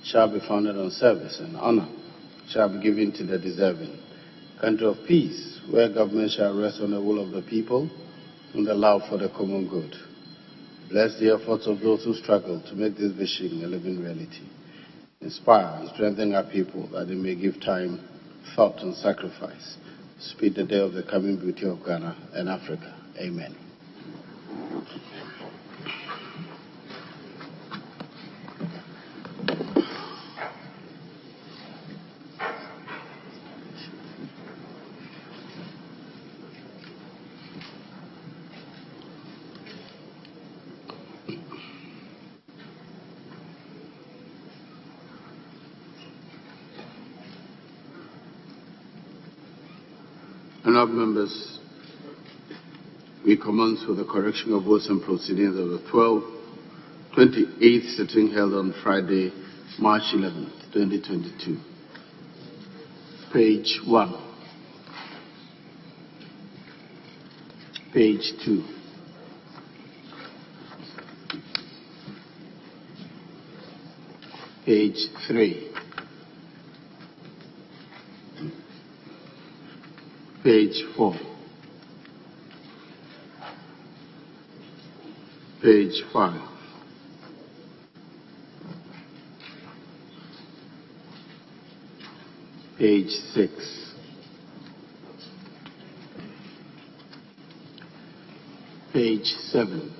shall be founded on service, and honor shall be given to the deserving. Country of peace, where government shall rest on the will of the people and the love for the common good. Bless the efforts of those who struggle to make this vision a living reality. Inspire and strengthen our people that they may give time, thought, and sacrifice to speed the day of the coming beauty of Ghana and Africa. Amen. Honourable members, we commence with the correction of votes and proceedings of the 28th sitting held on Friday, March 11th, 2022. Page 1. Page 2. Page 3. Page 4. Page 5. Page 6. Page 7.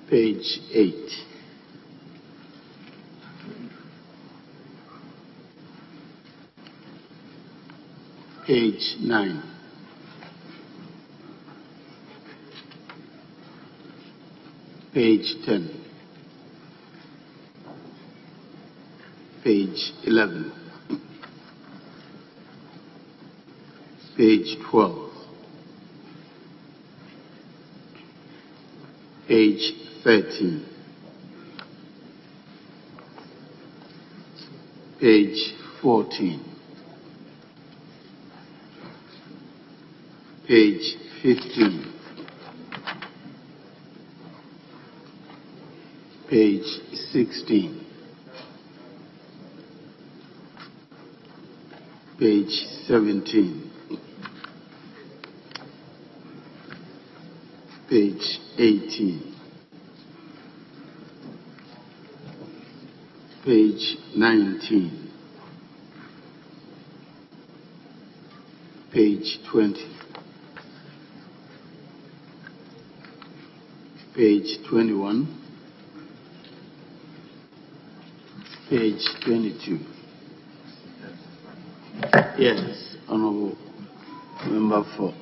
Page 8. Page 9. Page 10. Page 11. Page 12. Page 13. Page 14. Page 15. Page 16. Page 17. Page 18. Page 19. Page 20. Page 21. Page 22. Yes, Honorable Member for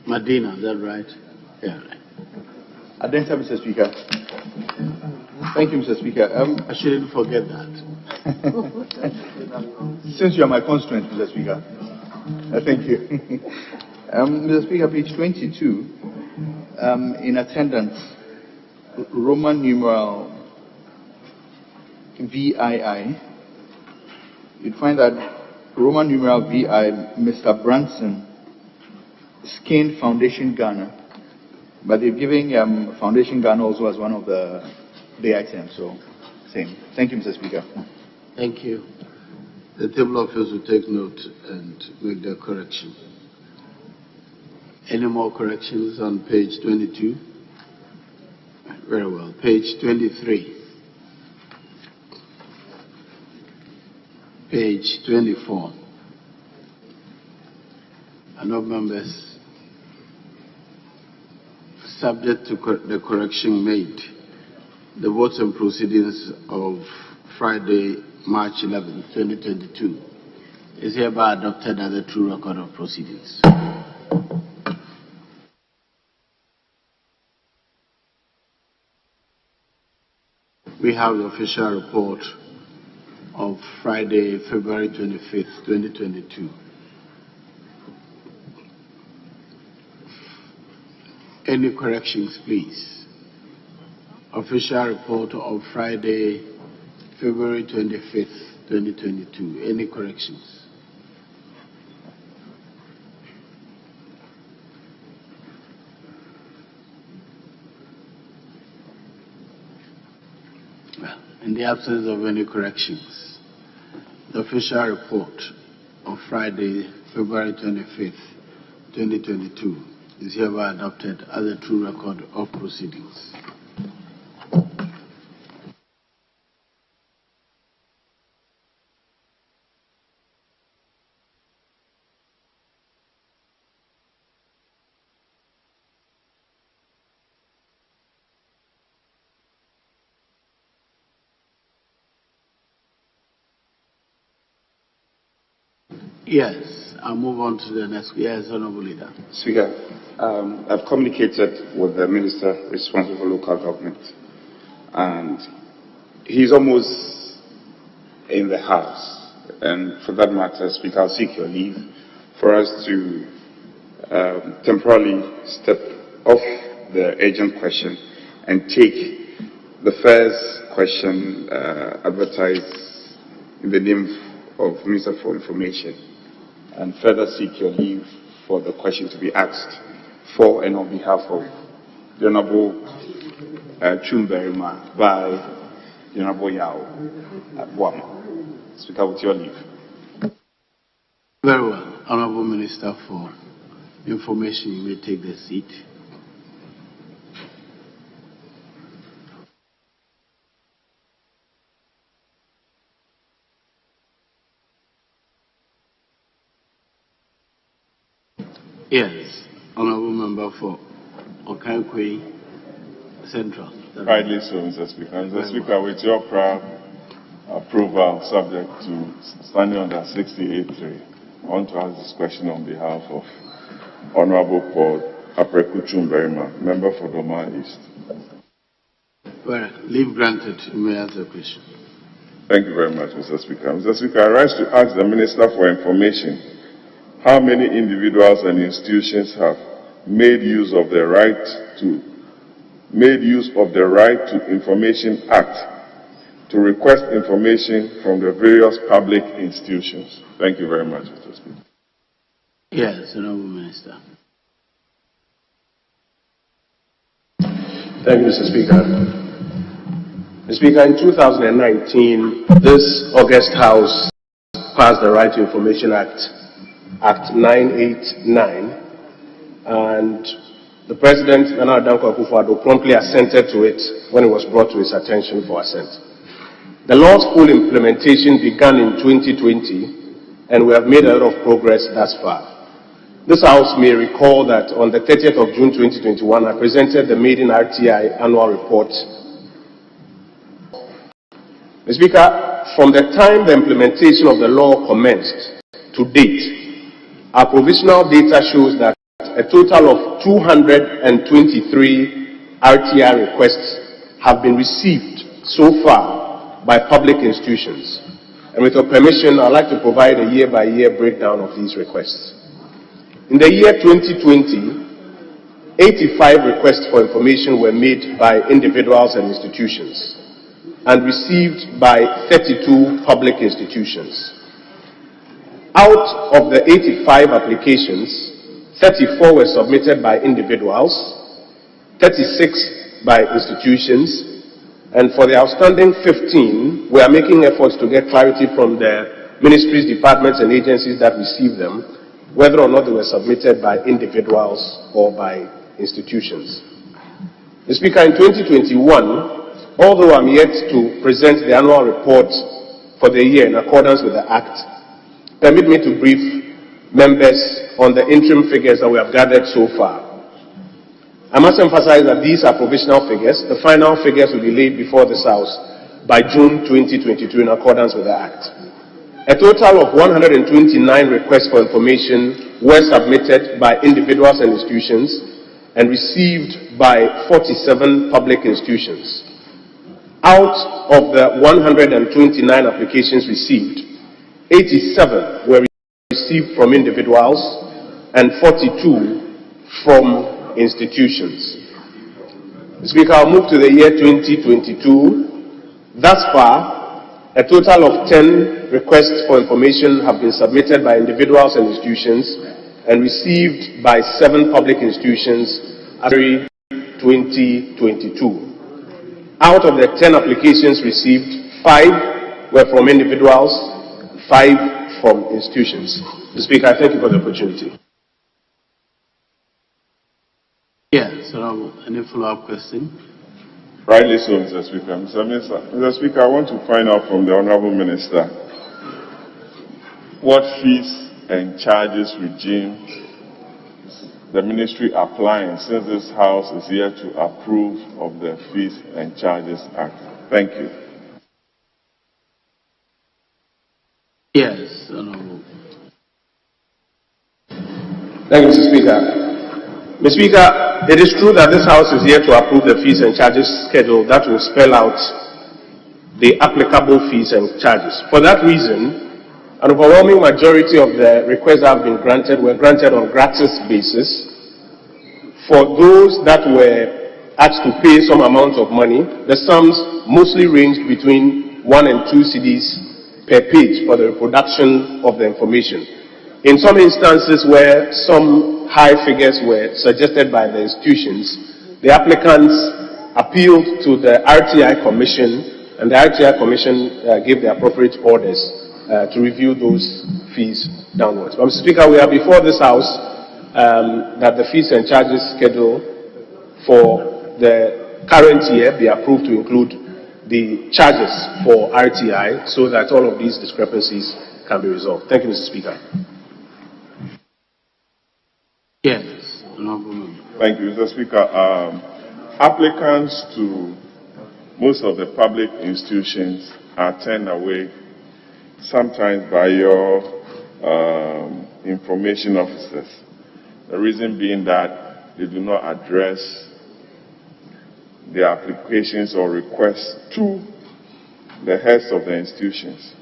Medina, is that right? Yeah, right. Adenta, Mr. Speaker. Thank you, Mr. Speaker. I shouldn't forget that. Since you are my constituent, Mr. Speaker. Thank you. Mr. Speaker, page 22, in attendance, Roman numeral VII, you'd find that Roman numeral VI, Mr. Branson, Skin Foundation Ghana, but they're giving Foundation Ghana also as one of the items, so same. Thank you, Mr. Speaker. Thank you. The table office will take note and make the correction. Any more corrections on page 22? Very well. Page 23. Page 24. Honourable members, subject to the correction made, the votes and proceedings of Friday, March 11, 2022 is hereby adopted as a true record of proceedings. We have the official report of Friday, February 25th, 2022. Any corrections, please? Official report of Friday, February 25th, 2022. Any corrections? In the absence of any corrections, the official report of Friday, February 25th, 2022 is hereby adopted as a true record of proceedings. Yes, I'll move on to the next. Yes, Honorable Leader. Speaker, I've communicated with the Minister responsible for local government, and he's almost in the House. And for that matter, Speaker, I'll seek your leave for us to temporarily step off the urgent question and take the first question advertised in the name of Minister for Information, and further seek your leave for the question to be asked for and on behalf of the Honorable Chumberima by the Honorable Yao Buama. Speaker, with your leave. Very well. Honorable Minister for Information, you may take the seat. Yes, Honorable Member for Okankwe Central. Rightly so, Mr. Speaker. Mr. Speaker, with your prior approval, subject to standing under 68.3, I want to ask this question on behalf of Honorable Paul Apreku Chumberima, member for Doma East. Well, leave granted. You may answer the question. Thank you very much, Mr. Speaker. Mr. Speaker, I rise to ask the Minister for Information how many individuals and institutions have made use of the Right to Information Act to request information from the various public institutions. Thank you very much, Mr. Speaker. Yes, Honorable Minister. Thank you, Mr. Speaker. Mr. Speaker, in 2019, this August House passed the Right to Information Act, Act 989, and the President, Nana Addo Akufo-Addo, promptly assented to it when it was brought to his attention for assent. The law's full implementation began in 2020, and we have made a lot of progress thus far. This House may recall that on the 30th of June 2021, I presented the Maiden RTI annual report. Mr. Speaker, from the time the implementation of the law commenced to date, our provisional data shows that a total of 223 RTI requests have been received so far by public institutions. And with your permission, I'd like to provide a year-by-year breakdown of these requests. In the year 2020, 85 requests for information were made by individuals and institutions and received by 32 public institutions. Out of the 85 applications, 34 were submitted by individuals, 36 by institutions, and for the outstanding 15, we are making efforts to get clarity from the ministries, departments, and agencies that receive them, whether or not they were submitted by individuals or by institutions. Mr. Speaker, in 2021, although I'm yet to present the annual report for the year in accordance with the Act, permit me to brief members on the interim figures that we have gathered so far. I must emphasize that these are provisional figures. The final figures will be laid before this House by June 2022 in accordance with the Act. A total of 129 requests for information were submitted by individuals and institutions and received by 47 public institutions. Out of the 129 applications received, 87 were received from individuals and 42 from institutions. Mr. Speaker, I'll move to the year 2022. Thus far, a total of 10 requests for information have been submitted by individuals and institutions and received by 7 public institutions as of 2022. Out of the 10 applications received, 5 were from individuals, 5 from institutions. Mr. Speaker, I thank you for the opportunity. Yes, any follow-up question? Rightly so, Mr. Speaker. Mr. Speaker, I want to find out from the Honorable Minister what fees and charges regime the ministry applying, since this House is here to approve of the Fees and Charges Act. Thank you. Yes, Honorable. Thank you, Mr. Speaker. Mr. Speaker, it is true that this House is here to approve the fees and charges schedule that will spell out the applicable fees and charges. For that reason, an overwhelming majority of the requests that have been granted were granted on gratis basis. For those that were asked to pay some amount of money, the sums mostly ranged between 1 and 2 cedis per page for the reproduction of the information. In some instances where some high figures were suggested by the institutions, the applicants appealed to the RTI Commission, and the RTI Commission gave the appropriate orders to review those fees downwards. But Mr. Speaker, we are before this House that the fees and charges schedule for the current year be approved to include the charges for RTI so that all of these discrepancies can be resolved. Thank you, Mr. Speaker. Yes, Honorable. Thank you, Mr. Speaker. Applicants to most of the public institutions are turned away sometimes by your information officers. The reason being that they do not address their applications or requests to the heads of the institutions.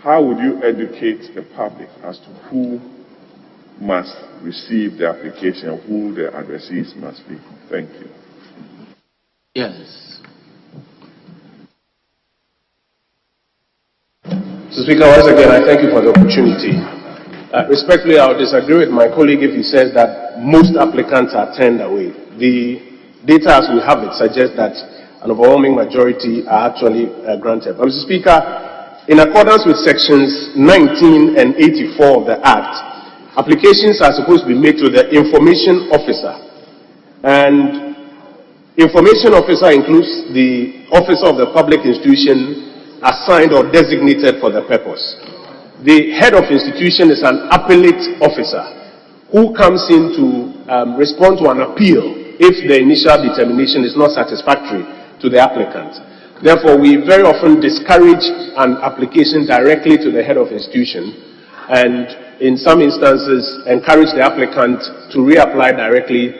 How would you educate the public as to who must receive the application, who the addressees must be? Thank you. Yes. Mr. Speaker, once again, I thank you for the opportunity. Respectfully, I would disagree with my colleague if he says that most applicants are turned away. The data as we have it suggests that an overwhelming majority are actually granted. But Mr. Speaker, in accordance with sections 19 and 84 of the Act, applications are supposed to be made to the information officer. And information officer includes the officer of the public institution assigned or designated for the purpose. The head of institution is an appellate officer who comes in to respond to an appeal if the initial determination is not satisfactory to the applicant. Therefore, we very often discourage an application directly to the head of institution, and in some instances encourage the applicant to reapply directly,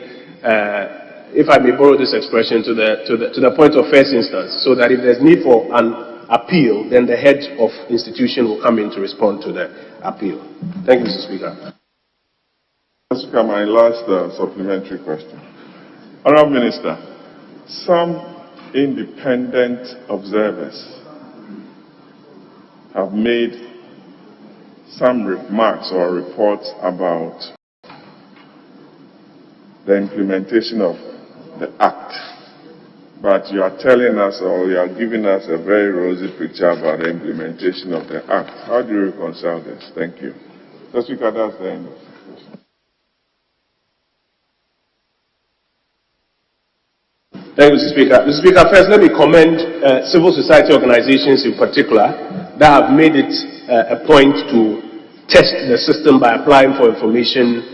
if I may borrow this expression, to the point of first instance, so that if there's need for an appeal, then the head of institution will come in to respond to the appeal. Thank you, Mr. Speaker. Mr. Speaker, my last supplementary question. Honourable Minister, some independent observers have made some remarks or reports about the implementation of the Act. But you are telling us, or you are giving us a very rosy picture about the implementation of the Act. How do you reconcile this? Thank you. Mr. Speaker, that's the end of the question. Thank you, Mr. Speaker. Mr. Speaker, first let me commend civil society organizations in particular that have made it a point to test the system by applying for information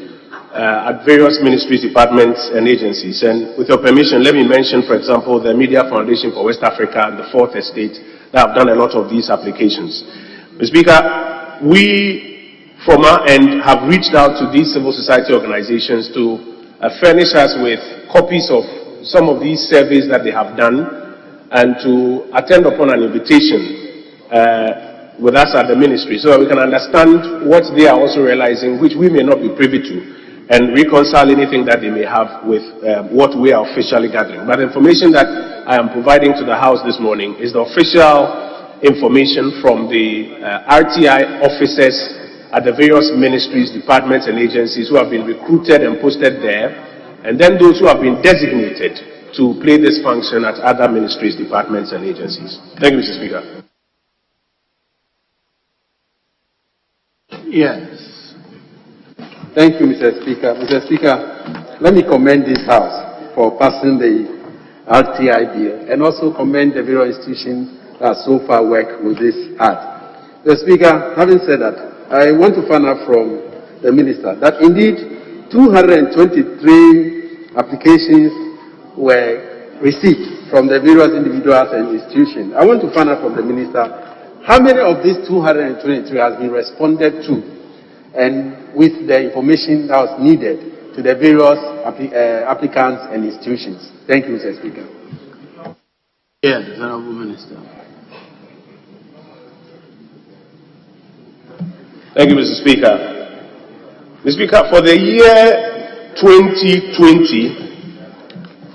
at various ministries, departments, and agencies. And with your permission, let me mention, for example, the Media Foundation for West Africa and the Fourth Estate that have done a lot of these applications. Mr. Speaker, we, from our end, have reached out to these civil society organizations to furnish us with copies of some of these surveys that they have done and to attend upon an invitation with us at the ministry so that we can understand what they are also realizing, which we may not be privy to, and reconcile anything that they may have with what we are officially gathering. But the information that I am providing to the House this morning is the official information from the RTI officers at the various ministries, departments, and agencies who have been recruited and posted there, and then those who have been designated to play this function at other ministries, departments, and agencies. Thank you, Mr. Speaker. Yes. Thank you, Mr. Speaker. Mr. Speaker, let me commend this House for passing the RTI bill and also commend the various institutions that so far worked with this act. Mr. Speaker, having said that, I want to find out from the Minister that indeed 223 applications were received from the various individuals and institutions. I want to find out from the Minister how many of these 223 has been responded to and with the information that was needed to the various applicants and institutions. Thank you, Mr. Speaker. Yes, Honorable Minister. Thank you, Mr. Speaker. Mr. Speaker, for the year 2020,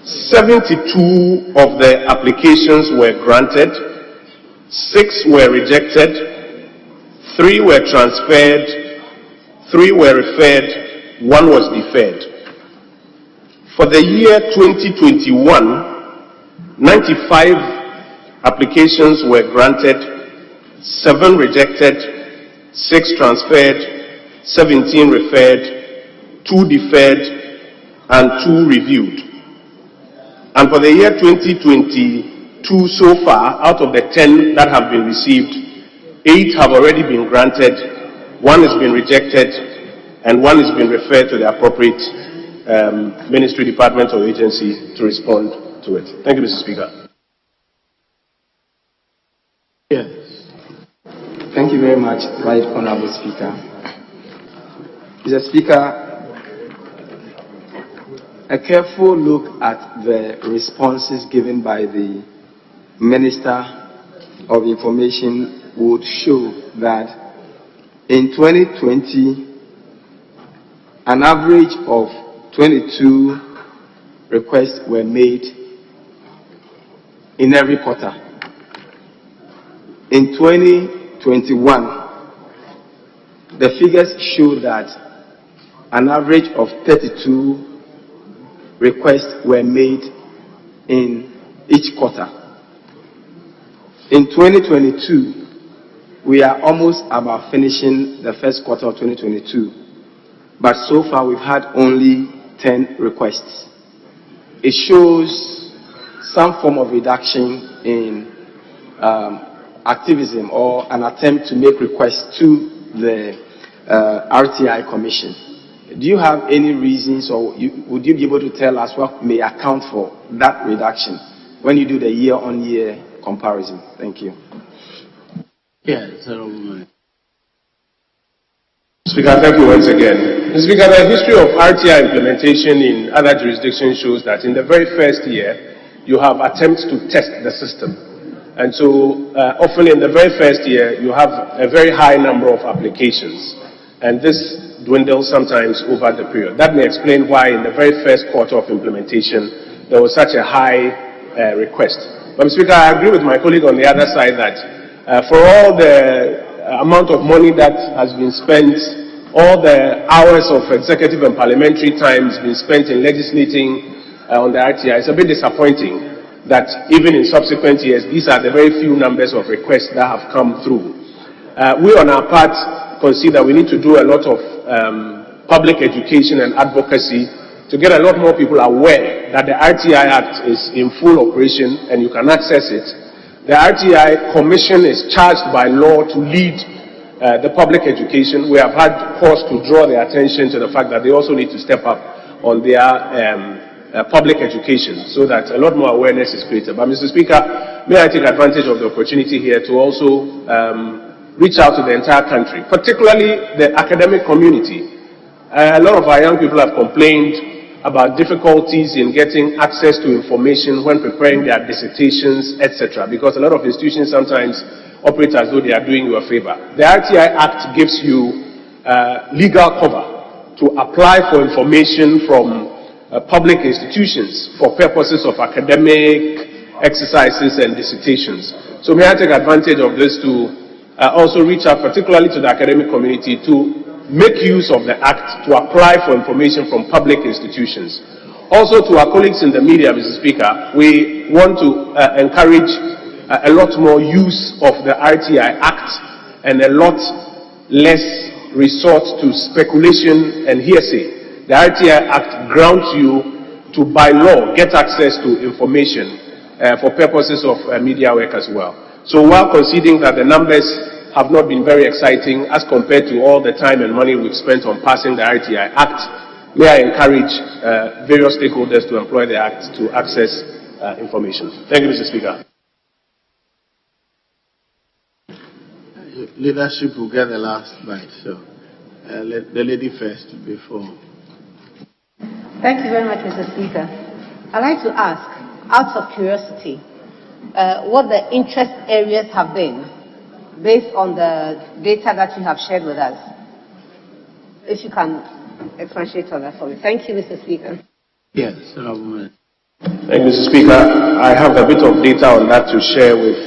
72 of the applications were granted, 6 were rejected, 3 were transferred, 3 were referred, 1 was deferred. For the year 2021, 95 applications were granted, 7 rejected, 6 transferred, 17 referred, 2 deferred, and 2 reviewed. And for the year 2022 so far, out of the 10 that have been received, 8 have already been granted, 1 has been rejected, and 1 has been referred to the appropriate ministry, department, or agency to respond to it. Thank you, Mr. Speaker. Yes. Thank you very much, Right Honorable Speaker. Mr. Speaker, a careful look at the responses given by the Minister of Information would show that in 2020, an average of 22 requests were made in every quarter. In 2021, the figures show that an average of 32 requests were made in each quarter. In 2022, we are almost about finishing the first quarter of 2022, but so far we've had only 10 requests. It shows some form of reduction in activism or an attempt to make requests to the RTI Commission. Do you have any reasons, or would you be able to tell us what may account for that reduction when you do the year-on-year comparison? Thank you. Yes, Honorable Minister. Speaker, thank you once again. Mr. Speaker, the history of RTI implementation in other jurisdictions shows that in the very first year, you have attempts to test the system. And so, often in the very first year, you have a very high number of applications. And this dwindles sometimes over the period. That may explain why in the very first quarter of implementation, there was such a high request. But Mr. Speaker, I agree with my colleague on the other side that for all the amount of money that has been spent, all the hours of executive and parliamentary time has been spent in legislating on the RTI, it's a bit disappointing that even in subsequent years, these are the very few numbers of requests that have come through. We on our part consider we need to do a lot of public education and advocacy to get a lot more people aware that the RTI Act is in full operation and you can access it. The RTI Commission is charged by law to lead the public education. We have had cause to draw their attention to the fact that they also need to step up on their public education so that a lot more awareness is created. But Mr. Speaker, may I take advantage of the opportunity here to also reach out to the entire country, particularly the academic community. A lot of our young people have complained about difficulties in getting access to information when preparing their dissertations, etc., because a lot of institutions sometimes operate as though they are doing you a favor. The RTI Act gives you legal cover to apply for information from public institutions for purposes of academic exercises and dissertations. So may I take advantage of this to also reach out particularly to the academic community to make use of the Act to apply for information from public institutions. Also, to our colleagues in the media, Mr. Speaker, we want to encourage a lot more use of the RTI Act and a lot less resort to speculation and hearsay. The RTI Act grants you to, by law, get access to information for purposes of media work as well. So while conceding that the numbers have not been very exciting as compared to all the time and money we've spent on passing the RTI Act, may I encourage various stakeholders to employ the Act to access information. Thank you, Mr. Speaker. Leadership will get the last bite, so the lady first before. Thank you very much, Mr. Speaker. I'd like to ask, out of curiosity, what the interest areas have been based on the data that you have shared with us. If you can expatiate on that for me. Thank you, Mr. Speaker. Yes, Honourable. Thank you, Mr. Speaker. I have a bit of data on that to share with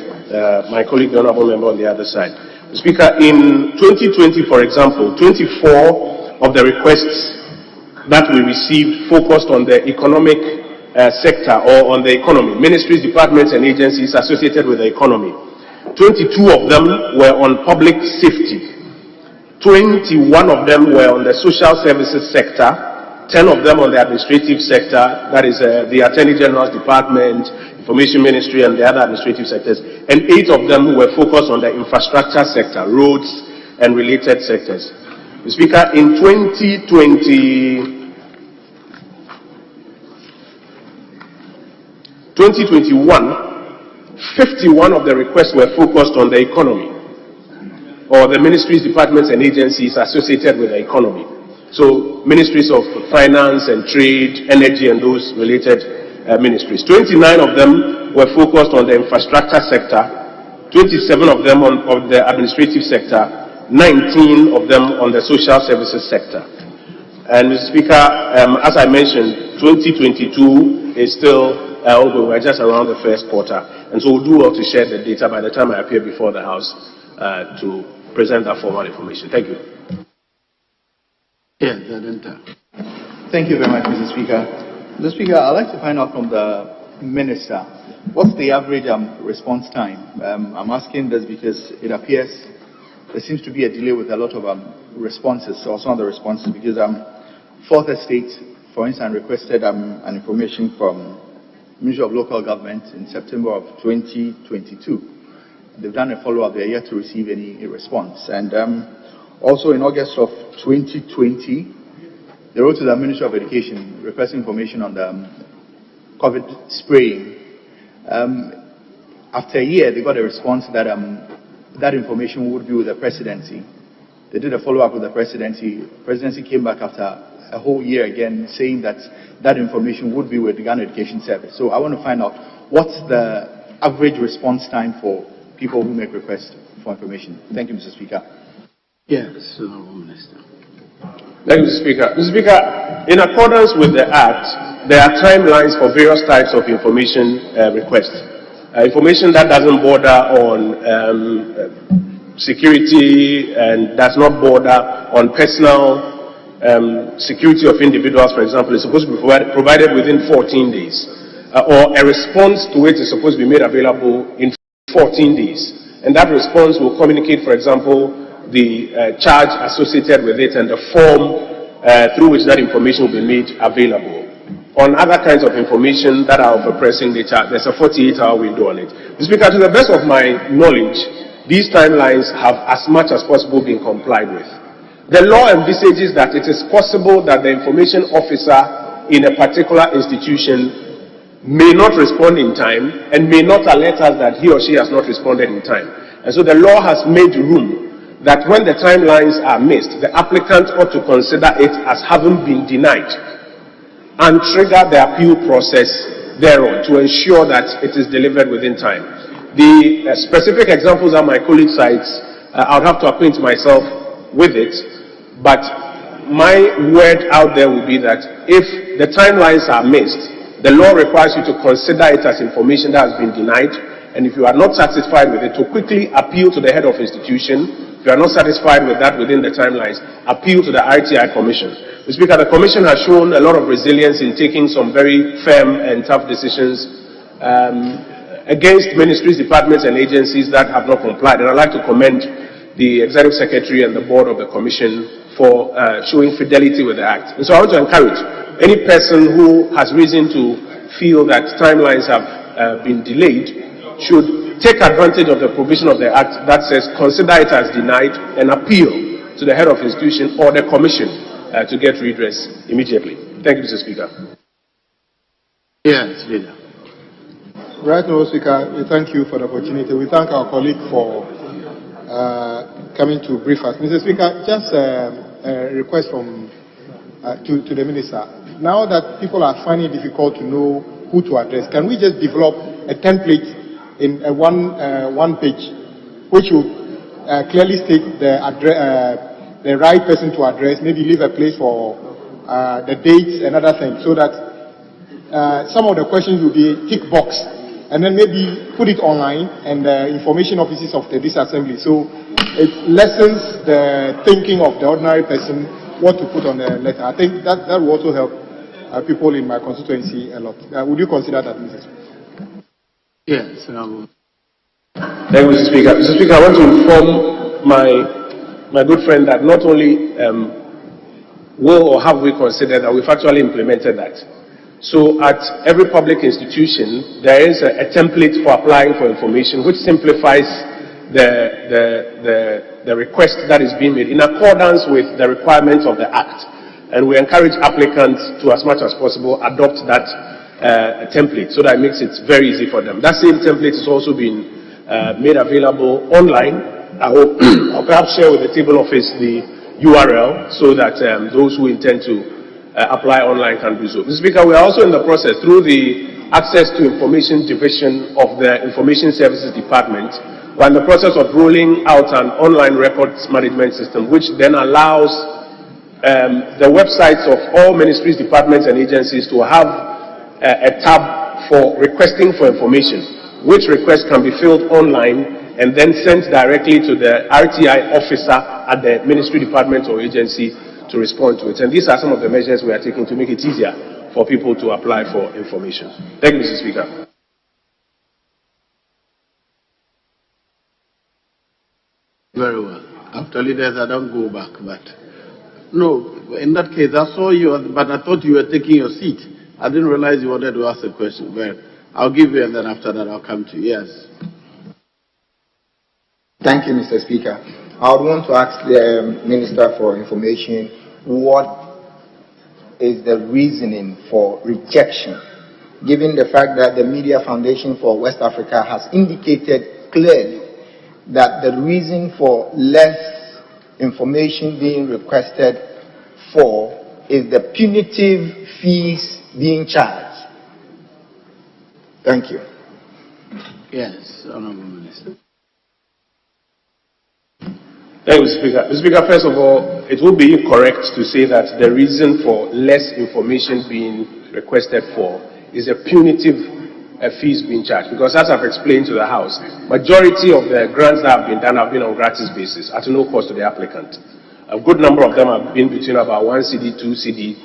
my colleague, the Honourable Member on the other side. Speaker, in 2020, for example, 24 of the requests that we received focused on the economic sector or on the economy, ministries, departments, and agencies associated with the economy. 22 of them were on public safety. 21 of them were on the social services sector. 10 of them on the administrative sector, that is the Attorney General's Department, Information Ministry, and the other administrative sectors. And 8 of them were focused on the infrastructure sector, roads and related sectors. Mr. Speaker, in 2021, 51 of the requests were focused on the economy, or the ministries, departments, and agencies associated with the economy. So, ministries of finance and trade, energy, and those related ministries. 29 of them were focused on the infrastructure sector, 27 of them on the administrative sector, 19 of them on the social services sector. And Mr. Speaker, as I mentioned, 2022 is still ongoing. We're just around the first quarter. And so we'll do well to share the data by the time I appear before the House to present that formal information. Thank you. Yes, Thank you very much, Mr. Speaker. Mr. Speaker, I'd like to find out from the Minister, what's the average response time? I'm asking this because it appears there seems to be a delay with a lot of responses, or some of the responses, because Fourth Estate, for instance, requested an information from Ministry of Local Government in September of 2022. They've done a follow-up. They're yet to receive any response. And also in August of 2020, they wrote to the Ministry of Education requesting information on the COVID spraying. After a year, they got a response that that information would be with the presidency. They did a follow-up with the presidency. The presidency came back after a whole year again saying that that information would be with the Ghana Education Service. So I want to find out what's the average response time for people who make requests for information. Thank you, Mr. Speaker. Yes, Honourable Minister. Thank you, Mr. Speaker. Mr. Speaker, in accordance with the Act, there are timelines for various types of information requests. Information that doesn't border on security and does not border on personal security of individuals, for example, is supposed to be provided within 14 days. Or a response to it is supposed to be made available in 14 days. And that response will communicate, for example, the charge associated with it and the form through which that information will be made available. On other kinds of information that are of a pressing nature, there's a 48-hour window on it. Mr. Speaker, to the best of my knowledge, these timelines have as much as possible been complied with. The law envisages that it is possible that the information officer in a particular institution may not respond in time and may not alert us that he or she has not responded in time. And so the law has made room that when the timelines are missed, the applicant ought to consider it as having been denied and trigger the appeal process thereon to ensure that it is delivered within time. The specific examples that my colleague cites, I would have to acquaint myself with it, but my word out there will be that if the timelines are missed, the law requires you to consider it as information that has been denied, and if you are not satisfied with it, to quickly appeal to the head of institution. If you are not satisfied with that within the timelines, appeal to the RTI Commission. Mr. Speaker, the Commission has shown a lot of resilience in taking some very firm and tough decisions against ministries, departments, and agencies that have not complied. And I'd like to commend the Executive Secretary and the Board of the Commission for showing fidelity with the Act. And so I want to encourage any person who has reason to feel that timelines have been delayed should take advantage of the provision of the Act that says consider it as denied and appeal to the head of the institution or the Commission to get redress immediately. Thank you, Mr. Speaker. Yes, Leader. Right now, Speaker, we thank you for the opportunity. We thank our colleague for coming to brief us. Mr. Speaker, just a request from to the Minister. Now that people are finding it difficult to know who to address, can we just develop a template in one page, which will clearly state the right person to address, maybe leave a place for the dates and other things, so that some of the questions will be tick box, and then maybe put it online and the information offices of this assembly. So it lessens the thinking of the ordinary person what to put on the letter. I think that will also help people in my constituency a lot. Would you consider that, Mrs. Yes. Thank you, Mr. Speaker. Mr. Speaker, I want to inform my good friend that not only will or have we considered that, we've actually implemented that. So at every public institution, there is a template for applying for information which simplifies the request that is being made in accordance with the requirements of the Act. And we encourage applicants to, as much as possible, adopt that template so that it makes it very easy for them. That same template is also being made available online. I'll perhaps share with the table office the URL so that those who intend to apply online can do so. Mr. Speaker, we are also in the process through the Access to Information Division of the Information Services Department. We're in the process of rolling out an online records management system which then allows the websites of all ministries, departments, and agencies to have a tab for requesting for information, which request can be filled online and then sent directly to the RTI officer at the ministry, department, or agency to respond to it. And these are some of the measures we are taking to make it easier for people to apply for information. Thank you, Mr. Speaker. Very well. After leaders, I don't go back, but no, in that case, I saw you, but I thought you were taking your seat. I didn't realize you wanted to ask a question. Well, I'll give you, and then after that, I'll come to you. Yes. Thank you, Mr. Speaker. I would want to ask the Minister for Information what is the reasoning for rejection, given the fact that the Media Foundation for West Africa has indicated clearly that the reason for less information being requested for is the punitive fees being charged. Thank you. Yes, Honorable Minister. Thank you, Mr. Speaker. Mr. Speaker, first of all, it would be incorrect to say that the reason for less information being requested for is a punitive fees being charged. Because as I've explained to the House, majority of the grants that have been done have been on gratis basis at no cost to the applicant. A good number of them have been between about 1 cedi, 2 cedi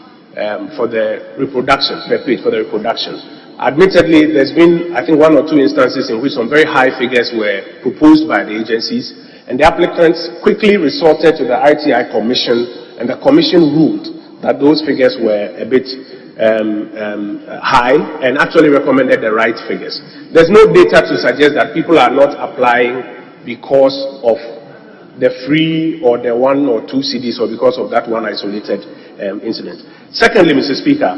for the reproduction, per page for the reproduction. Admittedly, there's been, I think, 1 or 2 instances in which some very high figures were proposed by the agencies, and the applicants quickly resorted to the RTI Commission, and the Commission ruled that those figures were a bit high and actually recommended the right figures. There's no data to suggest that people are not applying because of the free or the 1 or 2 CDs or because of that one isolated incident. Secondly, Mr. Speaker,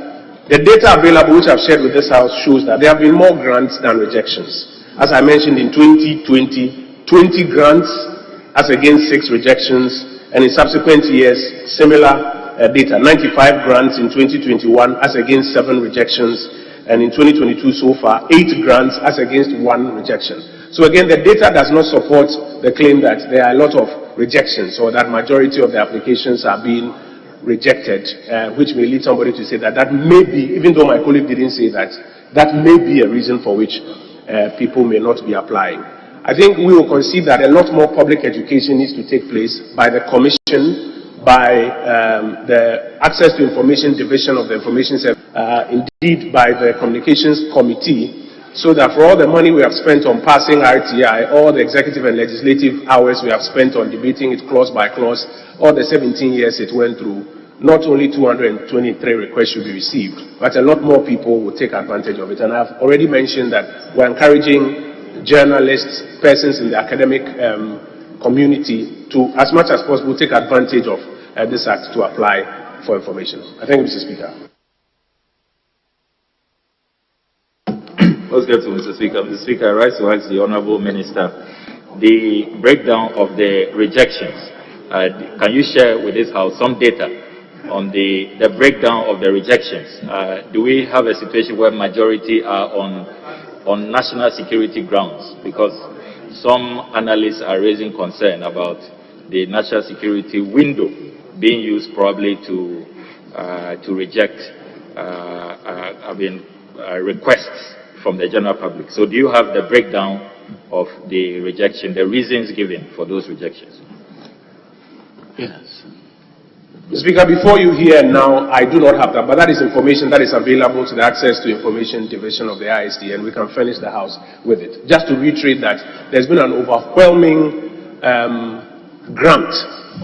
the data available which I've shared with this House shows that there have been more grants than rejections. As I mentioned, in 2020, 20 grants as against 6 rejections, and in subsequent years, similar data, 95 grants in 2021 as against 7 rejections, and in 2022 so far, 8 grants as against 1 rejection. So again, the data does not support the claim that there are a lot of rejections or that majority of the applications are being rejected, which may lead somebody to say that that may be, even though my colleague didn't say that, that may be a reason for which people may not be applying. I think we will concede that a lot more public education needs to take place by the Commission, by the Access to Information Division of the Information Service, indeed by the Communications Committee, so that for all the money we have spent on passing RTI, all the executive and legislative hours we have spent on debating it clause by clause, all the 17 years it went through, not only 223 requests should be received, but a lot more people will take advantage of it. And I've already mentioned that we're encouraging journalists, persons in the academic community to, as much as possible, take advantage of this act to apply for information. I thank you, Mr. Speaker. Let's get to Mr. Speaker. Mr. Speaker, I rise to ask the Honourable Minister the breakdown of the rejections. Can you share with this House some data on the breakdown of the rejections? Do we have a situation where majority are on national security grounds? Because some analysts are raising concern about the national security window being used probably to reject requests from the general public. So do you have the breakdown of the rejection, the reasons given for those rejections? Yes. Mr. Speaker, before you hear now, I do not have that, but that is information that is available to the Access to Information Division of the ISD, and we can furnish the House with it. Just to reiterate that there's been an overwhelming grant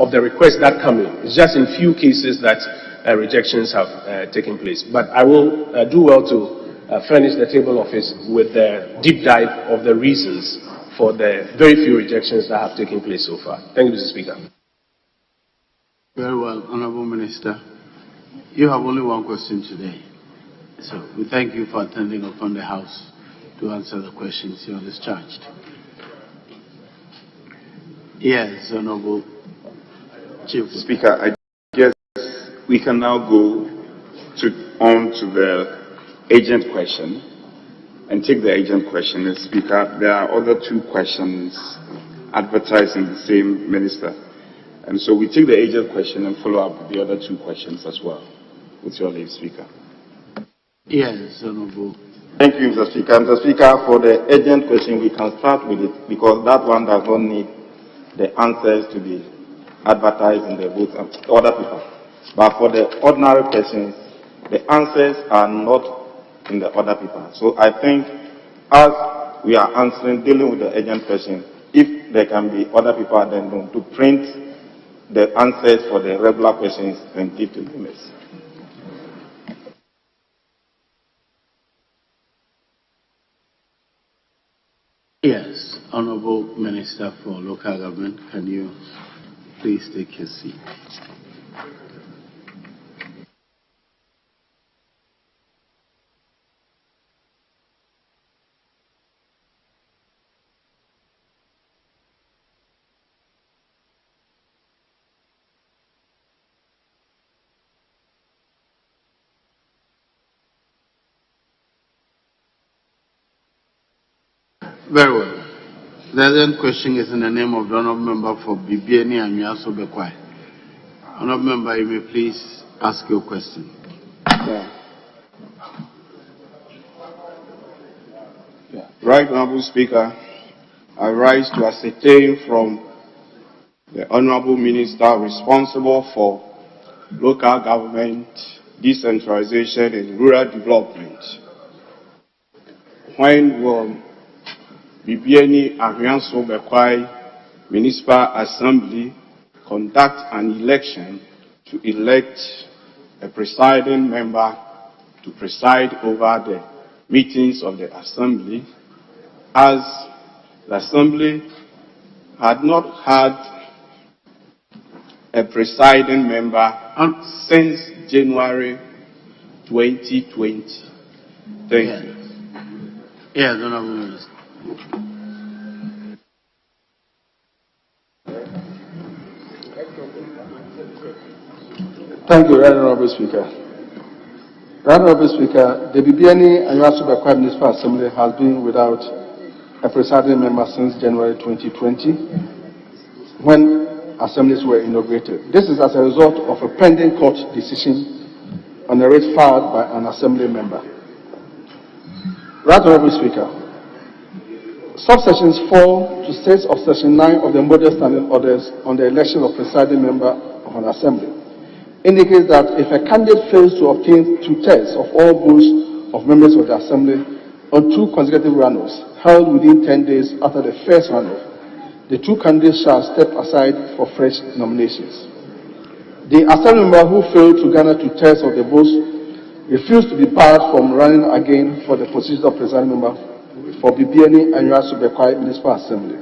of the requests that come in. It's just in few cases that rejections have taken place. But I will do well to furnish the table office with the deep dive of the reasons for the very few rejections that have taken place so far. Thank you, Mr. Speaker. Very well, Honourable Minister. You have only one question today. So we thank you for attending upon the House to answer the questions. You are discharged. Yes, Honourable Chief Speaker, I guess we can now go on to the agent question and take the agent question. Mr. Speaker, there are other two questions advertised in the same minister. And so we take the agent question and follow up with the other two questions as well. With your leave, Speaker. Yes, Honourable. Thank you, Mr. Speaker. Mr. Speaker, for the agent question, we can start with it because that one does not need the answers to be advertised in the booth and other people. But for the ordinary questions, the answers are not in the other people. So I think as we are answering, dealing with the agent question, if there can be other people then to print the answers for the regular questions and give to the members. Yes, Honourable Minister for Local Government, can you please take your seat? Very well. The other question is in the name of the Honourable Member for Bibiani and Yaso Bekwai. Honourable Member, you may please ask your question. Right, Honourable Speaker, I rise to ascertain from the Honourable Minister responsible for local government, decentralization and rural development. When will Bibiani Ahrianso Bekwai Municipal Assembly conduct an election to elect a presiding member to preside over the meetings of the Assembly, as the Assembly had not had a presiding member since January 2020. Thank you. Yes, Honourable Minister. Thank you, Right Honourable Speaker. Right Honourable Speaker, the Bibiani and Yaso Bekwai Municipal Assembly has been without a presiding member since January 2020, when assemblies were inaugurated. This is as a result of a pending court decision on a writ filed by an assembly member. Right Honourable Speaker, subsections 4 to 6 of section 9 of the Model Standing Orders on the election of presiding member of of an assembly indicates that if a candidate fails to obtain 2/3 of all votes of members of the assembly on 2 consecutive runoffs held within 10 days after the first runoff, the 2 candidates shall step aside for fresh nominations. The assembly member who failed to garner 2/3 of the votes refused to be barred from running again for the position of presiding member for Bibiani and Yasu Bekwai Municipal Assembly.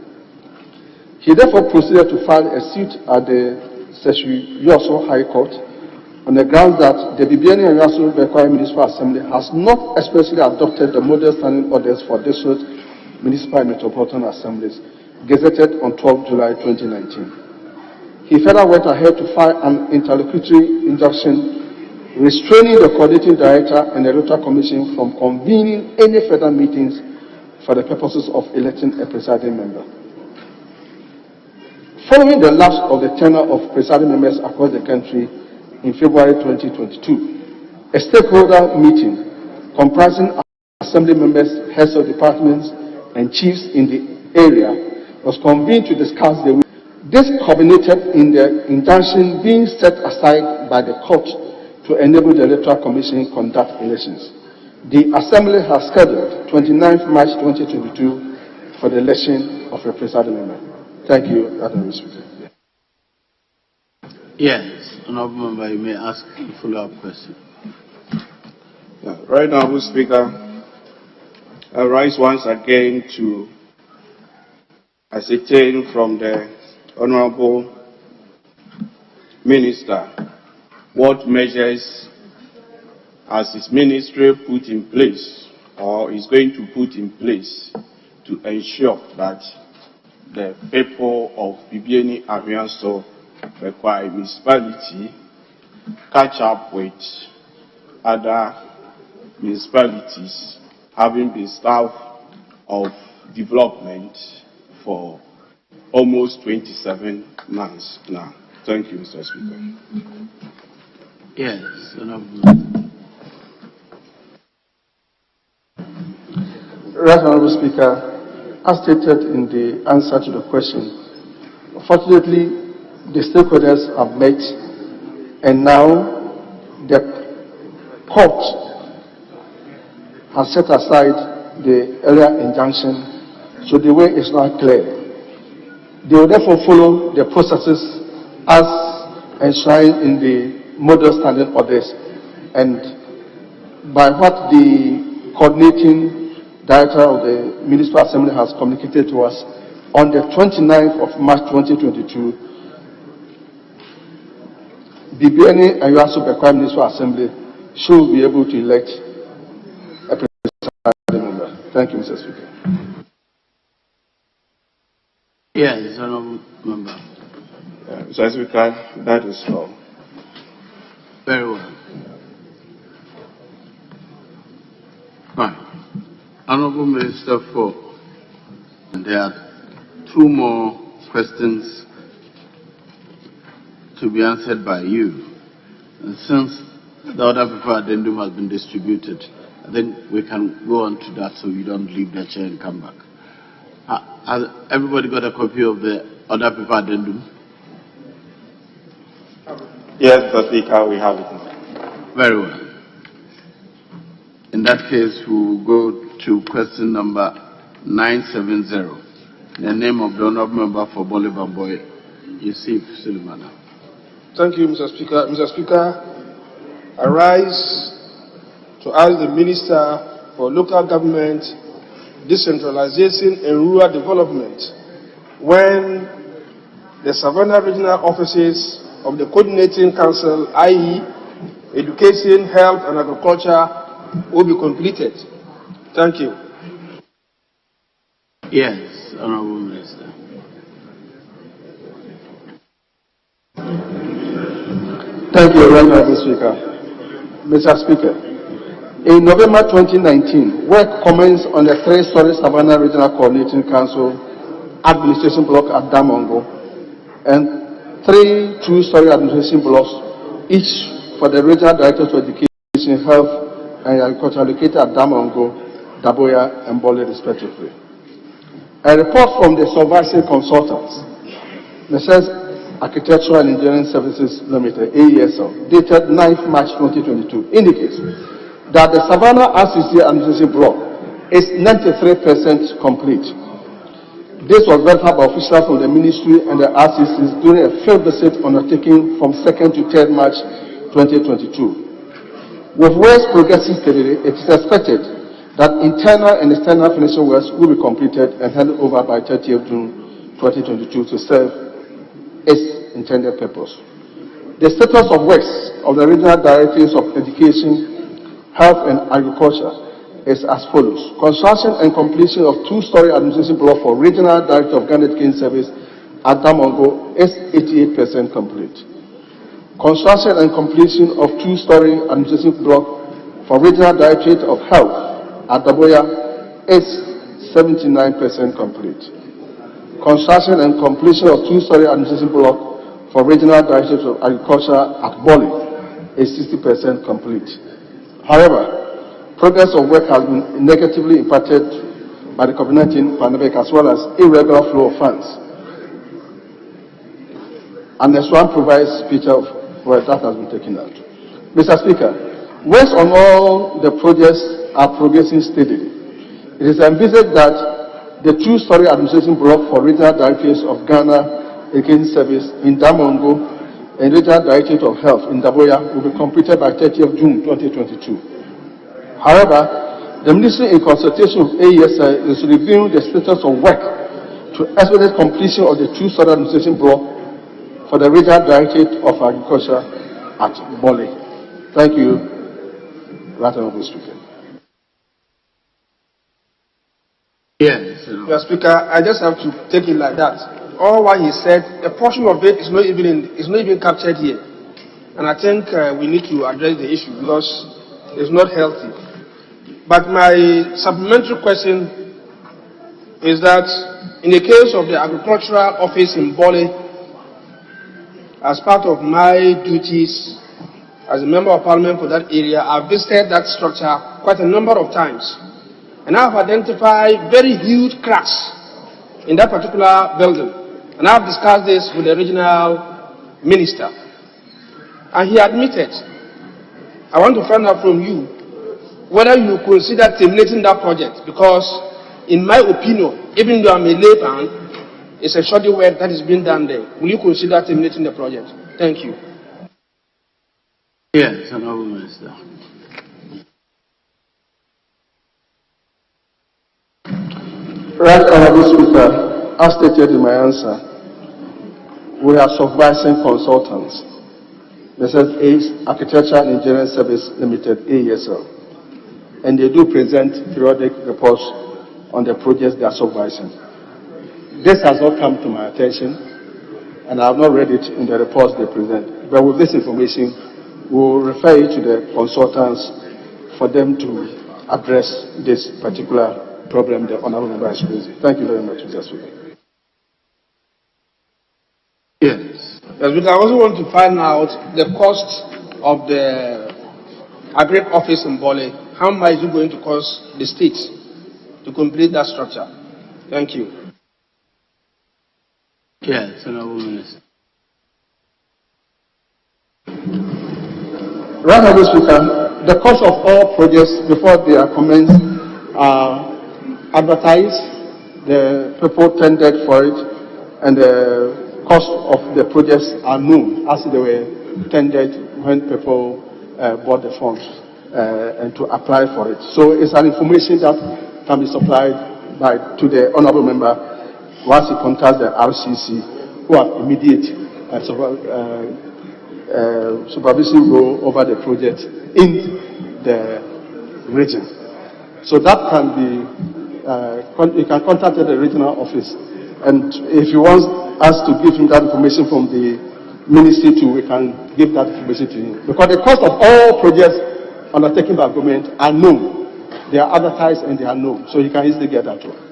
He therefore proceeded to file a suit at the Seshu Yoso High Court on the grounds that the Bibiani and Yasu Bekwai Municipal Assembly has not expressly adopted the model standing orders for district, municipal and metropolitan assemblies gazetted on 12 July 2019. He further went ahead to file an interlocutory injunction restraining the coordinating director and the electoral commission from convening any further meetings for the purposes of electing a presiding member. Following the lapse of the tenure of presiding members across the country in February 2022, a stakeholder meeting comprising assembly members, heads of departments, and chiefs in the area was convened to discuss the way. This culminated in the injunction being set aside by the court to enable the Electoral Commission conduct elections. The Assembly has scheduled 29th March 2022 for the election of a presiding member. Thank you, Madam Speaker. Yes, Honorable Member, you may ask a follow-up question. Right now, Mr. Speaker, I rise once again to ascertain from the Honorable Minister what measures has his ministry put in place or is going to put in place to ensure that the people of Bibiani Arianso Bekwai municipality catch up with other municipalities having been staff of development for almost 27 months now. Thank you, Mr. Speaker. Yes, Honorable. Right, Honorable Speaker, as stated in the answer to the question, fortunately, the stakeholders have met, and now the court has set aside the earlier injunction, so the way is now clear. They will therefore follow the processes as enshrined in the model standing orders, and by what the coordinating director of the Municipal Assembly has communicated to us, on the 29th of March 2022, Bibiani and Yasu Bekwai Municipal Assembly should be able to elect a presiding member. Thank you, Mr. Speaker. Yes, Honorable Member. Mr. Speaker, that is all. Very well. Fine. Honorable Minister for, there are 2 more questions to be answered by you. And since the other paper addendum has been distributed, I think we can go on to that so you don't leave the chair and come back. Has everybody got a copy of the other paper addendum? Yes, Mr. Speaker, we have it. Very well. In that case, we'll go to question number 970. In the name of the Honorable Member for Bolivamboy, Yusuf Suleiman. Thank you, Mr. Speaker. Mr. Speaker, I rise to ask the Minister for Local Government, Decentralization and Rural Development, when the Savannah Regional Offices of the Coordinating Council, i.e., Education, Health and Agriculture, will be completed. Thank you. Yes, Honorable Minister. Thank you, Mr. Speaker. Mr. Speaker, in November 2019, work commenced on the 3-story Savannah Regional Coordinating Council administration block at Damongo and 3 2-story administration blocks, each for the Regional Directors of Education, Health and Agriculture located at Damongo, Daboya, and Bole, respectively. A report from the supervisory consultants, Mrs. Architectural and Engineering Services Limited, AESL, dated 9th March 2022, indicates that the Savannah RCC administration block is 93% complete. This was verified by officials from the ministry and the RCCs during a field visit undertaken from 2nd to 3rd March 2022. With works progressing steadily, it is expected that internal and external finishing works will be completed and handed over by 30th June 2022 to serve its intended purpose. The status of works of the regional directorates of Education, Health and Agriculture is as follows. Construction and completion of two-story administration block for Regional Director of Ghana Education Service at Damongo is 88% complete. Construction and completion of two-story administration block for Regional Directorate of Health at Daboya is 79% complete. Construction and completion of two-story administration block for Regional Directorate of Agriculture at Boli is 60% complete. However, progress of work has been negatively impacted by the COVID-19 pandemic as well as irregular flow of funds. And this one provides a picture of where that has been taken out. Mr. Speaker, works on all the projects are progressing steadily. It is envisaged that the two-story administration block for Regional Directorates of Ghana Education Service in Damongo and Regional Directorate of Health in Daboya will be completed by 30th June 2022. However, the Ministry in consultation with AESI is reviewing the status of work to expedite completion of the two-story administration block for the Regional Directorate of Agriculture at Boli. Thank you, Right Honourable Speaker. Yes. Mr. Speaker, I just have to take it like that. All what he said, a portion of it is not even captured here, and I think we need to address the issue because it's not healthy. But my supplementary question is that in the case of the agricultural office in Boli, as part of my duties as a member of parliament for that area, I've visited that structure quite a number of times. And I've identified very huge cracks in that particular building. And I've discussed this with the regional minister. And he admitted, I want to find out from you whether you consider terminating that project, because in my opinion, even though I'm a layman, it's a shoddy work that is being done there. Will you consider terminating the project? Thank you. Yes, Honourable Minister. Right Honourable Speaker, as stated in my answer, we are supervising consultants. This is Architectural and Engineering Service Limited, AESL, and they do present periodic reports on the projects they are supervising. This has not come to my attention, and I have not read it in the reports they present. But with this information, we will refer it to the consultants for them to address this particular problem the Honourable Member is raising. Thank you very much, Mr. Speaker. Yes. I also want to find out the cost of the Agri office in Boli. How much is it going to cost the state to complete that structure? Thank you. Yes, Honourable Minister. Right, Honourable Speaker, the cost of all projects before they are commenced are advertised, the people tendered for it, and the cost of the projects are known as they were tendered when people bought the funds and to apply for it. So it's an information that can be supplied to the Honourable Member once he contacts the RCC, who have immediate supervision role over the project in the region. So that can be you can contact the regional office, and if you want us to give him that information from the ministry too, we can give that information to him, because the cost of all projects undertaken by government are known, they are advertised and they are known, so you can easily get that one.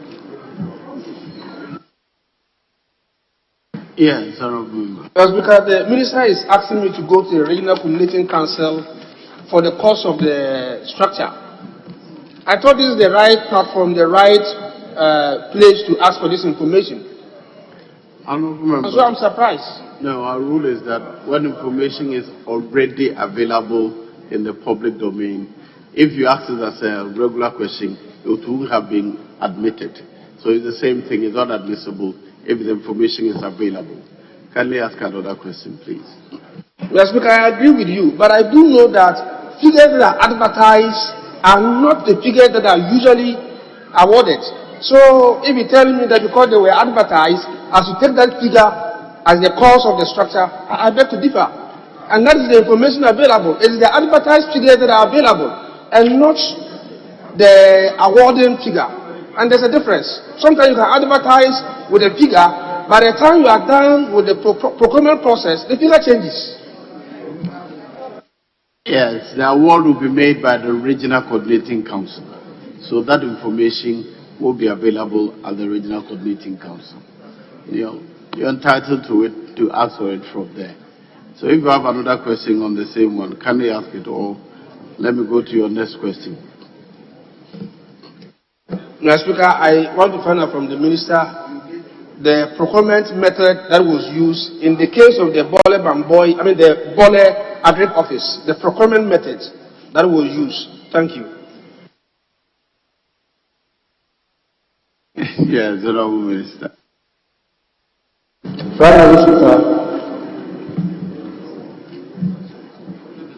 Yes, Honourable. Because the minister is asking me to go to the regional coordinating council for the cost of the structure. I thought this is the right platform, the right place to ask for this information. So I'm surprised. No, our rule is that when information is already available in the public domain, if you ask it as a regular question, it would have been admitted. So it's the same thing, it's not admissible if the information is available. Kindly ask another question, please. Mr. Speaker, I agree with you, but I do know that figures that are advertised are not the figures that are usually awarded. So if you're telling me that because they were advertised, as you take that figure as the cause of the structure, I beg to differ. And that is the information available. It is the advertised figures that are available and not the awarding figure. And there's a difference. Sometimes you can advertise with a figure, by the time you are done with the procurement process, the figure changes. Yes, the award will be made by the Regional Coordinating Council. So that information will be available at the Regional Coordinating Council. You're entitled to it, to ask for it from there. So if you have another question on the same one, can you ask it, or let me go to your next question. Mr. Speaker, I want to find out from the Minister the procurement method that was used in the case of the the Bole Agric Office, the procurement method that was used. Thank you. Yes, Honorable Minister.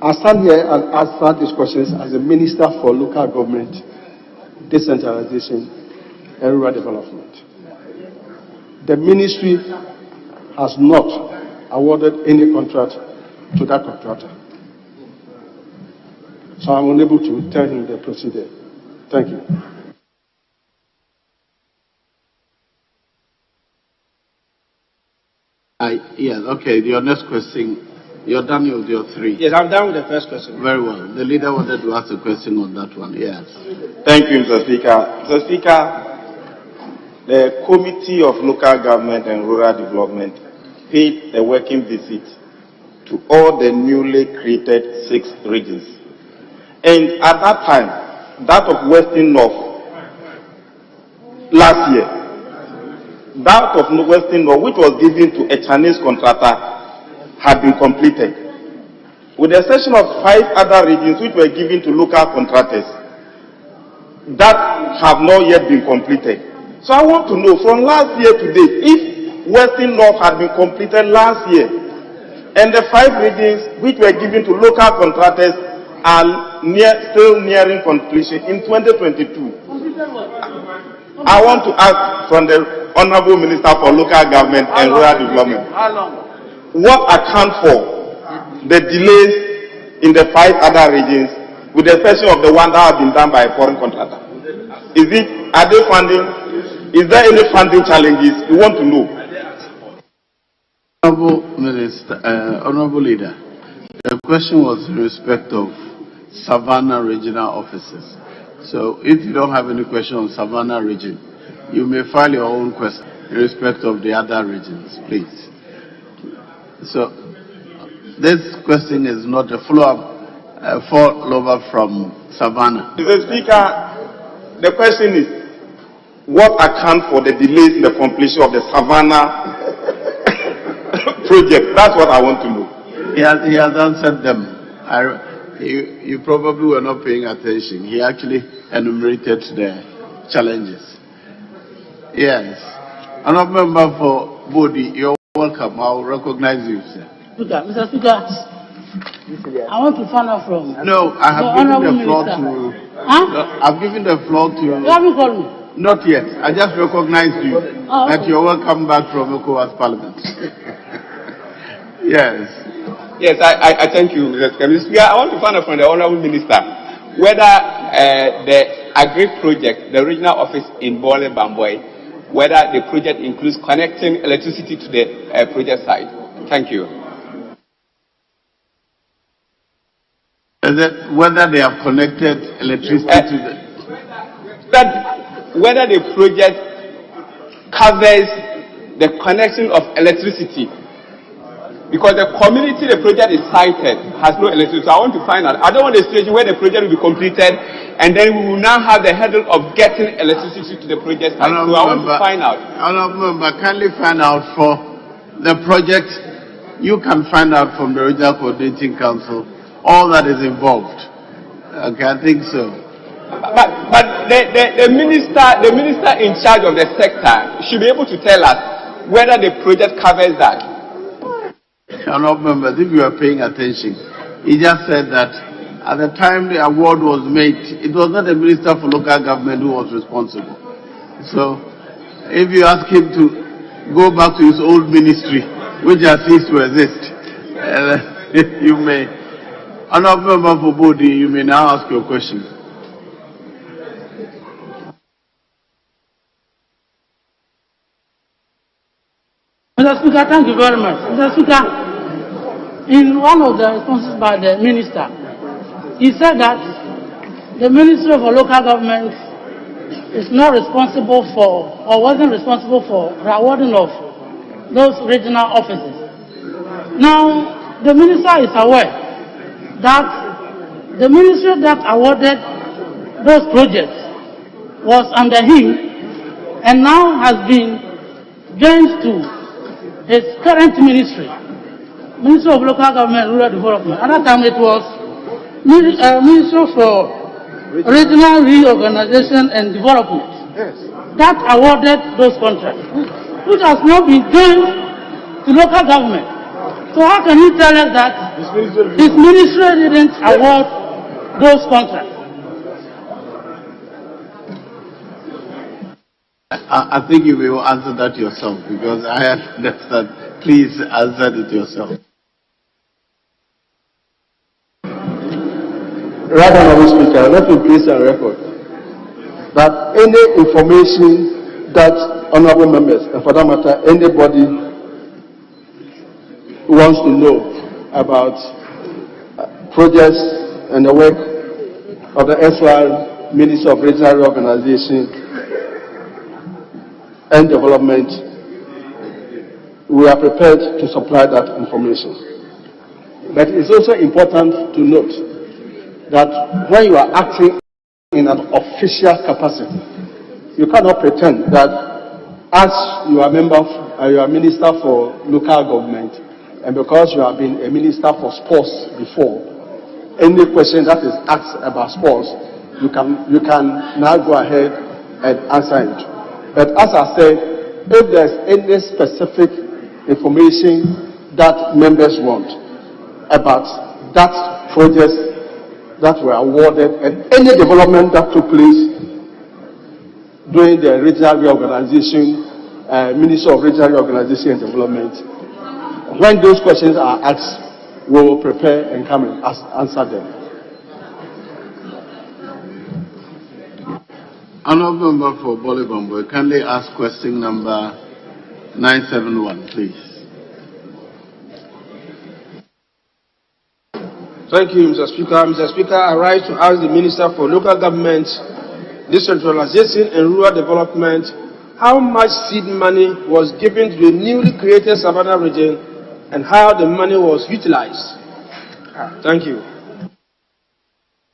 I stand here and answer these questions as the Minister for Local Government, Decentralization and Rural Development. The ministry has not awarded any contract to that contractor. So I'm unable to tell him the procedure. Thank you. Yes, okay, your next question. You're done with your three. Yes, I'm done with the first question. Very well. The leader wanted to ask a question on that one. Yes. Thank you, Mr. Speaker. Mr. Speaker, the Committee of Local Government and Rural Development paid a working visit to all the newly created 6 regions. And at that time, that of Western North, last year, that of Western North, which was given to a Chinese contractor, had been completed, with the exception of 5 other regions which were given to local contractors that have not yet been completed. So I want to know from last year to date, if Western North had been completed last year and the 5 regions which were given to local contractors are still nearing completion in 2022. I want to ask from the Honorable Minister for Local Government and Rural Development, what account for the delays in the 5 other regions, with the exception of the one that has been done by a foreign contractor? Are they funding? Is there any funding challenges? We want to know. Honorable Minister, Honorable Leader, the question was in respect of Savannah regional offices. So if you don't have any question on Savannah region, you may file your own question in respect of the other regions, please. So, this question is not a follow-up from Savannah. Mr. Speaker, the question is, what account for the delays in the completion of the Savannah project? That's what I want to know. He has answered them. You probably were not paying attention. He actually enumerated the challenges. Yes. Another member for Bodi, you're welcome. I'll recognize you, sir. Mr. Speaker, I want to find out from. No, I have given the floor to. I've given the floor to. You haven't called me. Not yet. I just recognized you. Oh, that you're welcome back from ECOWAS Parliament. Yes. Yes, I thank you, Mr. Speaker. I want to find out from the Honorable Minister whether the Agri project, the regional office in Bole Bamboi, whether the project includes connecting electricity to the project site. Thank you. Whether they have connected electricity to the... Whether the project covers the connection of electricity. Because the community the project is sited has no electricity. So I want to find out. I don't want a situation where the project will be completed and then we will now have the hurdle of getting electricity to the project site. So I want to find out. Honorable Member, kindly find out for the project. You can find out from the Regional Coordinating Council all that is involved. Okay, I think so. But the minister in charge of the sector should be able to tell us whether the project covers that. Honorable Members, if you are paying attention, he just said that at the time the award was made, it was not the Minister for Local Government who was responsible. So, if you ask him to go back to his old ministry, which has ceased to exist, you may. Honorable Member for Bodi, you may now ask your question. Mr. Speaker, thank you very much. Mr. Speaker, in one of the responses by the minister, he said that the Ministry of Local Government is not responsible for, or wasn't responsible for, the awarding of those regional offices. Now, the minister is aware that the ministry that awarded those projects was under him and now has been joined to his current ministry, Ministry of Local Government and Rural Development. At that time it was Ministry for Regional Reorganization and Development that awarded those contracts, which has now been joined to local government. So how can you tell us that his ministry didn't award those contracts? I think you will answer that yourself because I understand. Please answer it yourself. Right, Honorable Speaker, let me place on record that any information that honorable members, and for that matter, anybody wants to know about projects and the work of the SY Ministry of Regional Reorganization and Development, we are prepared to supply that information. But it's also important to note that when you are acting in an official capacity, you cannot pretend that as you are you are minister for local government, and because you have been a minister for sports before, any question that is asked about sports, you can now go ahead and answer it. But as I said, if there's any specific information that members want about that project that were awarded and any development that took place during the regional reorganization, Ministry of Regional Reorganization and Development, when those questions are asked, we will prepare and come and answer them. Honorable Member for Bolivombo, kindly ask question number 971, please. Thank you, Mr. Speaker. Mr. Speaker, I rise to ask the Minister for Local Government, Decentralization and Rural Development how much seed money was given to the newly created Savannah region and how the money was utilized. Thank you.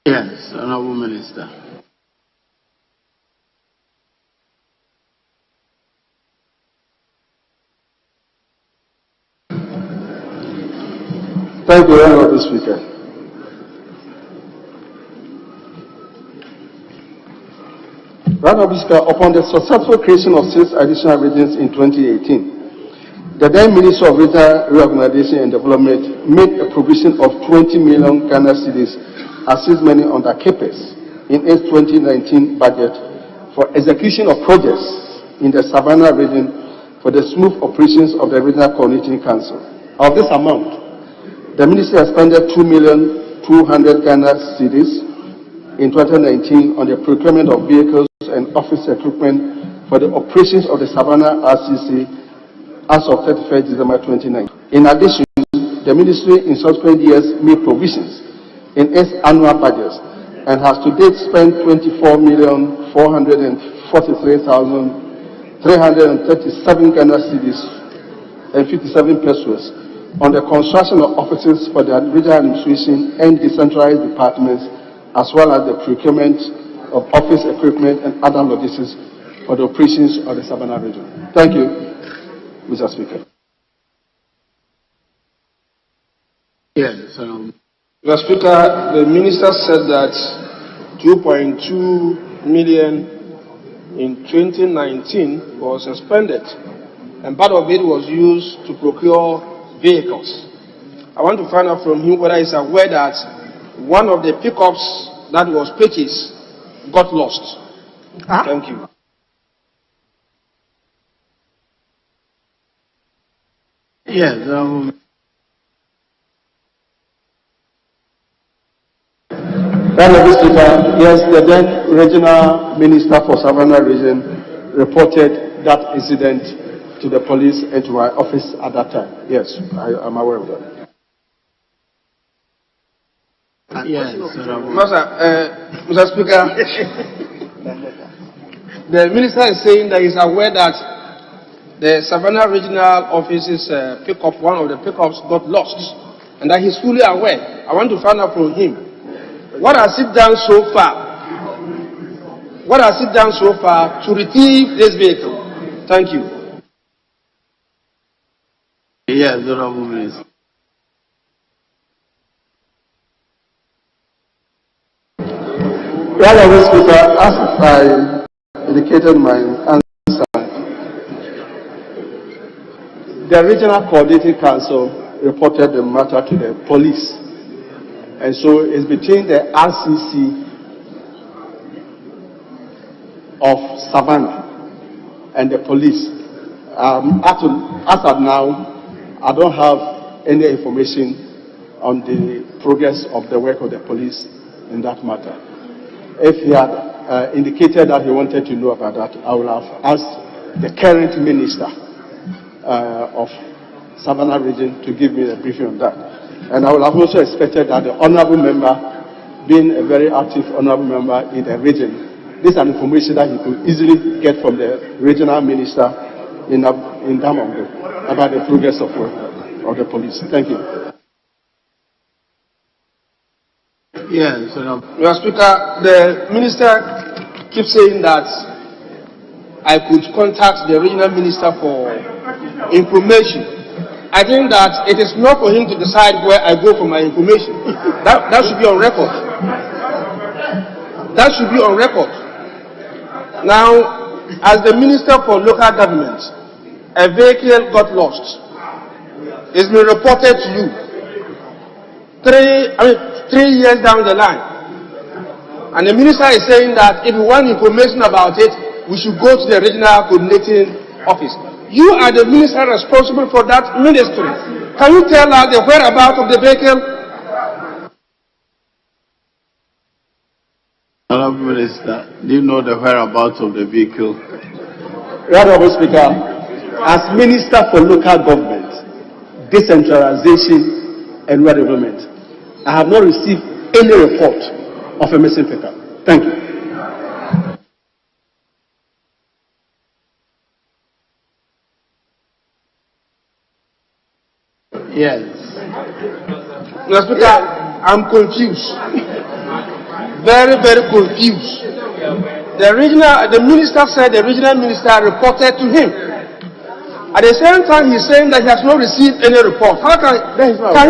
Yes, Honorable Minister. Thank you, Honorable Speaker. Honorable Speaker, upon the successful creation of 6 additional regions in 2018, the then Ministry of Regional Reorganization and Development made a provision of 20 million Ghana cedis as seed money under CAPEX in its 2019 budget for execution of projects in the Savannah region for the smooth operations of the Regional Coordinating Council. Of this amount, the Ministry has spent 2,200,000 Ghana cedis in 2019 on the procurement of vehicles and office equipment for the operations of the Savannah RCC as of 31st December 2019. In addition, the Ministry in subsequent years made provisions in its annual budgets and has to date spent 24,443,337 Ghana cedis and 57 pesos on the construction of offices for the regional administration and decentralized departments as well as the procurement of office equipment and other logistics for the operations of the Savannah region. Thank you, Mr. Speaker. Yes, Mr. Speaker, the minister said that 2.2 million in 2019 was suspended, and part of it was used to procure vehicles. I want to find out from him whether he's aware that one of the pickups that was purchased got lost. Thank you. Yes, Mr. Speaker, yes, the then regional minister for Savannah region reported that incident to the police and to my office at that time. Yes, I am aware of that. yes, Mr. Speaker, the minister is saying that he's aware that the Savannah regional office's pickup, one of the pickups got lost, and that he's fully aware. I want to find out from him, what has he done so far? What has he done so far to retrieve this vehicle? Thank you. Yes, Honorable Minister. Mr. Speaker, as I indicated in my answer, the Regional Coordinating Council reported the matter to the police. And so it's between the RCC of Savannah and the police. As of now, I don't have any information on the progress of the work of the police in that matter. If he had indicated that he wanted to know about that, I would have asked the current minister of Savannah region to give me a briefing on that. And I would have also expected that the honorable member, being a very active honorable member in the region, this is an information that he could easily get from the regional minister in Damongo about the progress of work of the police. Thank you. Yes, Mr. Speaker, the minister keeps saying that I could contact the regional minister for information. I think that it is not for him to decide where I go for my information. That should be on record. That should be on record. Now, as the Minister for Local Government, a vehicle got lost. It's been reported to you 3 years down the line. And the Minister is saying that if you want information about it, we should go to the Regional Coordinating Office. You are the minister responsible for that ministry. Can you tell us the whereabouts of the vehicle? Honorable Minister, do you know the whereabouts of the vehicle? Honorable Speaker, as Minister for Local Government, Decentralization and Rural Development, I have not received any report of a missing pickup. Thank you. Yes. Mr. Speaker, I'm confused. Very, very confused. The minister said the regional minister reported to him. At the same time, he's saying that he has not received any report. How can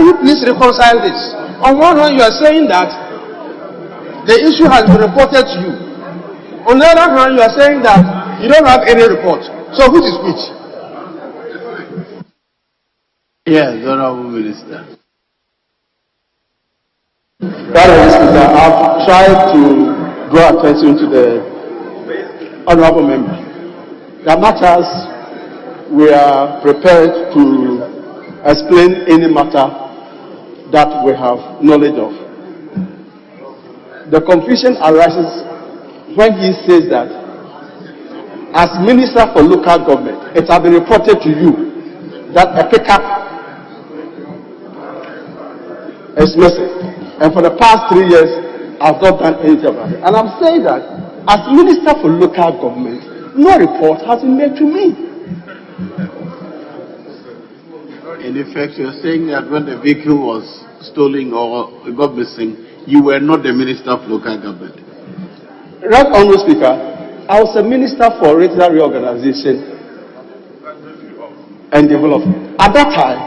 you please reconcile this? On one hand, you are saying that the issue has been reported to you. On the other hand, you are saying that you don't have any report. So which is which? Yes, Honorable Minister. Honorable Speaker, I've tried to draw attention to the honorable member. The matters we are prepared to explain any matter that we have knowledge of. The confusion arises when he says that as Minister for Local Government, it has been reported to you that a pickup is missing. And for the past 3 years, I've not done anything about it. And I'm saying that as Minister for Local Government, no report has been made to me. In effect, you're saying that when the vehicle was stolen or got missing, you were not the Minister of Local Government. Right Honourable Speaker, I was a Minister for Regional Reorganization and Development. At that time,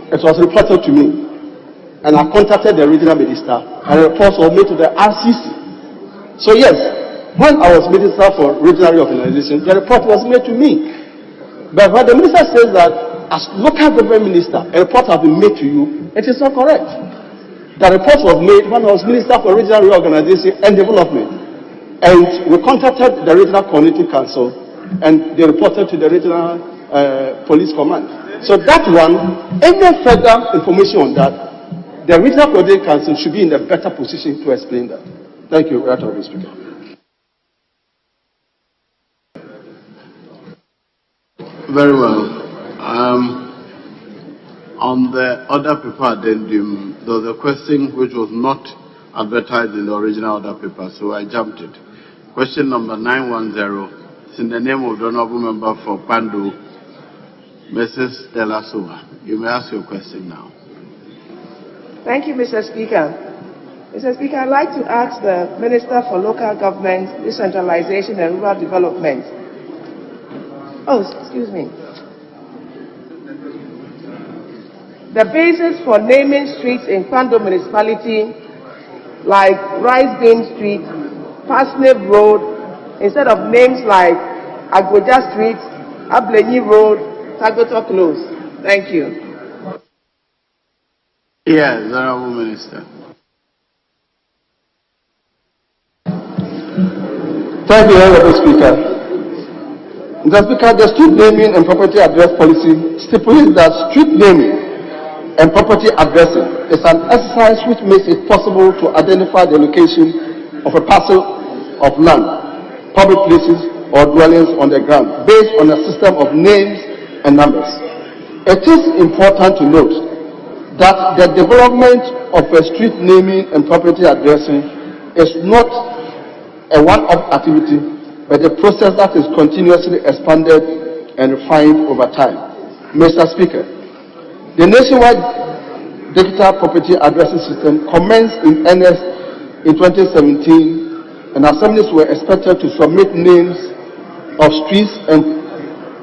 it was reported to me, and I contacted the Regional Minister, and a report was made to the RCC. So yes, when I was Minister for Regional Reorganization, the report was made to me. But when the Minister says that as local government minister, a report has been made to you, it is not correct. The report was made when I was Minister for Regional Reorganization and Development. And we contacted the Regional Community Council, and they reported to the Regional Police Command. So that one, any further information on that, the Regional Community Council should be in a better position to explain that. Thank you, Right Honourable Speaker. Very well. On the other paper addendum, there was a question which was not advertised in the original order paper, so I jumped it. Question number 910 is in the name of the Honourable Member for Pando, Mrs. Stella Sowa. You may ask your question now. Thank you, Mr. Speaker. Mr. Speaker, I'd like to ask the Minister for Local Government, Decentralization and Rural Development. Oh, excuse me. The basis for naming streets in Pando municipality, like Rice Bean Street, Parsnip Road, instead of names like Agboja Street, Ablenyi Road, Tagoto Close. Thank you. Yes, Honourable Minister. Thank you, Honourable Speaker. Mr. Speaker, the street naming and property address policy stipulates that street naming and property addressing is an exercise which makes it possible to identify the location of a parcel of land, public places, or dwellings on the ground based on a system of names and numbers. It is important to note that the development of a street naming and property addressing is not a one-off activity, but a process that is continuously expanded and refined over time. Mr. Speaker, the nationwide digital property addressing system commenced in earnest in 2017, and assemblies were expected to submit names of streets and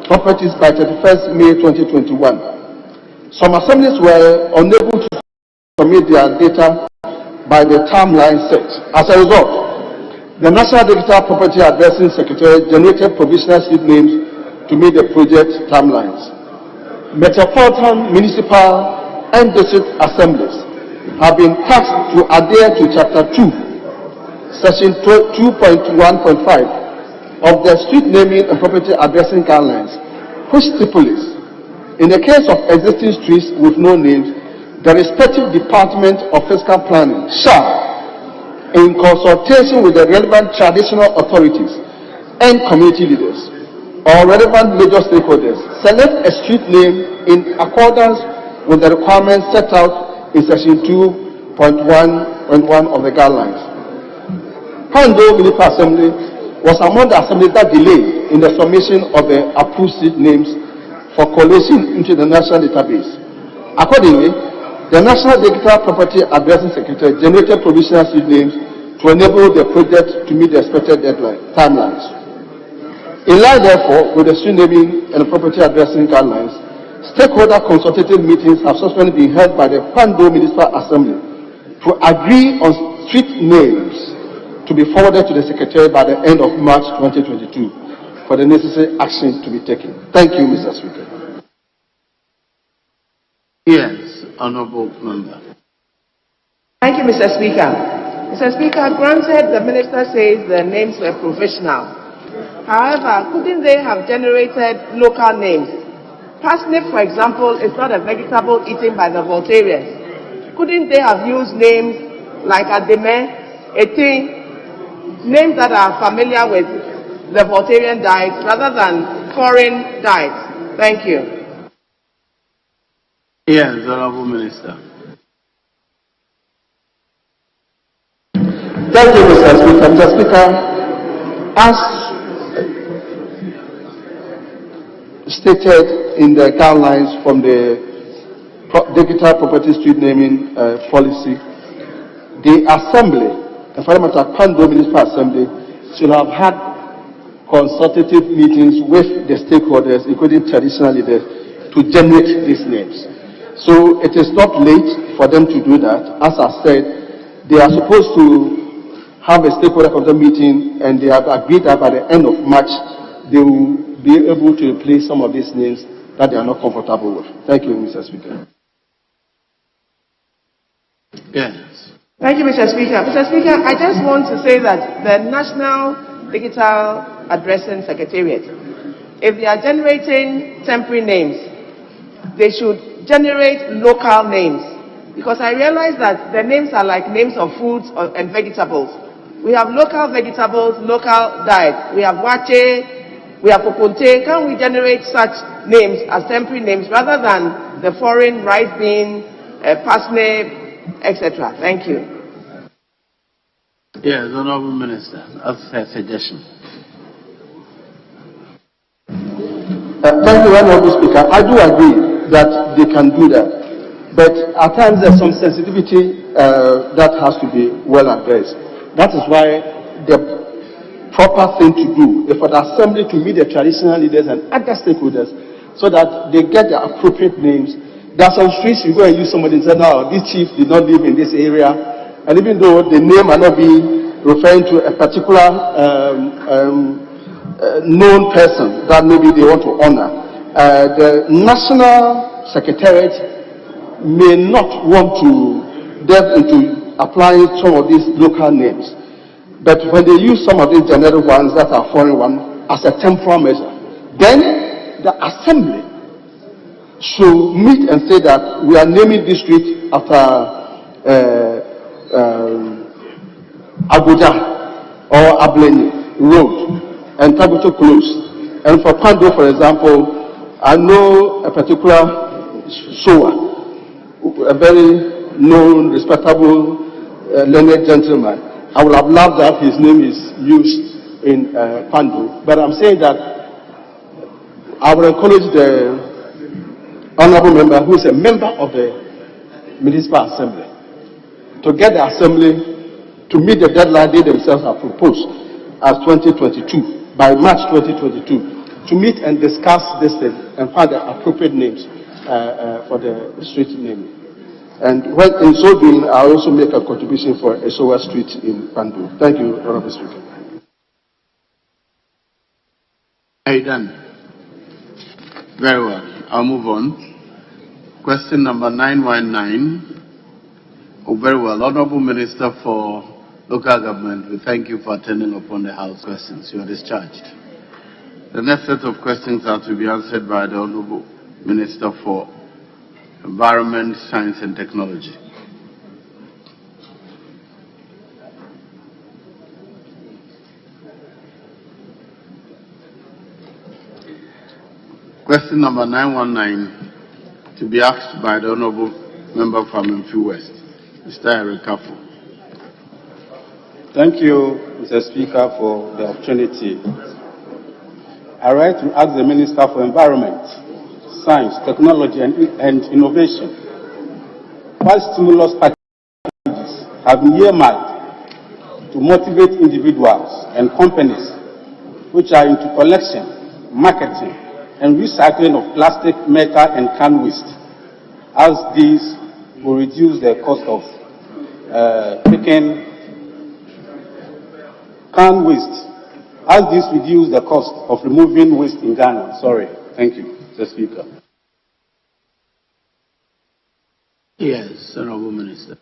properties by 31st May 2021. Some assemblies were unable to submit their data by the timeline set. As a result, the National Digital Property Addressing Secretariat generated provisional street names to meet the project timelines. Metropolitan, municipal, and district assemblies have been tasked to adhere to Chapter 2, Section 2.1.5 of the Street Naming and Property Addressing Guidelines, which stipulates, in the case of existing streets with no names, the respective Department of Fiscal Planning shall, in consultation with the relevant traditional authorities and community leaders or relevant major stakeholders, select a street name in accordance with the requirements set out in Section 2.1.1 of the guidelines. Pando Municipal Assembly was among the assemblies that delayed in the submission of the approved street names for collation into the national database. Accordingly, the National Digital Property Addressing Secretary generated provisional street names to enable the project to meet the expected timelines. In line, therefore, with the street naming and property addressing guidelines, stakeholder consultative meetings have subsequently been held by the Pando Municipal Assembly to agree on street names to be forwarded to the Secretary by the end of March 2022 for the necessary action to be taken. Thank you, Mr. Speaker. Yes, Honourable Member. Thank you, Mr. Speaker. Mr. Speaker, granted the Minister says the names were provisional. However, couldn't they have generated local names? Parsnip, for example, is not a vegetable eaten by the Voltarians. Couldn't they have used names like Ademe, Eti, names that are familiar with the Voltarian diet rather than foreign diets? Thank you. Yes, Honourable Minister. Thank you, Mr. Speaker. Mr. Speaker, as stated in the guidelines from the Digital Property Street Naming Policy, the assembly, the Parliament Pando Municipal Assembly, should have had consultative meetings with the stakeholders, including traditional leaders, to generate these names. So it is not late for them to do that. As I said, they are supposed to have a stakeholder consultation meeting, and they have agreed that by the end of March, they will be able to replace some of these names that they are not comfortable with. Thank you, Mr. Speaker. Yes. Thank you, Mr. Speaker. Mr. Speaker, I just want to say that the National Digital Addressing Secretariat, if they are generating temporary names, they should generate local names. Because I realize that the names are like names of foods and vegetables. We have local vegetables, local diet. We have wache, we have kokonte. Can we generate such names as temporary names rather than the foreign rice bean, parsnip, etc.? Thank you. Yes, Honorable Minister, that's a suggestion. Thank you, Honorable Speaker. I do agree that they can do that. But at times there's some sensitivity that has to be well addressed. That is why the proper thing to do is for the assembly to meet the traditional leaders and other stakeholders so that they get the appropriate names. There are some streets you go and use somebody and say, no, this chief did not live in this area. And even though the name might not be referring to a particular known person that maybe they want to honor, the National Secretariat may not want to delve into applying some of these local names. But when they use some of these generic ones that are foreign ones as a temporal measure, then the assembly should meet and say that we are naming this street after Abuja or Ableni Road and Tabuto Close. And for Pando, for example, I know a particular sower, a very known, respectable, learned gentleman. I would have loved that his name is used in Pando. But I'm saying that I would encourage the honorable member, who is a member of the Municipal Assembly, to get the Assembly to meet the deadline they themselves have proposed as 2022, by March 2022, to meet and discuss this thing and find the appropriate names for the street naming. And when in so doing, I also make a contribution for a Sowa Street in Pandu. Thank you, Honorable Speaker. Are you done? Very well. I'll move on. Question number 919. Oh, very well. Honorable Minister for Local Government, we thank you for attending upon the House questions. You are discharged. The next set of questions are to be answered by the Honorable Minister for Environment, Science and Technology. Question number 919 to be asked by the Honorable Member from Memphi West, Mr. Eric Kafu. Thank you, Mr. Speaker, for the opportunity. I write to ask the Minister for Environment, Science, Technology and Innovation, what stimulus packages have been earmarked to motivate individuals and companies which are into collection, marketing, and recycling of plastic, metal, and can waste, as these will reduce the cost of picking can waste, as this reduce the cost of removing waste in Ghana. Sorry. Thank you, Mr. Speaker. Yes, Honorable Minister.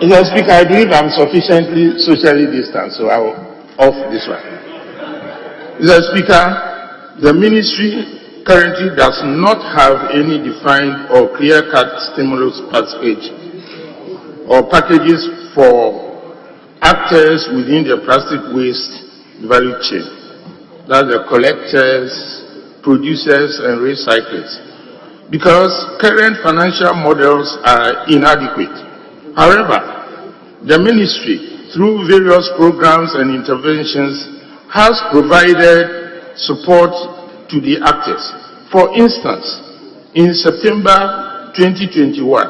Mr. Speaker, I believe I'm sufficiently socially distant, so I will off this one. Mr. Speaker, the ministry currently does not have any defined or clear-cut stimulus package or packages for actors within the plastic waste value chain, that's the collectors, producers, and recyclers, because current financial models are inadequate. However, the ministry, through various programs and interventions, has provided support to the actors. For instance, in September 2021,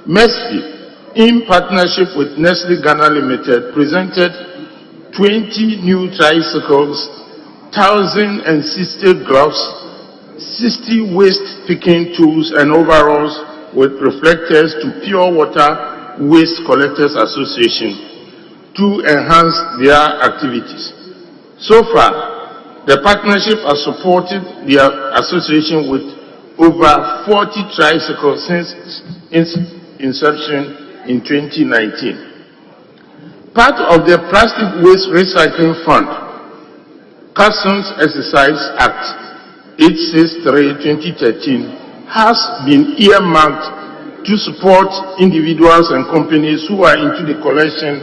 MESPI, in partnership with Nestle Ghana Limited, presented 20 new tricycles, 1,060 gloves, 60 waste picking tools and overalls with reflectors to Pure Water Waste Collectors Association to enhance their activities. So far, the partnership has supported the association with over 40 tricycles since its inception in 2019. Part of the Plastic Waste Recycling Fund, Customs Exercise Act 863-2013, has been earmarked to support individuals and companies who are into the collection,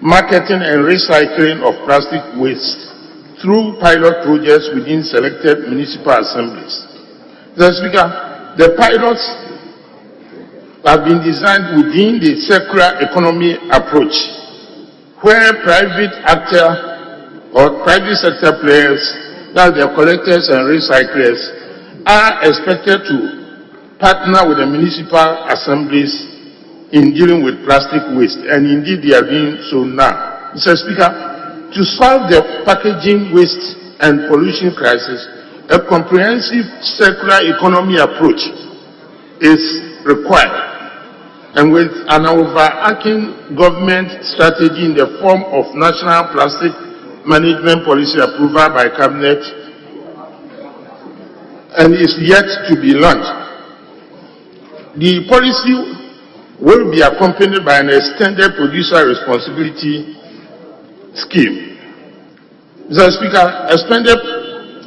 marketing, and recycling of plastic waste through pilot projects within selected municipal assemblies. Mr. Speaker, the pilots have been designed within the circular economy approach, where private actor or private sector players, that's the collectors and recyclers, are expected to partner with the municipal assemblies in dealing with plastic waste, and indeed they are doing so now. Mr. Speaker, to solve the packaging waste and pollution crisis, a comprehensive circular economy approach is required, and with an overarching government strategy in the form of National Plastic Management Policy approval by Cabinet, and is yet to be launched. The policy will be accompanied by an extended producer responsibility scheme. Mr. Speaker,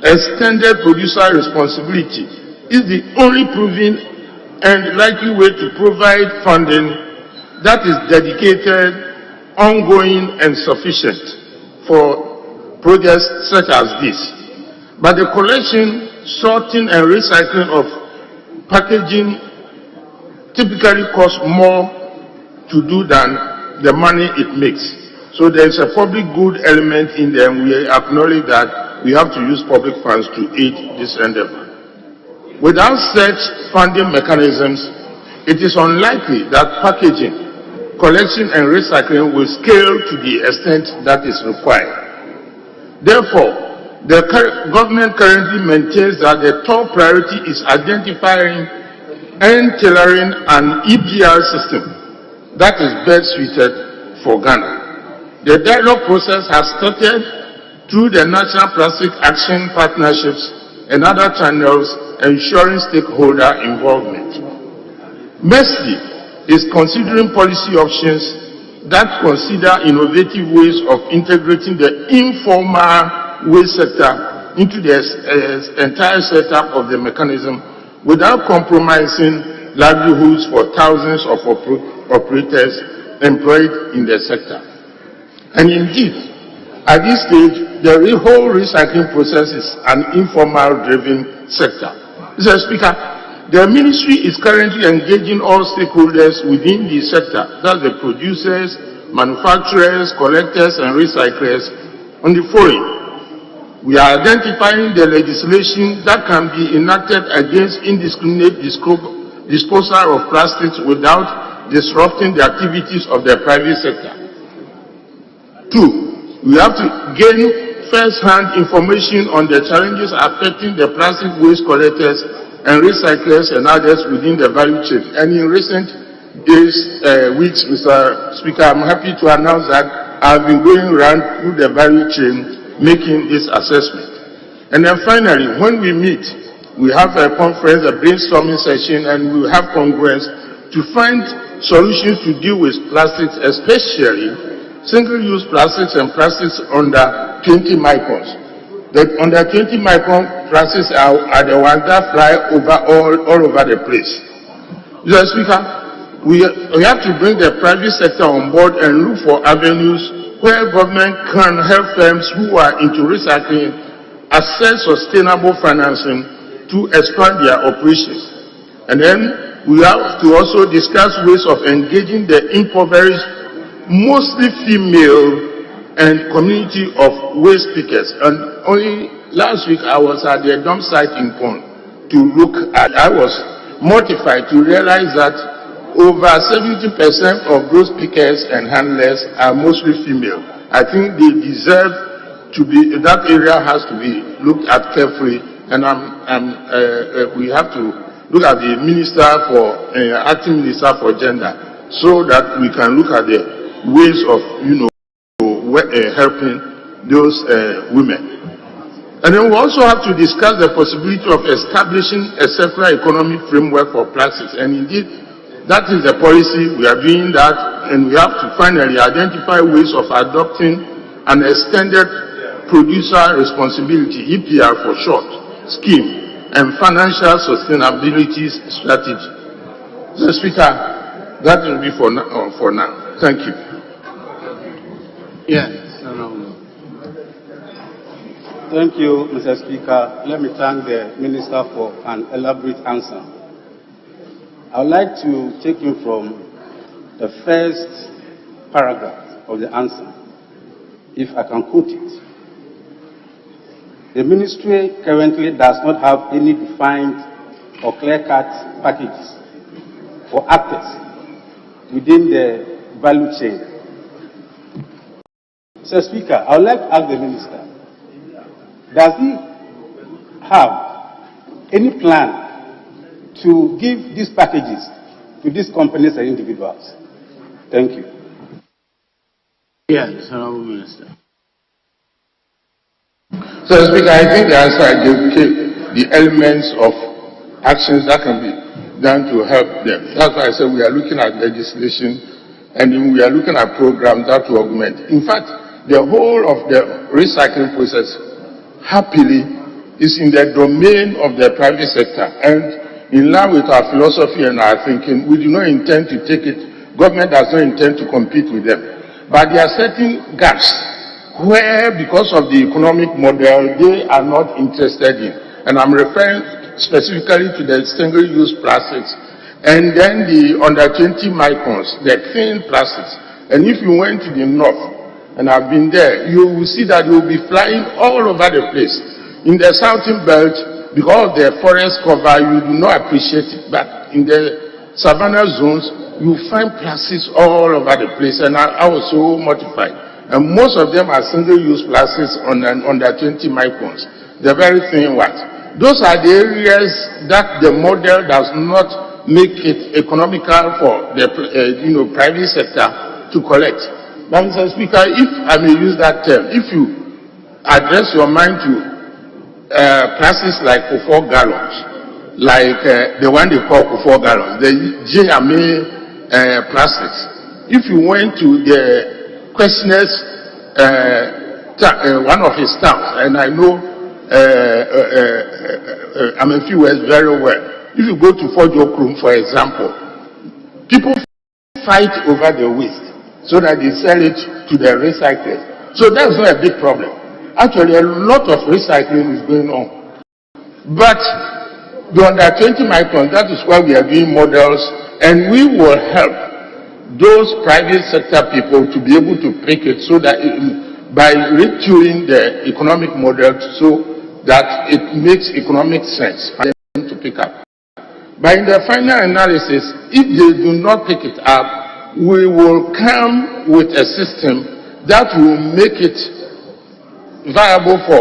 extended producer responsibility is the only proven and likely way to provide funding that is dedicated, ongoing, and sufficient for projects such as this. But the collection, sorting, and recycling of packaging typically costs more to do than the money it makes. So there is a public good element in there, and we acknowledge that we have to use public funds to aid this endeavor. Without such funding mechanisms, it is unlikely that packaging, collection, and recycling will scale to the extent that is required. Therefore, the government currently maintains that the top priority is identifying and tailoring an EPR system that is best suited for Ghana. The dialogue process has started through the National Plastic Action Partnerships and other channels, ensuring stakeholder involvement. MESPI is considering policy options that consider innovative ways of integrating the informal waste sector into the entire setup of the mechanism without compromising livelihoods for thousands of operators employed in the sector. And indeed, at this stage, the whole recycling process is an informal-driven sector. Mr. Speaker, the ministry is currently engaging all stakeholders within the sector, that's the producers, manufacturers, collectors, and recyclers, on the following. We are identifying the legislation that can be enacted against indiscriminate disposal of plastics without disrupting the activities of the private sector. 2, we have to gain first-hand information on the challenges affecting the plastic waste collectors and recyclers and others within the value chain. And in recent weeks, Mr. Speaker, I'm happy to announce that I've been going around through the value chain making this assessment. And then finally, when we meet, we have a conference, a brainstorming session, and we have congress to find solutions to deal with plastics, especially single-use plastics and plastics under 20 microns. The under 20 micron plastics are the ones that fly over all over the place. Mr. Speaker, we have to bring the private sector on board and look for avenues where government can help firms who are into recycling access sustainable financing to expand their operations. And then we have to also discuss ways of engaging the impoverished, mostly female and community of waste pickers. And only last week I was at the dump site in Pond to look at, I was mortified to realize that over 70% of those pickers and handlers are mostly female. I think they deserve to be, that area has to be looked at carefully, and we have to look at the minister for, acting minister for gender, so that we can look at the ways of, helping those women. And then we also have to discuss the possibility of establishing a circular economy framework for plastics. And indeed, that is the policy. We are doing that, and we have to finally identify ways of adopting an extended producer responsibility, EPR for short, scheme, and financial sustainability strategy. Mr. Speaker, that will be for now. Thank you. Yes. Thank you, Mr. Speaker. Let me thank the Minister for an elaborate answer. I would like to take you from the first paragraph of the answer, if I can quote it. The ministry currently does not have any defined or clear-cut packages for actors within the value chain. Mr. Speaker, I would like to ask the Minister, does he have any plan to give these packages to these companies and individuals? Thank you. Yes, Honorable Minister. So, Speaker, I think the answer I gave the elements of actions that can be done to help them. That's why I said we are looking at legislation, and then we are looking at programs that will augment. In fact, the whole of the recycling process, happily, is in the domain of the private sector. And in line with our philosophy and our thinking, we do not intend to take it, government does not intend to compete with them. But there are certain gaps where, because of the economic model, they are not interested in. And I'm referring specifically to the single-use plastics, and then the under 20 microns, the thin plastics. And if you went to the north, and I've been there, you will see that you will be flying all over the place. In the southern belt, because of the forest cover, you do not appreciate it. But in the Savannah zones, you find plastics all over the place, and I was so mortified. And most of them are single-use plastics under 20 microns, the very thin ones. Those are the areas that the model does not make it economical for the private sector to collect. But Mr. Speaker, if I may use that term, if you address your mind to plastics like 4 gallons, like the one they call 4 gallons, the GMA plastics, if you went to the questionnaires, one of his staff, and I know I'm a few words very well. If you go to Fojo Krum, for example, people fight over the waste so that they sell it to the recyclers. So that's not a big problem. Actually, a lot of recycling is going on. But the under 20 microns, that is why we are doing models, and we will help those private sector people to be able to pick it so that by retuning the economic model so that it makes economic sense for them to pick up. But in the final analysis, if they do not pick it up, we will come with a system that will make it viable for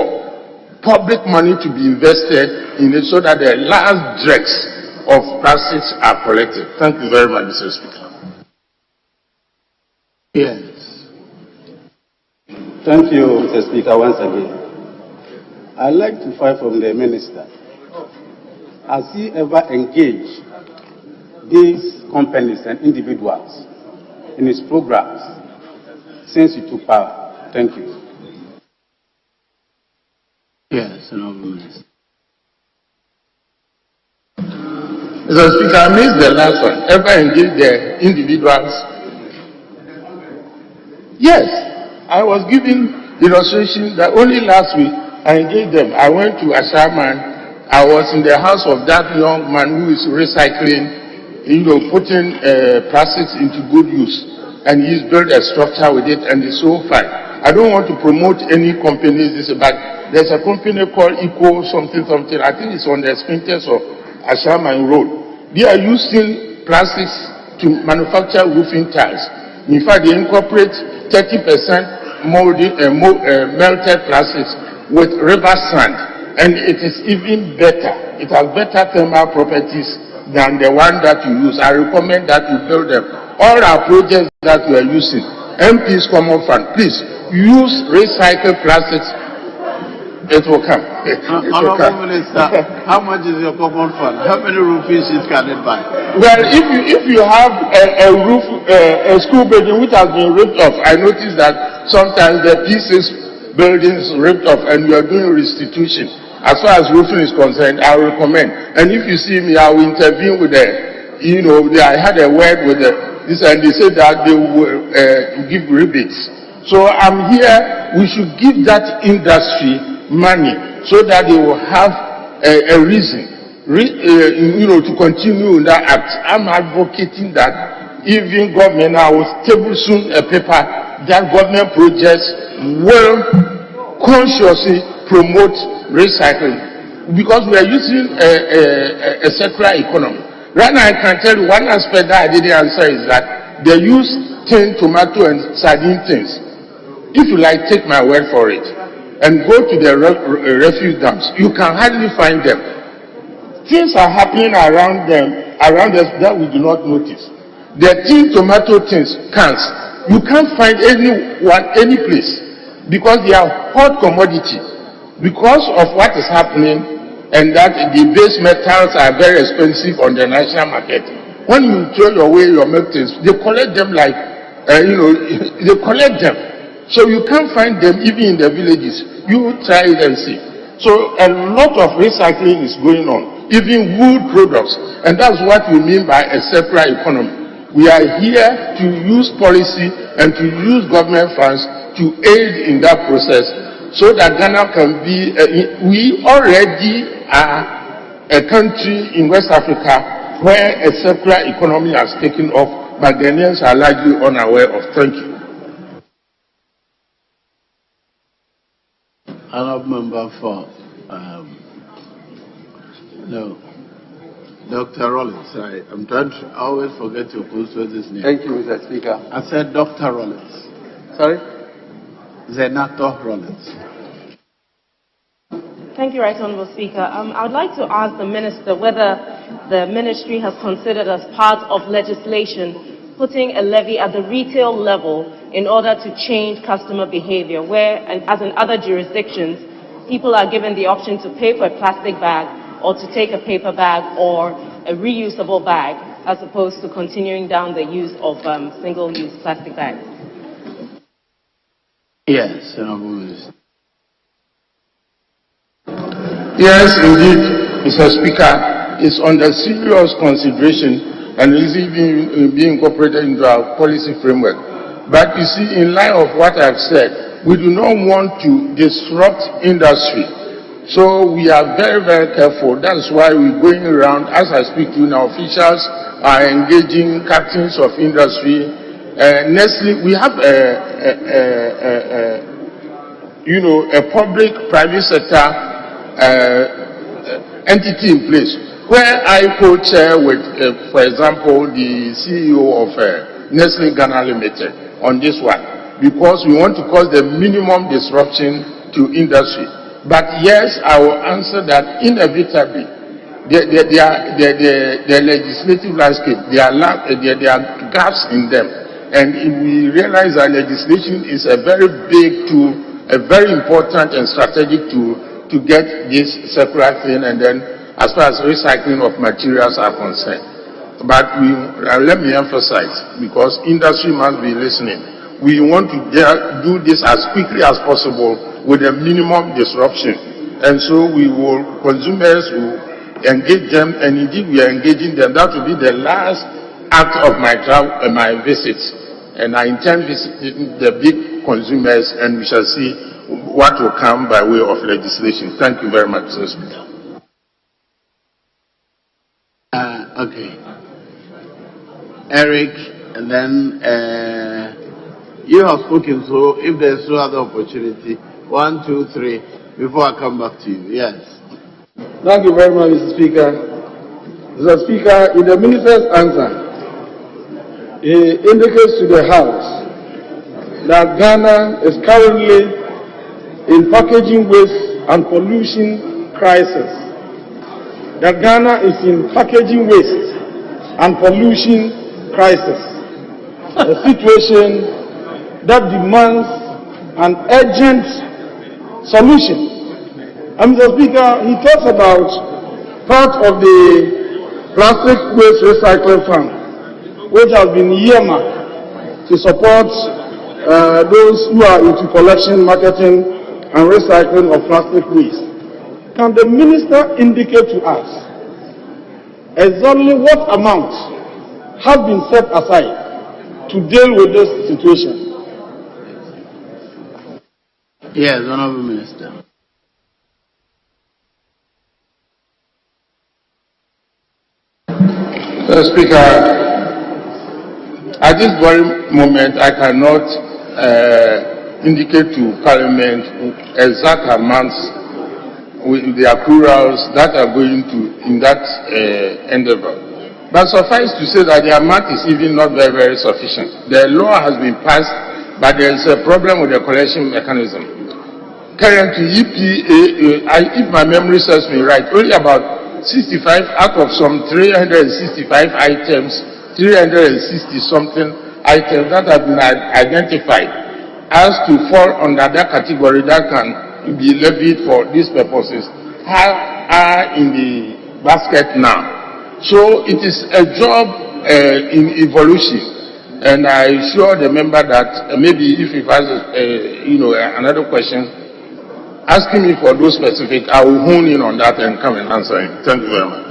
public money to be invested in it so that the last dregs of plastics are collected. Thank you very much, Mr. Speaker. Yes. Thank you, Mr. Speaker, once again. I'd like to find from the Minister, has he ever engaged these companies and individuals in his programs since he took power? Thank you. Yes, Honorable Minister. Mr. Speaker, I missed the last one. Ever engage the individuals? Yes, I was giving illustration that only last week I engaged them. I went to Ashaman. I was in the house of that young man who is recycling, putting plastics into good use. And he's built a structure with it and it's so fine. I don't want to promote any companies, but there's a company called Eco something. I think it's on the spintex of Ashaman Road. They are using plastics to manufacture roofing tiles. In fact, they incorporate 30% melted plastics with river sand, and it is even better. It has better thermal properties than the one that you use. I recommend that you build them. All our projects that we are using, MP's Common Fund, please use recycled plastics. It will come. Honorable Minister, how much is your common fund? How many roofing sheets can it buy? Well, if you have a roof, a school building which has been ripped off, I notice that sometimes the P6 buildings ripped off and you are doing restitution. As far as roofing is concerned, I recommend. And if you see me, I will intervene with I had a word with this, and they said that they will give rebates. So I'm here. We should give that industry money so that they will have a reason, to continue in that act. I'm advocating that even government, I will table soon a paper that government projects will consciously promote recycling, because we are using a circular economy. Right now, I can tell you one aspect that I didn't answer is that they use tin, tomato, and sardine tins. If you like, take my word for it, and go to the refuse dumps. You can hardly find them. Things are happening around us that we do not notice. The tin, tomato tins, cans, you can't find any place, because they are hot commodity. Because of what is happening, and that the base metals are very expensive on the national market. When you throw away your milk tins, they collect them they collect them. So you can't find them even in the villages. You try it and see. So a lot of recycling is going on, even wood products. And that's what we mean by a circular economy. We are here to use policy and to use government funds to aid in that process, so that Ghana can be, we already are a country in West Africa where a circular economy has taken off, but Ghanaians are largely unaware of. Thank you. Honorable Member for Dr. Rollins. I'm trying to always forget your constituency's name. Thank you, Mr. Speaker. I said Dr. Rollins. Sorry? Senator Rollins. Thank you, Right Honourable Speaker. I would like to ask the Minister whether the Ministry has considered, as part of legislation, putting a levy at the retail level in order to change customer behavior, where, as in other jurisdictions, people are given the option to pay for a plastic bag or to take a paper bag or a reusable bag, as opposed to continuing down the use of single-use plastic bags. Yes, Honourable Minister. Yes, indeed, Mr. Speaker, it's under serious consideration and is even being incorporated into our policy framework. But you see, in line of what I've said, we do not want to disrupt industry. So we are very, very careful. That's why we're going around, as I speak to you now, officials are engaging captains of industry. Nestle, we have a public-private sector entity in place, where I co-chair with, for example, the CEO of Nestle Ghana Limited on this one, because we want to cause the minimum disruption to industry. But yes, I will answer that inevitably, the legislative landscape, there are gaps in them. And if we realize that legislation is a very big tool, a very important and strategic tool to get this circular thing, and then as far as recycling of materials are concerned. But let me emphasize, because industry must be listening, we want to do this as quickly as possible with a minimum disruption. And so consumers will engage them, and indeed we are engaging them. That will be the last act of my visits. And I intend visiting the big consumers, and we shall see what will come by way of legislation. Thank you very much, Mr. Speaker. Okay. Eric, and then you have spoken, so if there's no other opportunity, 1, 2, 3, before I come back to you. Yes. Thank you very much, Mr. Speaker. Mr. Speaker, in the minister's answer, he indicates to the House that Ghana is currently in packaging waste and pollution crisis. That Ghana is in packaging waste and pollution crisis. A situation that demands an urgent solution. And Mr. Speaker, he talks about part of the plastic waste recycling fund, which has been earmarked to support those who are into collection, marketing, and recycling of plastic waste. Can the minister indicate to us exactly what amount has been set aside to deal with this situation? Yes, Honorable Minister. Mr. Speaker, at this very moment, I cannot indicate to Parliament exact amounts with the accruals that are going to in that endeavor. But suffice to say that the amount is even not very, very sufficient. The law has been passed, but there is a problem with the collection mechanism. Currently, EPA, if my memory serves me right, only about 65 out of some 365 items, 360 something items that have been identified as to fall under that category that can be levied for these purposes are in the basket now. So it is a job in evolution, and I assure the member that maybe if he has another question asking me for those specific, I will hone in on that and come and answer him. Thank you very much.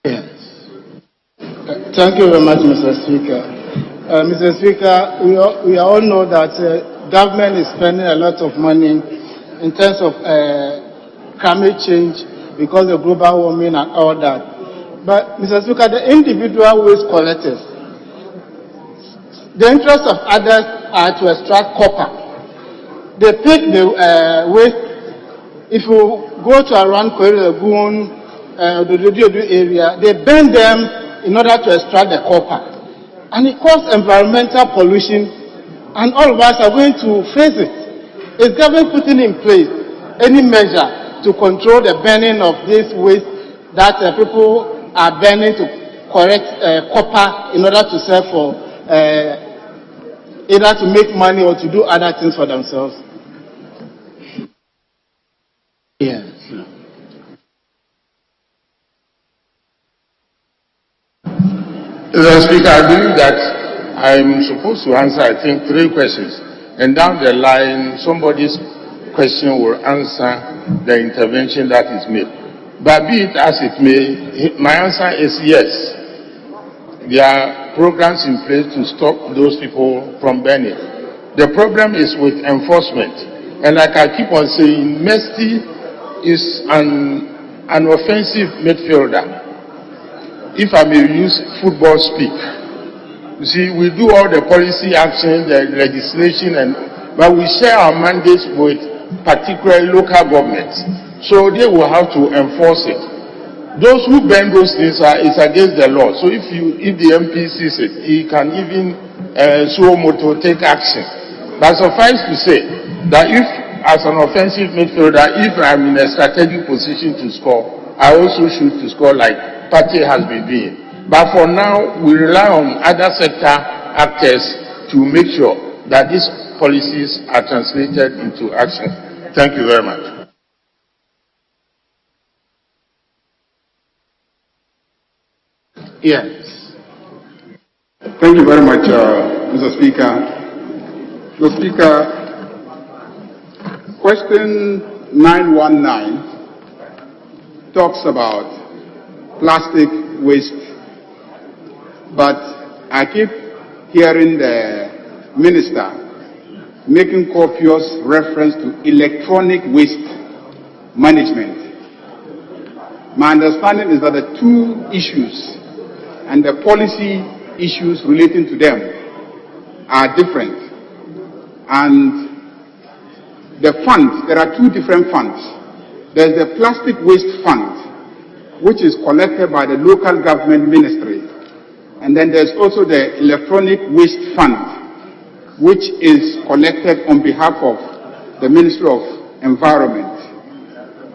Yes. Thank you very much, Mr. Speaker. Mr. Speaker, we all know that government is spending a lot of money in terms of climate change because of global warming and all that. But, Mr. Speaker, the individual waste collectors, the interests of others are to extract copper. They pick the waste. If you go to around Kwere Lagoon, the Dodo area, they burn them in order to extract the copper. And it causes environmental pollution, and all of us are going to face it. Is government putting in place any measure to control the burning of this waste that people are burning to collect copper in order to sell for either to make money or to do other things for themselves? Yes. Mr. Speaker, I believe that I'm supposed to answer, I think, 3 questions. And down the line, somebody's question will answer the intervention that is made. But be it as it may, my answer is yes. There are programs in place to stop those people from burning. The problem is with enforcement. And like I keep on saying, Mesty is an offensive midfielder. If I may use football speak. You see, we do all the policy action, the legislation, but we share our mandates with particular local governments. So they will have to enforce it. Those who burn those things is against the law. So if the MP sees it, he can even suo moto take action. But suffice to say that if, as an offensive midfielder, if I'm in a strategic position to score, I also shoot to score like Party has been doing. But for now, we rely on other sector actors to make sure that these policies are translated into action. Thank you very much. Yes. Thank you very much, Mr. Speaker. Mr. Speaker, Question 919 talks about plastic waste, but I keep hearing the minister making copious reference to electronic waste management. My understanding is that the two issues and the policy issues relating to them are different. And the funds, there are two different funds. There's the plastic waste fund, which is collected by the local government ministry. And then there's also the electronic waste fund, which is collected on behalf of the Ministry of Environment.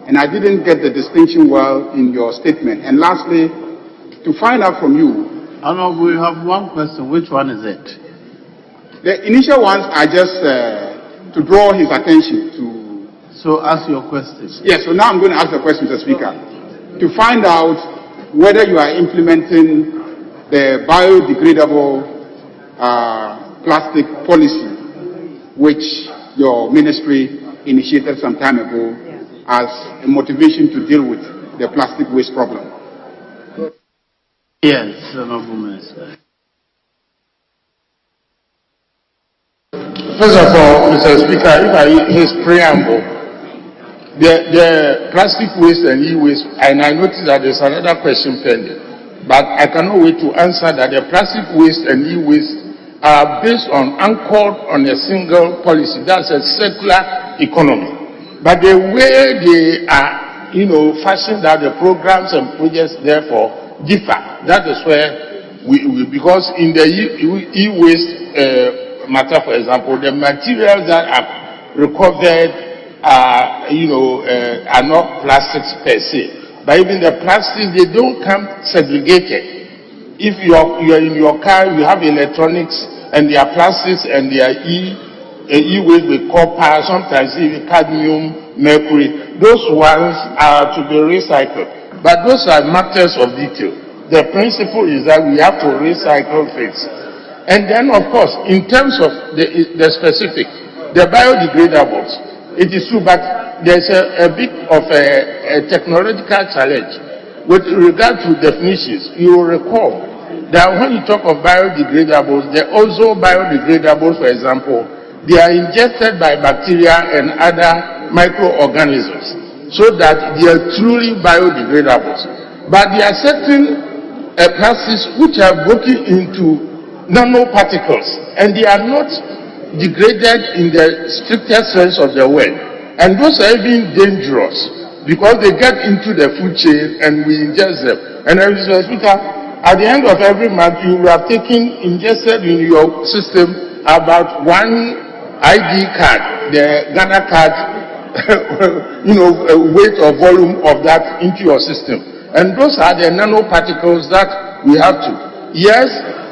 And I didn't get the distinction well in your statement. And lastly, to find out from you. Honorable, we have one question. Which one is it? The initial ones are just to draw his attention to. So ask your question. Yes, so now I'm going to ask the question, Mr. Speaker, to find out whether you are implementing the biodegradable plastic policy, which your ministry initiated some time ago as a motivation to deal with the plastic waste problem. Yes, Honorable Minister. First of all, Mr. Speaker, his preamble, the plastic waste and e-waste, and I noticed that there's another question pending, but I cannot wait to answer that the plastic waste and e-waste are based on, anchored on a single policy. That's a circular economy. But the way they are, fashioned out, the programs and projects therefore differ. That is where because in the e-waste matter, for example, the materials that are recovered are not plastics per se. But even the plastics, they don't come segregated. If you're in your car, you have electronics, and there are plastics, and there are e-waste with copper, sometimes even cadmium, mercury. Those ones are to be recycled. But those are matters of detail. The principle is that we have to recycle things. And then, of course, in terms of the specific, the biodegradables, it is true, but there's a bit of a technological challenge. With regard to definitions, you will recall that when you talk of biodegradables, the also biodegradables, for example, they are injected by bacteria and other microorganisms, so that they are truly biodegradables. But there are certain plastics which are broken into nanoparticles, and they are not degraded in the strictest sense of the word. And those are even dangerous because they get into the food chain and we ingest them. And Mr. Speaker, at the end of every month, you are ingested in your system about one ID card, the Ghana card, weight or volume of that into your system. And those are the nanoparticles that we have to. Yes,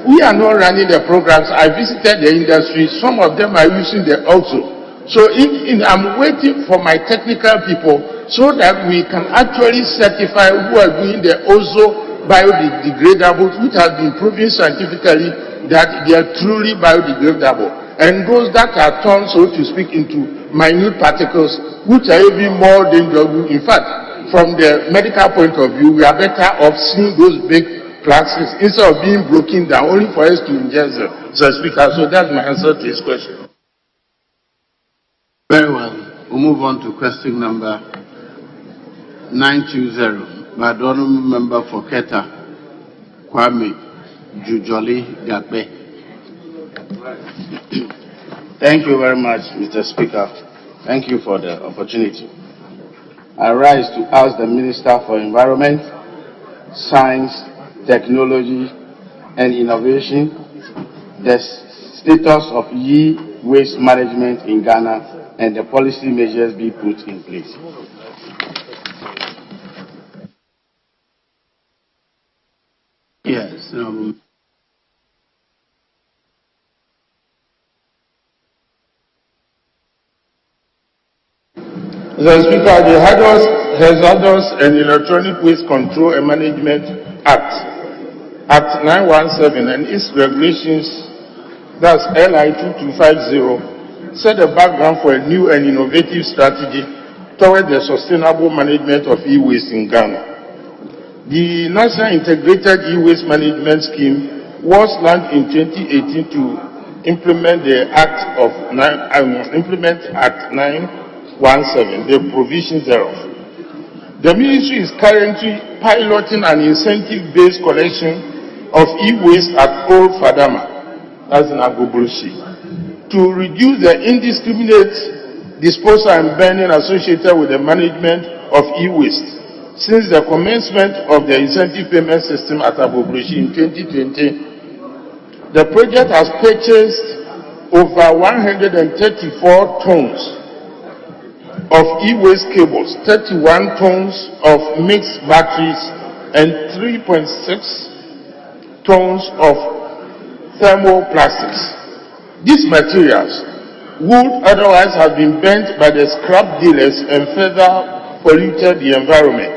we are not running the programs. I visited the industry. Some of them are using the also. So I'm waiting for my technical people so that we can actually certify who are doing the also biodegradables, which has been proven scientifically that they are truly biodegradable. And those that are turned, so to speak, into minute particles, which are even more dangerous. In fact, from the medical point of view, we are better off seeing those big plastics instead of being broken down only for us to ingest them. So, Speaker, so that's my answer to his question. Very well. We'll move on to question number 920 by the honorable member for Keta, Kwame Jujoli Gakbe. Thank you very much, Mr. Speaker. Thank you for the opportunity. I rise to ask the Minister for Environment, Science, Technology and Innovation the status of e-waste management in Ghana and the policy measures be put in place. Yes. Mr. Speaker, the Hazardous and Electronic Waste Control and Management Act 917 and its regulations, that's LI 2250, set the background for a new and innovative strategy toward the sustainable management of e-waste in Ghana. The National Integrated E-Waste Management Scheme was launched in 2018 to implement Act 917, the provisions thereof. The ministry is currently piloting an incentive-based collection of e-waste at Old Fadama, as in Agobrushi, to reduce the indiscriminate disposal and burning associated with the management of e-waste. Since the commencement of the incentive payment system at Agobrushi in 2020, the project has purchased over 134 tons of e-waste cables, 31 tons of mixed batteries, and 3.6 tons of thermoplastics. These materials would otherwise have been burnt by the scrap dealers and further polluted the environment.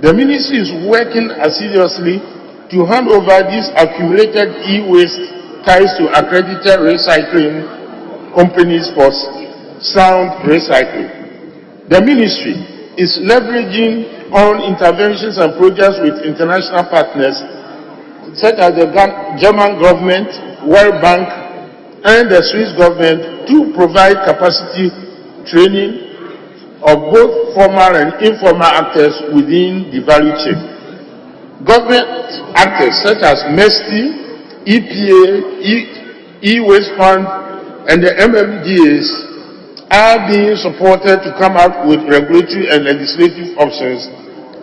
The ministry is working assiduously to hand over these accumulated e-waste ties to accredited recycling companies for sound recycling. The ministry is leveraging on interventions and projects with international partners such as the German government, World Bank, and the Swiss government to provide capacity training of both formal and informal actors within the value chain. Government actors such as MESTI, EPA, E-Waste Fund, and the MMDAs are being supported to come up with regulatory and legislative options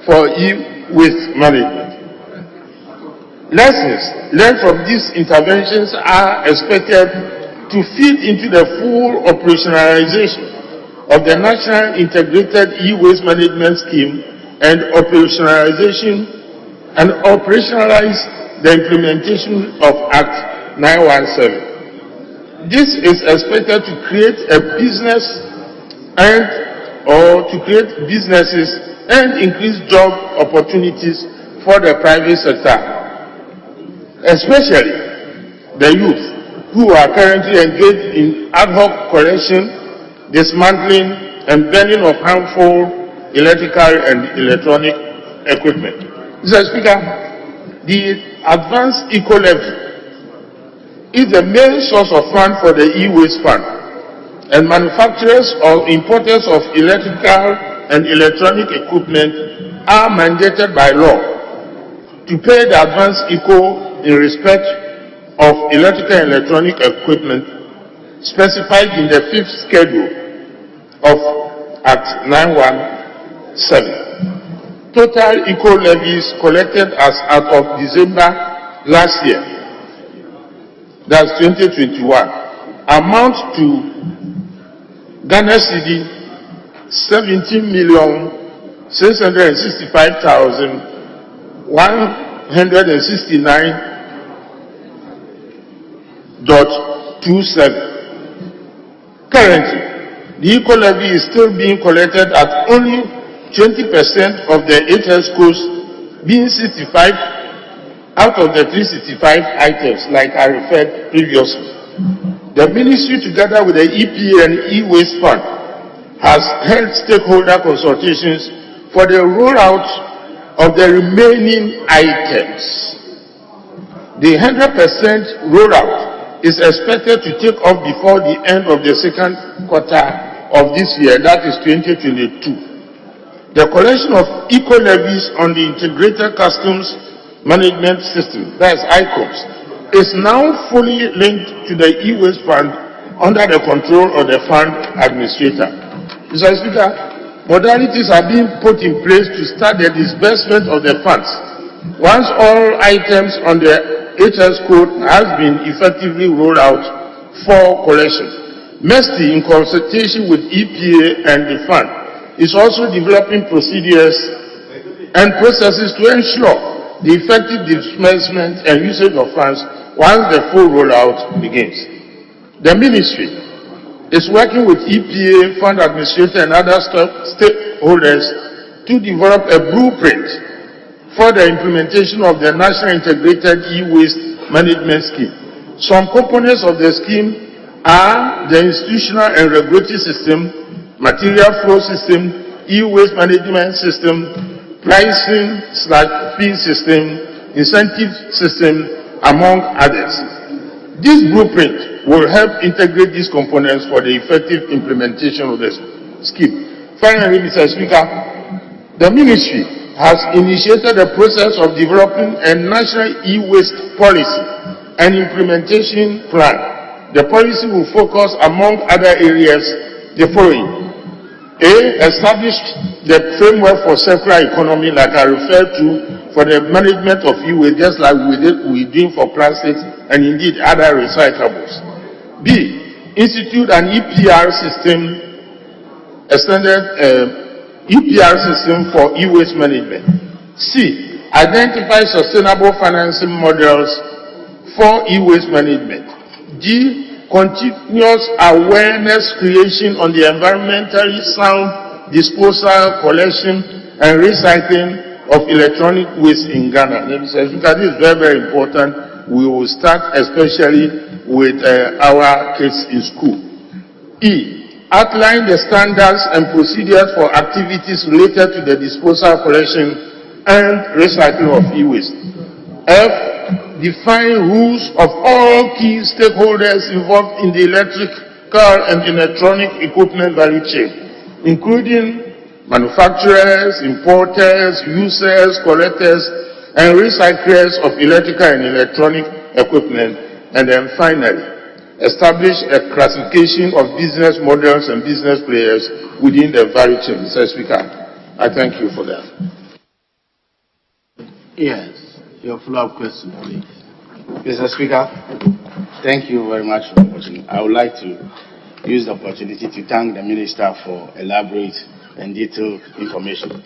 for e-waste management. Lessons learned from these interventions are expected to feed into the full operationalization of the National Integrated E-Waste Management Scheme and operationalize the implementation of Act 917. This is expected to create businesses and increase job opportunities for the private sector, especially the youth who are currently engaged in ad hoc collection, dismantling, and burning of harmful electrical and electronic equipment. Mr. Speaker, the Advanced Eco-Levy is the main source of fund for the e-waste fund, and manufacturers or importers of electrical and electronic equipment are mandated by law to pay the Advanced Eco in respect of electrical and electronic equipment specified in the 5th schedule of Act 917. Total eco levies collected as of December last year, that's 2021, amount to Ghana cedi 17,665,169.27. Currently, the eco levy is still being collected at only 20% of the HS codes being certified out of the 365 items like I referred previously. The ministry, together with the EPA and E-Waste Fund, has held stakeholder consultations for the rollout of the remaining items. The 100% rollout is expected to take off before the end of the second quarter of this year, that is 2022. The collection of eco-levies on the Integrated Customs Management System, that is ICOMS, is now fully linked to the e-waste fund under the control of the fund administrator. Mr. Speaker, modalities are being put in place to start the disbursement of the funds once all items on the HS code has been effectively rolled out for collection. MESTI, in consultation with EPA and the fund, is also developing procedures and processes to ensure the effective disbursement and usage of funds once the full rollout begins. The ministry is working with EPA, fund administrator, and other stakeholders to develop a blueprint for the implementation of the National Integrated E-Waste Management Scheme. Some components of the scheme are the institutional and regulatory system, material flow system, e-waste management system, pricing/fee system, incentive system, among others. This blueprint will help integrate these components for the effective implementation of the scheme. Finally, Mr. Speaker, the ministry has initiated a process of developing a national e-waste policy and implementation plan. The policy will focus, among other areas, the following. A, establish the framework for circular economy, like I referred to, for the management of e-waste, just like we're doing for plastics and indeed other recyclables. B, institute an EPR system, extended EPR system for e-waste management. C, identify sustainable financing models for e-waste management. D, continuous awareness creation on the environmentally sound disposal, collection, and recycling of electronic waste in Ghana. This is very, very important. We will start especially with our kids in school. E, outline the standards and procedures for activities related to the disposal, collection, and recycling of e-waste. F, define rules of all key stakeholders involved in the electrical and electronic equipment value chain, including manufacturers, importers, users, collectors, and recyclers of electrical and electronic equipment. And then finally, establish a classification of business models and business players within the value chain. Mr. Speaker, I thank you for that. Yes. Your follow-up question, please. Mr. Speaker, thank you very much for watching. I would like to use the opportunity to thank the Minister for elaborate and detailed information.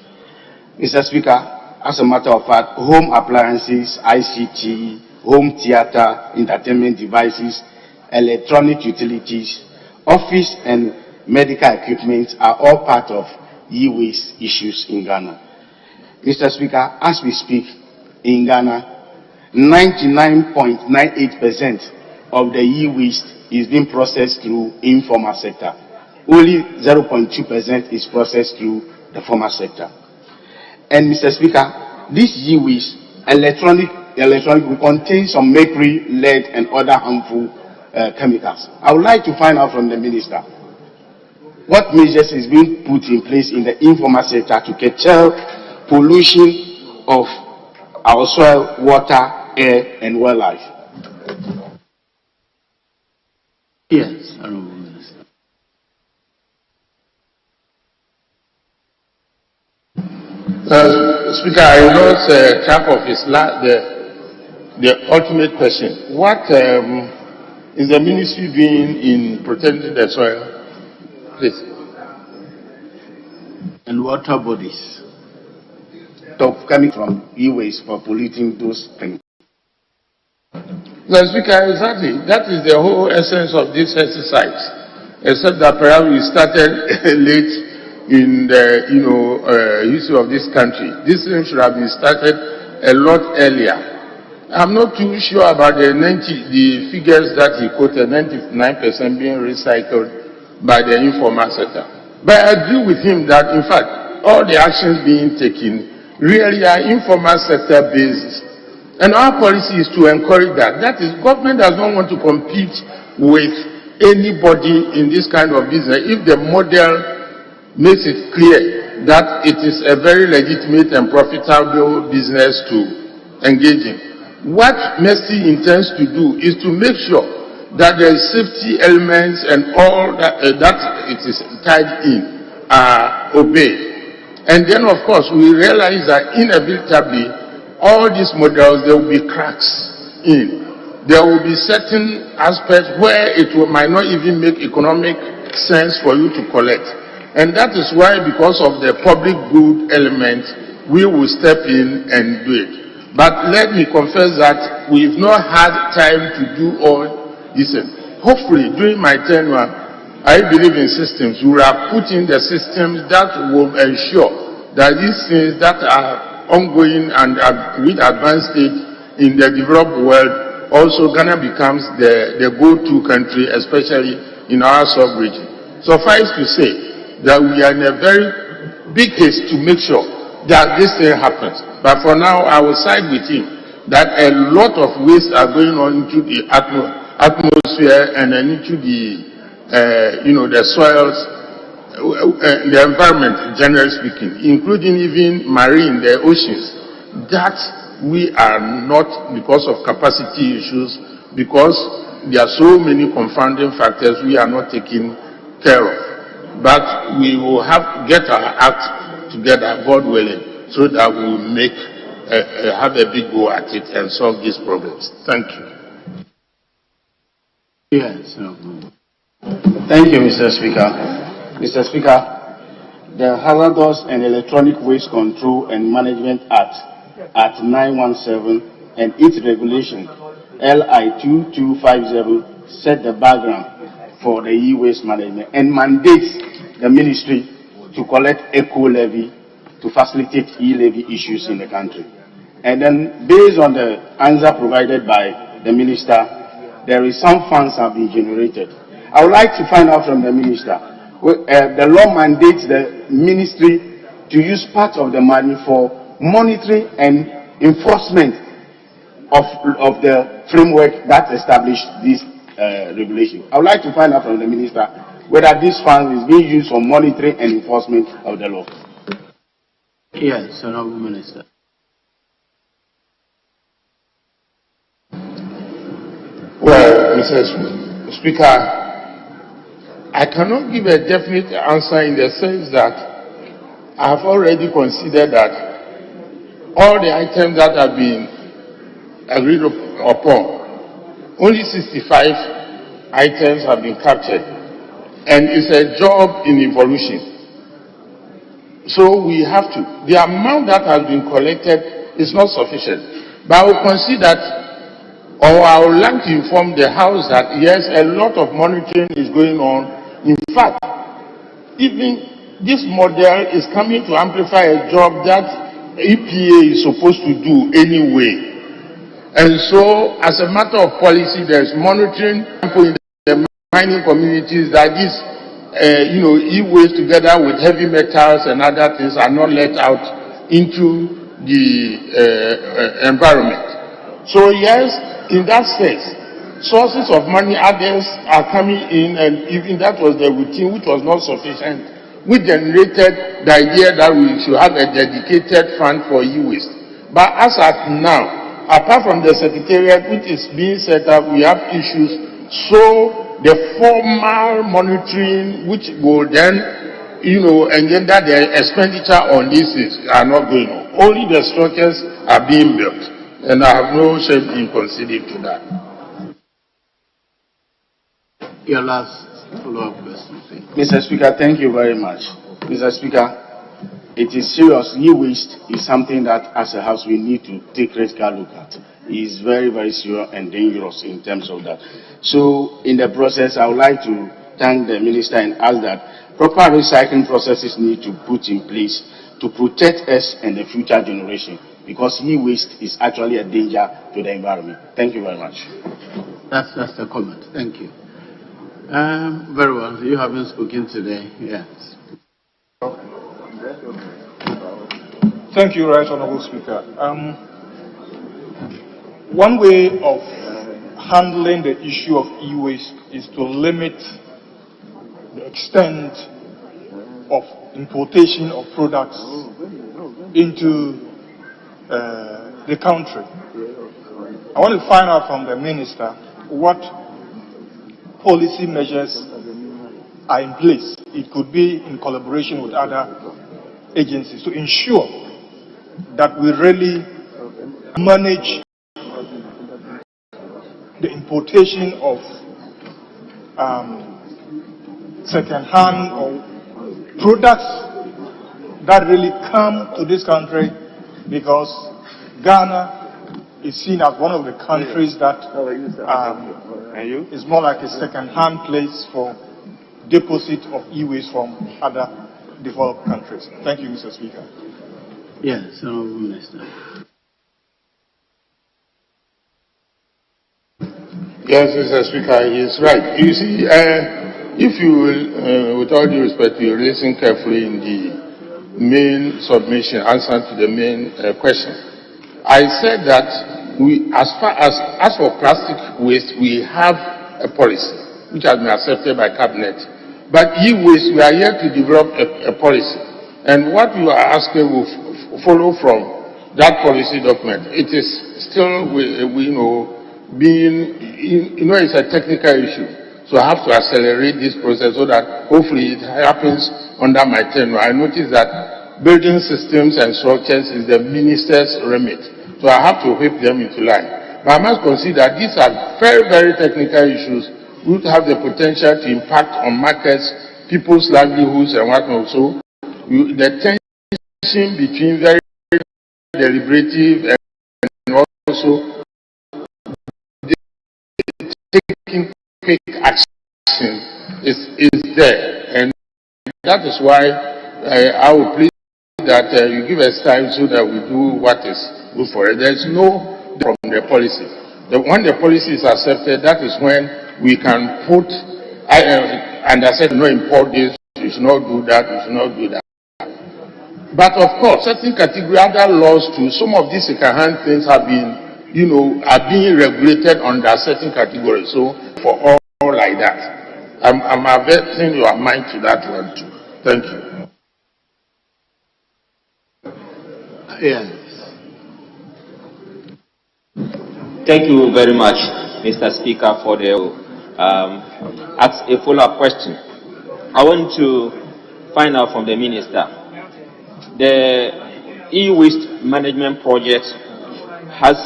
Mr. Speaker, as a matter of fact, home appliances, ICT, home theater, entertainment devices, electronic utilities, office and medical equipment are all part of e-waste issues in Ghana. Mr. Speaker, as we speak, in Ghana, 99.98% of the e-waste is being processed through informal sector. Only 0.2% is processed through the formal sector. And Mr. Speaker, this e-waste, electronic will contain some mercury, lead, and other harmful chemicals. I would like to find out from the Minister what measures is being put in place in the informal sector to curtail pollution of our soil, water, air, and wildlife. Yes, Honorable Minister. Speaker, I lost track of the ultimate question. What is the ministry doing in protecting the soil? Please. And water bodies. Top coming from e-waste for polluting those things. Mr. Speaker, exactly. That is the whole essence of this exercise. Except that perhaps we started late in the history of this country. This thing should have been started a lot earlier. I'm not too sure about the figures that he quoted, 99% being recycled by the informal sector. But I agree with him that, in fact, all the actions being taken really are informal sector based. And our policy is to encourage that. That is, government does not want to compete with anybody in this kind of business if the model makes it clear that it is a very legitimate and profitable business to engage in. What MESTI intends to do is to make sure that the safety elements and all that, that it is tied in are obeyed. And then, of course, we realize that inevitably, all these models, there will be cracks in. There will be certain aspects where it might not even make economic sense for you to collect. And that is why, because of the public good element, we will step in and do it. But let me confess that we've not had time to do all this. Hopefully, during my tenure, I believe in systems. We are putting the systems that will ensure that these things that are ongoing and are with advanced stage in the developed world, also Ghana becomes the go-to country, especially in our sub-region. Suffice to say that we are in a very big haste to make sure that this thing happens. But for now, I will side with him that a lot of waste are going on into the atmosphere and into the, the soils, the environment, generally speaking, including even marine, the oceans, that we are not, because of capacity issues, because there are so many confounding factors, we are not taking care of. But we will get our act together, God willing, so that we will have a big go at it and solve these problems. Thank you. Yes. Thank you, Mr. Speaker. Mr. Speaker, the Hazardous and Electronic Waste Control and Management Act 917 and its regulation LI 2250 set the background for the e-waste management and mandates the ministry to collect eco levy to facilitate e-levy issues in the country. And then, based on the answer provided by the minister, there is some funds have been generated. I would like to find out from the minister, the law mandates the ministry to use part of the money for monitoring and enforcement of the framework that established this regulation. I would like to find out from the minister whether this fund is being used for monitoring and enforcement of the law. Yes, Honorable Minister. Well, Mr. Speaker, I cannot give a definite answer in the sense that I have already considered that all the items that have been agreed upon, only 65 items have been captured, and it's a job in evolution. So we have to. The amount that has been collected is not sufficient, but I will consider that, or I would like to inform the House that yes, a lot of monitoring is going on. In fact, even this model is coming to amplify a job that EPA is supposed to do anyway. And so, as a matter of policy, there's monitoring in the mining communities that this, e-waste together with heavy metals and other things are not let out into the environment. So yes, in that sense, sources of money, others are coming in, and even that was the routine, which was not sufficient. We generated the idea that we should have a dedicated fund for e-waste. But as at now, apart from the secretariat which is being set up, we have issues. So the formal monitoring, which will then, engender the expenditure on these things, are not going on. Only the structures are being built. And I have no shame in conceding to that. Your last follow-up question, please. Mr. Speaker, thank you very much. Mr. Speaker, it is serious. E-waste is something that, as a House, we need to take critical look at. It is very, very serious and dangerous in terms of that. So, in the process, I would like to thank the Minister and ask that proper recycling processes need to put in place to protect us and the future generation, because e-waste is actually a danger to the environment. Thank you very much. That's the comment. Thank you. Very well. You haven't spoken today. Yes. Thank you, Right Honorable Speaker. One way of handling the issue of e-waste is to limit the extent of importation of products into the country. I want to find out from the Minister what policy measures are in place. It could be in collaboration with other agencies to ensure that we really manage the importation of second-hand or products that really come to this country, because Ghana is seen as one of the countries that is more like a second-hand place for deposit of e-waste from other developed countries. Thank you, Mr. Speaker. Yes, Honorable Minister. Yes, Mr. Speaker, he is right. You see, if you will, with all due respect, you listen carefully in the main submission, answer to the main question. I said that we, as for plastic waste, we have a policy which has been accepted by Cabinet. But e-waste, we are yet to develop a policy. And what you are asking will follow from that policy document. It is still, we know, being, it's a technical issue. So I have to accelerate this process so that hopefully it happens under my tenure. I noticed that building systems and structures is the minister's remit. So I have to whip them into line. But I must consider that these are very, very technical issues which have the potential to impact on markets, people's livelihoods and whatnot. So the tension between very deliberative and also taking quick action is there. And that is why I will plead that you give us time so that we do what is good for it. There is no from the policy. When the policy is accepted, that is when we can put, and I said, no, import this, you should not do that, you should not do that. But of course, certain category, other laws too, some of these second-hand things have been, are being regulated under certain categories. So for all like that, I'm averting your mind to that one too. Thank you. Yes. Thank you very much, Mr. Speaker, for the ask a follow-up question. I want to find out from the Minister. The e-waste management project has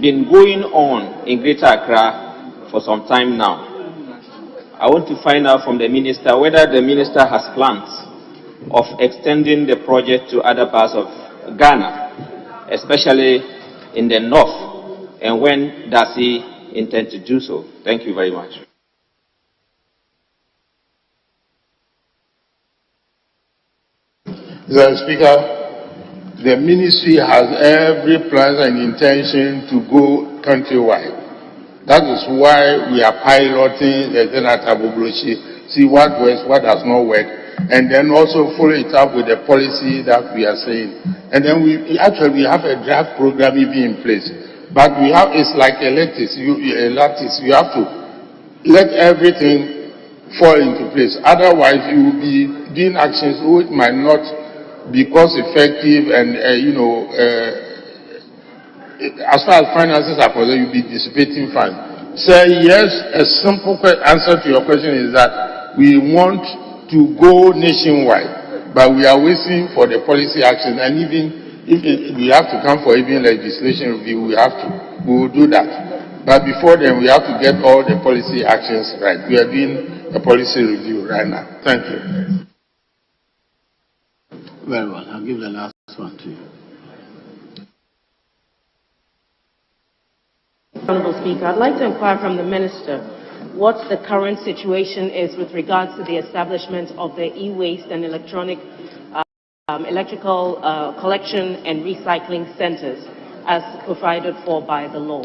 been going on in Greater Accra for some time now. I want to find out from the Minister whether the Minister has plans of extending the project to other parts of Ghana, especially in the north, and when does he intend to do so? Thank you very much. Mr. Speaker, the ministry has every plan and intention to go countrywide. That is why we are piloting the Tabobroshi, see what works, what does not work, and then also follow it up with the policy that we are saying. And then we have a draft program even in place. But we have, it's like a lattice. You have to let everything fall into place. Otherwise, you will be doing actions which might not be cost effective and, as far as finances are concerned, you'll be dissipating funds. Say yes, a simple answer to your question is that we want to go nationwide, but we are waiting for the policy action, and even if we have to come for even legislation review, we will do that. But before then, we have to get all the policy actions right. We are doing a policy review right now. Thank you. Very well. I'll give the last one to you. Honourable Speaker, I'd like to inquire from the Minister what the current situation is with regards to the establishment of the e-waste and electrical collection and recycling centres as provided for by the law.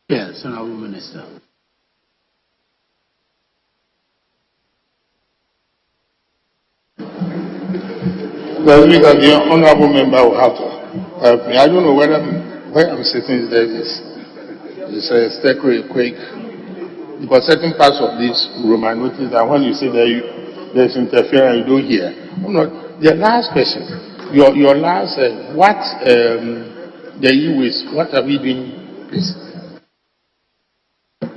Yes, Honourable Minister. Well, because the honourable member will have to help me. I don't know whether where I'm sitting is a earthquake, because certain parts of this room I noticed that when you say that there's interference, you don't hear. The last question, your last, the e-waste, what are we doing, please?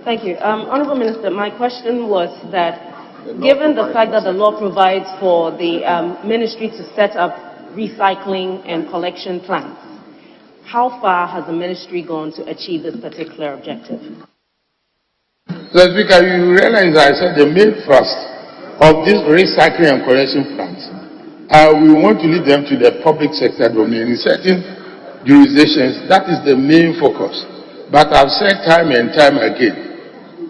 Thank you. Honourable Minister, my question was that given the fact that the law provides for the ministry to set up recycling and collection plants, how far has the ministry gone to achieve this particular objective? Mr. Speaker, you realize that I said the main thrust of this recycling and collection plants, we want to lead them to the public sector domain. In certain jurisdictions, that is the main focus. But I've said time and time again,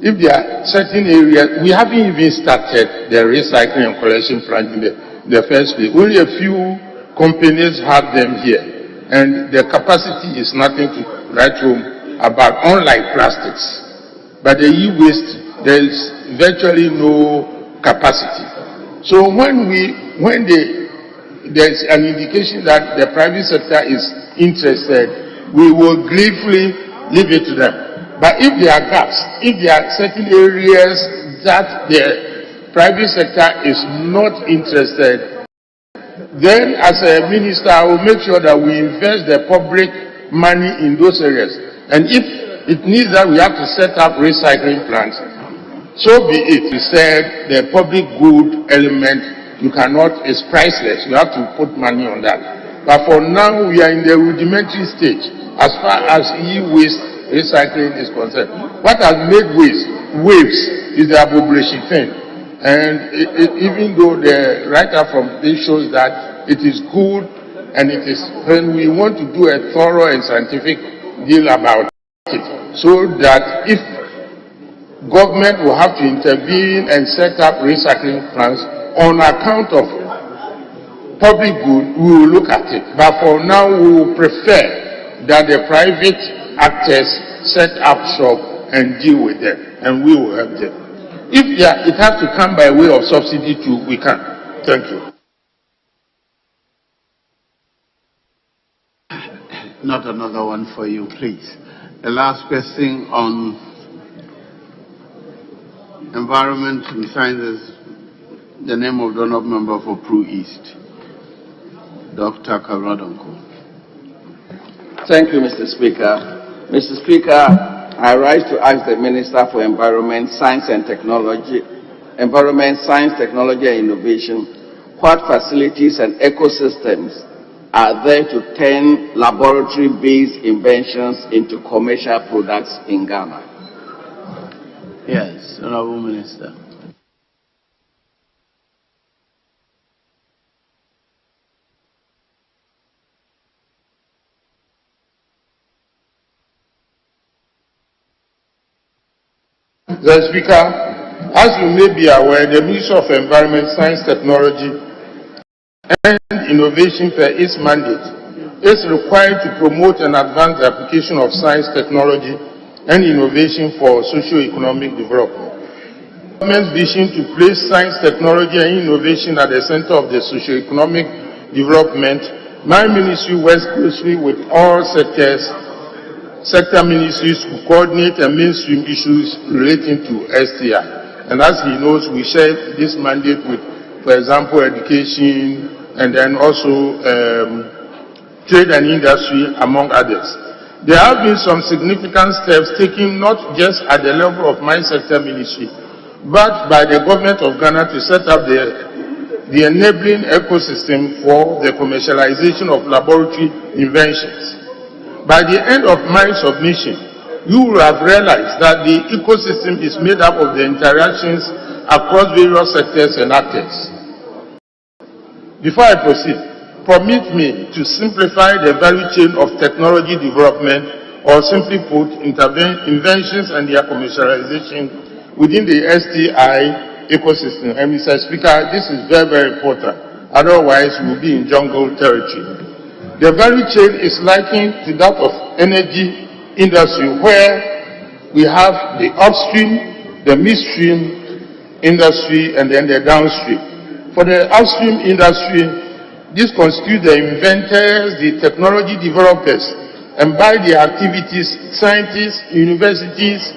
if there are certain areas, we haven't even started the recycling and collection plant in the first place. Only a few companies have them here, and the capacity is nothing to write home about, unlike plastics. But the e-waste, there is virtually no capacity. So when there's an indication that the private sector is interested, we will gleefully leave it to them. But if there are gaps, if there are certain areas that the private sector is not interested, then as a minister, I will make sure that we invest the public money in those areas. And if it needs that we have to set up recycling plants, so be it. We said the public good element, you cannot, is priceless. You have to put money on that. But for now, we are in the rudimentary stage as far as e-waste recycling is concerned. What has made waves is the abomination thing. And even though the writer from this shows that it is good, and it is when we want to do a thorough and scientific deal about it, so that if government will have to intervene and set up recycling plants on account of public good, we will look at it. But for now, we will prefer that the private actors set up shop and deal with them, and we will help them. If it has to come by way of subsidy too, we can. Thank you. Not another one for you, please. The last question on environment and sciences, the name of the honorable member for Pro East, Dr. Kavradonko. Thank you, Mr. Speaker. Mr. Speaker, I rise to ask the Minister for Environment, Science and Technology, and Innovation, what facilities and ecosystems are there to turn laboratory-based inventions into commercial products in Ghana? Yes, Honorable Minister. Mr. Speaker, as you may be aware, the Ministry of Environment, Science, Technology and Innovation, per its mandate, is required to promote and advance the application of science, technology and innovation for socio-economic development. The government's vision to place science, technology and innovation at the center of the socio-economic development, my ministry works closely with all sector ministries to coordinate and mainstream issues relating to STI. And as he knows, we share this mandate with, for example, education and then also trade and industry, among others. There have been some significant steps taken not just at the level of my sector ministry, but by the government of Ghana to set up the enabling ecosystem for the commercialization of laboratory inventions. By the end of my submission, you will have realized that the ecosystem is made up of the interactions across various sectors and actors. Before I proceed, permit me to simplify the value chain of technology development, or simply put, inventions and their commercialization within the STI ecosystem. And Mr. Speaker, this is very, very important. Otherwise, we'll be in jungle territory. The value chain is likened to that of energy industry, where we have the upstream, the midstream industry, and then the downstream. For the upstream industry, this constitutes the inventors, the technology developers, and by their activities, scientists, universities,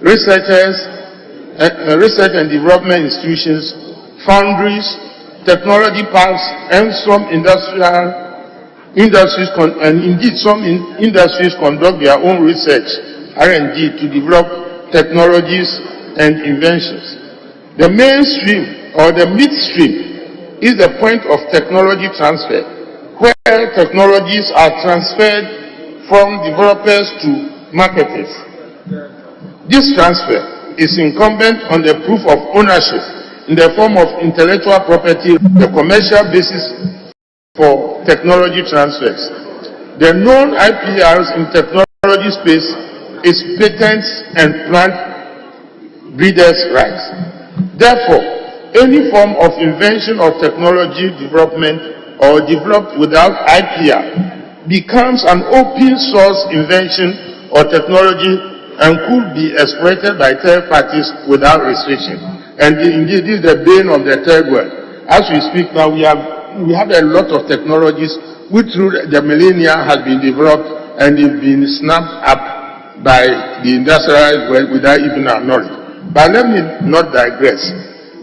researchers, research and development institutions, foundries, technology parks, and some industries conduct their own research, R&D, to develop technologies and inventions. The mainstream or the midstream is the point of technology transfer, where technologies are transferred from developers to marketers. This transfer is incumbent on the proof of ownership in the form of intellectual property, the commercial basis for technology transfers. The known IPRs in technology space is patents and plant breeders' rights. Therefore, any form of invention or technology development or developed without IPR becomes an open source invention or technology and could be exploited by third parties without restriction. And indeed, this is the bane of the third world. As we speak now, we have a lot of technologies which through the millennia has been developed and they've been snapped up by the industrialized world without even our knowledge. But let me not digress.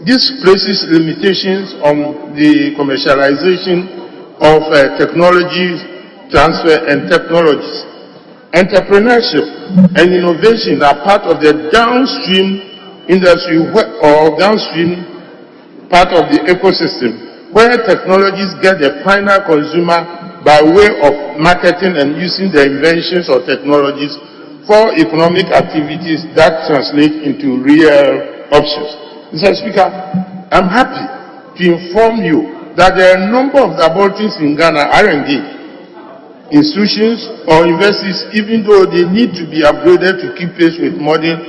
This places limitations on the commercialization of technology transfer and technologies. Entrepreneurship and innovation are part of the downstream industry or downstream part of the ecosystem where technologies get the final consumer by way of marketing and using the inventions or technologies for economic activities that translate into real options. Mr. Speaker, I'm happy to inform you that there are a number of laboratories in Ghana, R&D, institutions or universities, even though they need to be upgraded to keep pace with modern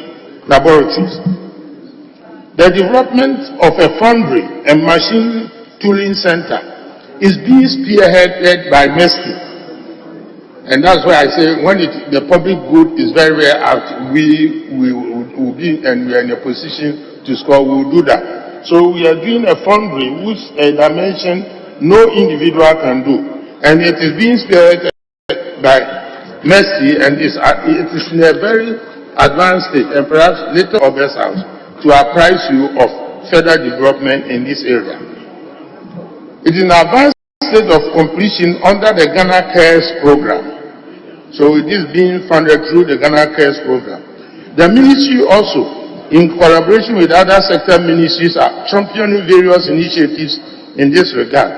laboratories. The development of a foundry and machine tooling center is being spearheaded by MESTI. And that's why I say when the public good is very rare out, we will be and we are in a position to score, we will do that. So we are doing a foundry which a dimension no individual can do. And it is being spearheaded by MESTI and it is in a very advanced state, and perhaps later August House to apprise you of further development in this area. It is an advanced state of completion under the Ghana Cares program. So it is being funded through the Ghana Cares program. The ministry also, in collaboration with other sector ministries, are championing various initiatives in this regard.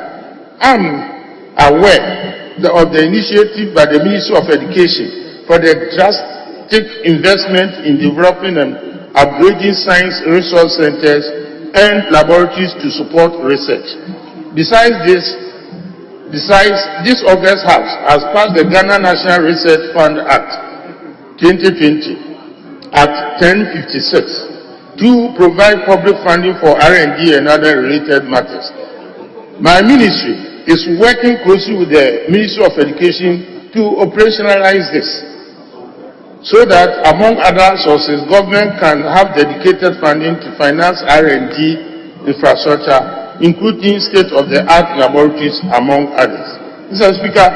I'm aware of the initiative by the Ministry of Education for the drastic investment in developing and upgrading science resource centers and laboratories to support research. Besides, this August House has passed the Ghana National Research Fund Act 2020 at 1056 to provide public funding for R&D and other related matters. My ministry is working closely with the Ministry of Education to operationalize this so that, among other sources, government can have dedicated funding to finance R&D infrastructure, including state-of-the-art laboratories, among others. Mr. Speaker,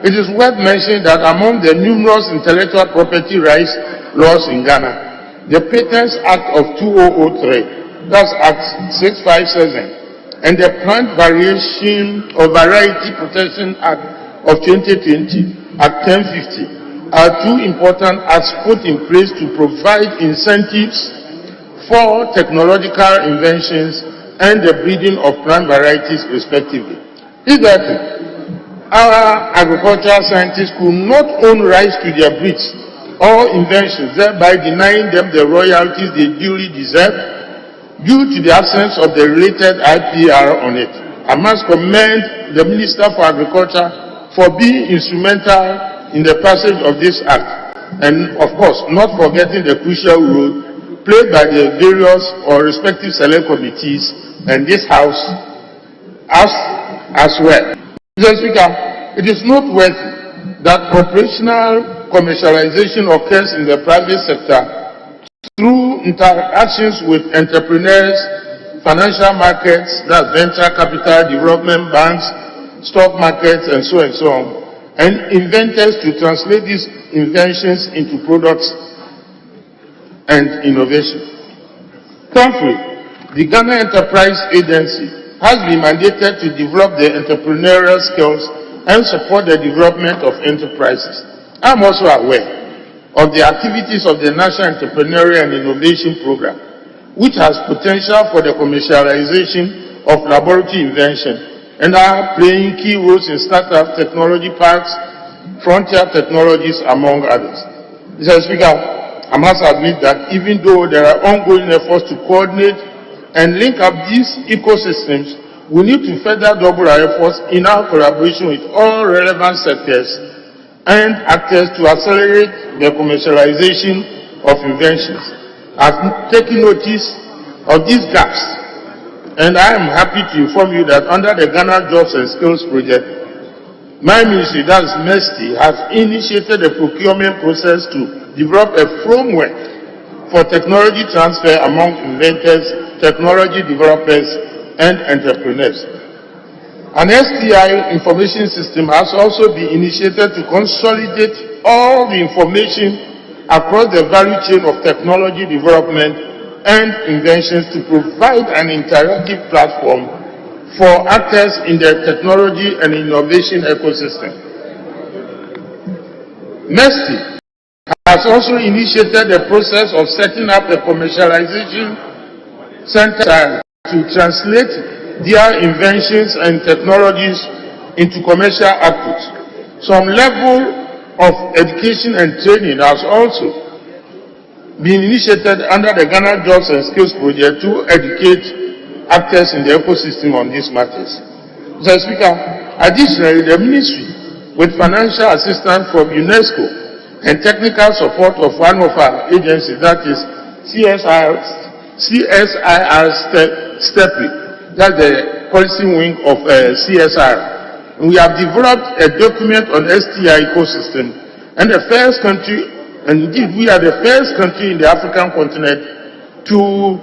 it is worth mentioning that among the numerous intellectual property rights laws in Ghana, the Patents Act of 2003, that's Act 657, and the Plant Variation or Variety Protection Act of 2020, Act 1050, are two important acts put in place to provide incentives for technological inventions and the breeding of plant varieties respectively. Hitherto, our agricultural scientists could not own rights to their breeds or inventions, thereby denying them the royalties they duly deserve due to the absence of the related IPR on it. I must commend the Minister for Agriculture for being instrumental in the passage of this act, and of course, not forgetting the crucial role played by the various or respective select committees and this House as well. Mr. Speaker, it is noteworthy that operational commercialization occurs in the private sector through interactions with entrepreneurs, financial markets, that's venture capital, development banks, stock markets, and so on, and inventors to translate these inventions into products and innovation. Thankfully, the Ghana Enterprise Agency has been mandated to develop the entrepreneurial skills and support the development of enterprises. I am also aware of the activities of the National Entrepreneurial and Innovation Program, which has potential for the commercialization of laboratory invention and are playing key roles in startup technology parks, frontier technologies, among others. Mr. Speaker, I must admit that even though there are ongoing efforts to coordinate and link up these ecosystems, we need to further double our efforts in our collaboration with all relevant sectors and actors to accelerate the commercialization of inventions. I've taken notice of these gaps, and I am happy to inform you that under the Ghana Jobs and Skills Project, my ministry, that's MESTI, has initiated a procurement process to develop a framework for technology transfer among inventors, technology developers, and entrepreneurs. An STI information system has also been initiated to consolidate all the information across the value chain of technology development and inventions to provide an interactive platform for actors in the technology and innovation ecosystem. MESTI has also initiated the process of setting up a commercialization center to translate their inventions and technologies into commercial outputs. Some level of education and training has also been initiated under the Ghana Jobs and Skills Project to educate actors in the ecosystem on these matters. Mr. Speaker, additionally, the ministry, with financial assistance from UNESCO and technical support of one of our agencies, that is CSIR STEPRI, that's the policy wing of CSIR. And we have developed a document on STI ecosystem, and the first country, and indeed we are the first country in the African continent to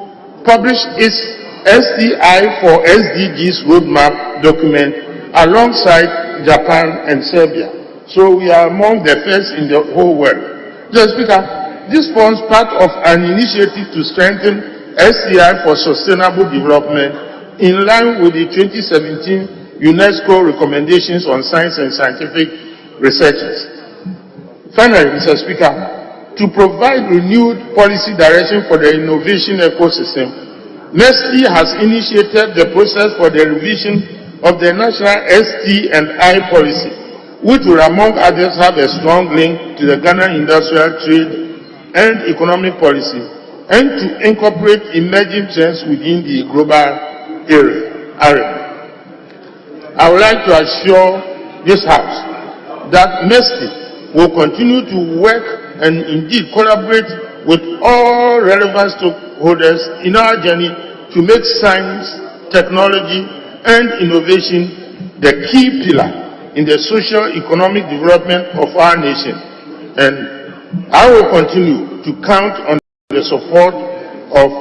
publish its STI for SDGs roadmap document alongside Japan and Serbia. So we are among the first in the whole world. Mr. Speaker, this forms part of an initiative to strengthen STI for sustainable development in line with the 2017 UNESCO recommendations on science and scientific researches. Finally, Mr. Speaker, to provide renewed policy direction for the innovation ecosystem, MESTI has initiated the process for the revision of the national ST&I policy, which will, among others, have a strong link to the Ghana industrial trade and economic policy, and to incorporate emerging trends within the global area. I would like to assure this House that MESTI will continue to work and indeed collaborate with all relevant stakeholders in our journey to make science, technology, and innovation the key pillar in the socio-economic development of our nation. And I will continue to count on the support of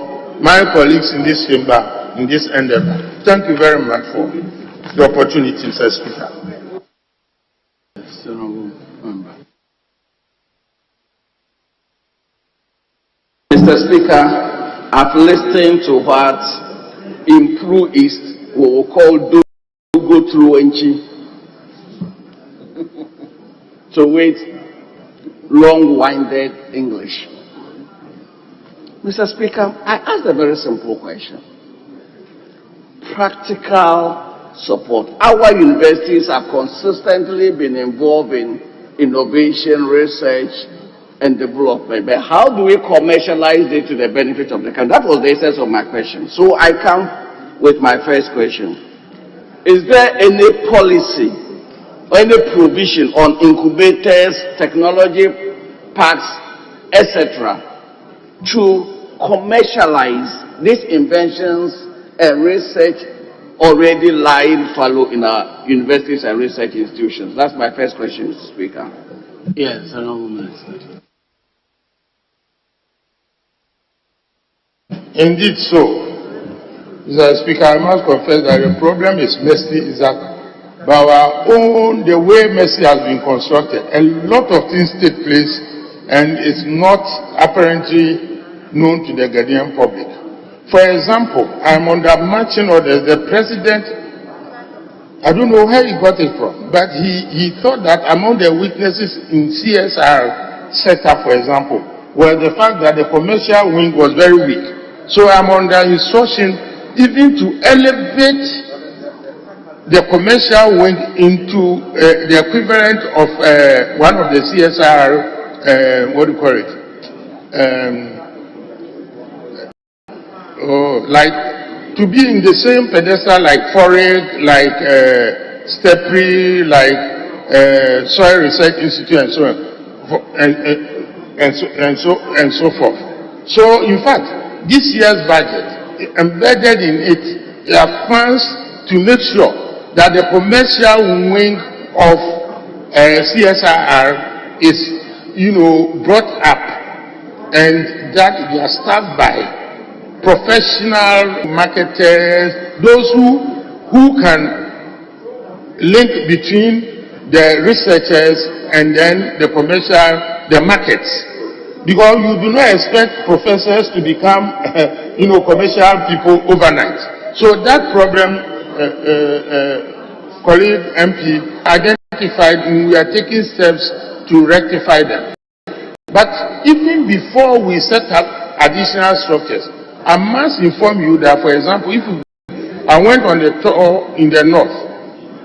my colleagues in this chamber in this endeavor. Thank you very much for the opportunity, Mr. Speaker. Mr. Speaker, I've listened to what Improve East will call Dogo Truenchi to wait long-winded English. Mr. Speaker, I asked a very simple question. Practical support. Our universities have consistently been involved in innovation, research, and development. But how do we commercialize it to the benefit of the country? That was the essence of my question. So I come with my first question. Is there any policy or any provision on incubators, technology parks, etc., to commercialize these inventions and research already lying fallow in our universities and research institutions? That's my first question, Mr. Speaker. Yes, Honorable Minister. Indeed so. Mr. Speaker, I must confess that the problem is MESTI is that by our own, the way MESTI has been constructed, a lot of things take place and it's not apparently known to the Ghanaian public. For example, I'm under marching orders. The president, I don't know where he got it from, but he thought that among the weaknesses in CSR setup, for example, was the fact that the commercial wing was very weak. So I'm under instruction even to elevate the commercial wing into the equivalent of one of the CSR, what do you call it? Like to be in the same pedestal like FOREG, like STEPRI, like Soil Research Institute, and so on, and so forth. So, in fact, this year's budget, embedded in it, there are funds to make sure that the commercial wing of CSIR is, brought up, and that they are staffed by professional marketers, those who can link between the researchers and then the markets. Because you do not expect professors to become, commercial people overnight. So that problem, colleague MP identified, and we are taking steps to rectify them. But even before we set up additional structures, I must inform you that, for example, I went on a tour in the north,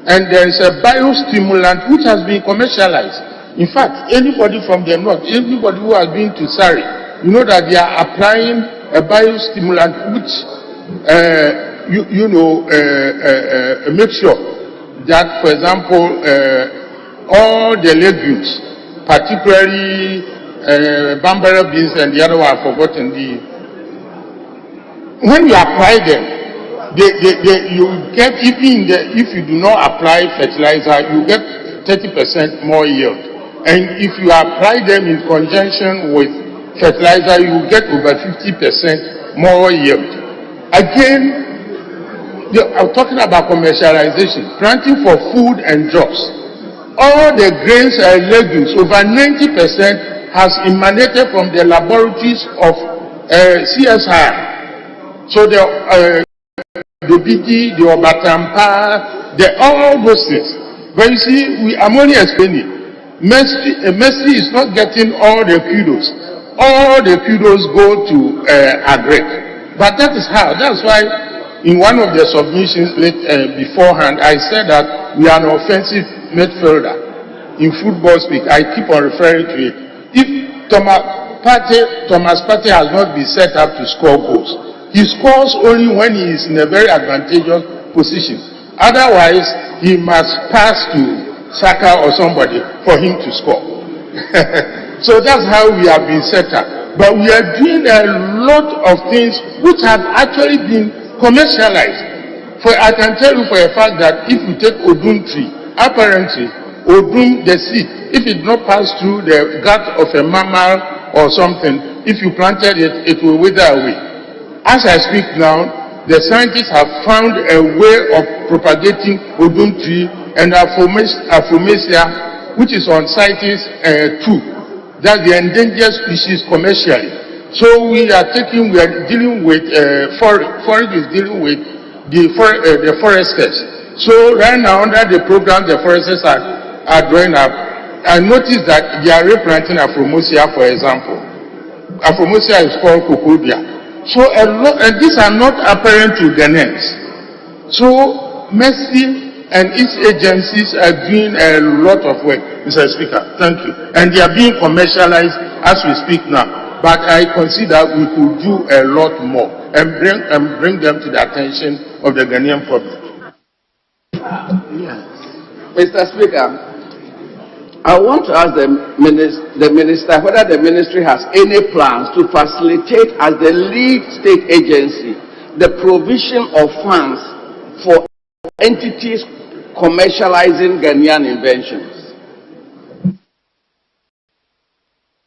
and there is a biostimulant which has been commercialized. In fact, anybody from the north, anybody who has been to Sari, you know that they are applying a biostimulant which, make sure that, for example, all the legumes, particularly bambara beans and the other one I've forgotten, when you apply them, you get, even if you do not apply fertilizer, you get 30% more yield. And if you apply them in conjunction with fertilizer, you get over 50% more yield. Again, I'm talking about commercialization, planting for food and jobs. All the grains and legumes, over 90% has emanated from the laboratories of CSIR. So the BD, the Obatampa, all those things. But you see, I'm only explaining. Mercy is not getting all the kudos. All the kudos go to Agric. But that's why in one of the submissions beforehand, I said that we are an offensive midfielder. In football speak, I keep on referring to it. If Thomas Partey has not been set up to score goals, he scores only when he is in a very advantageous position. Otherwise, he must pass to Saka or somebody for him to score. So that's how we have been set up. But we are doing a lot of things which have actually been commercialized. I can tell you for a fact that if you take Odum tree, apparently Odum, the seed, if it not pass through the gut of a mammal or something, if you planted it, it will wither away. As I speak now, the scientists have found a way of propagating Odum tree and Aphomasia, which is on CITES 2. That's the endangered species commercially. So we are dealing with, Forest is dealing with the foresters. So right now, under the program the foresters are drawing up, I noticed that they are replanting Aphomasia, for example. Aphomasia is called Cocobia. So and these are not apparent to Ghanaians. So Mercy and its agencies are doing a lot of work, Mr. Speaker. Thank you. And they are being commercialized as we speak now. But I consider we could do a lot more and bring them to the attention of the Ghanaian public. Yes. Mr. Speaker, I want to ask the minister whether the ministry has any plans to facilitate, as the lead state agency, the provision of funds for entities commercializing Ghanaian inventions.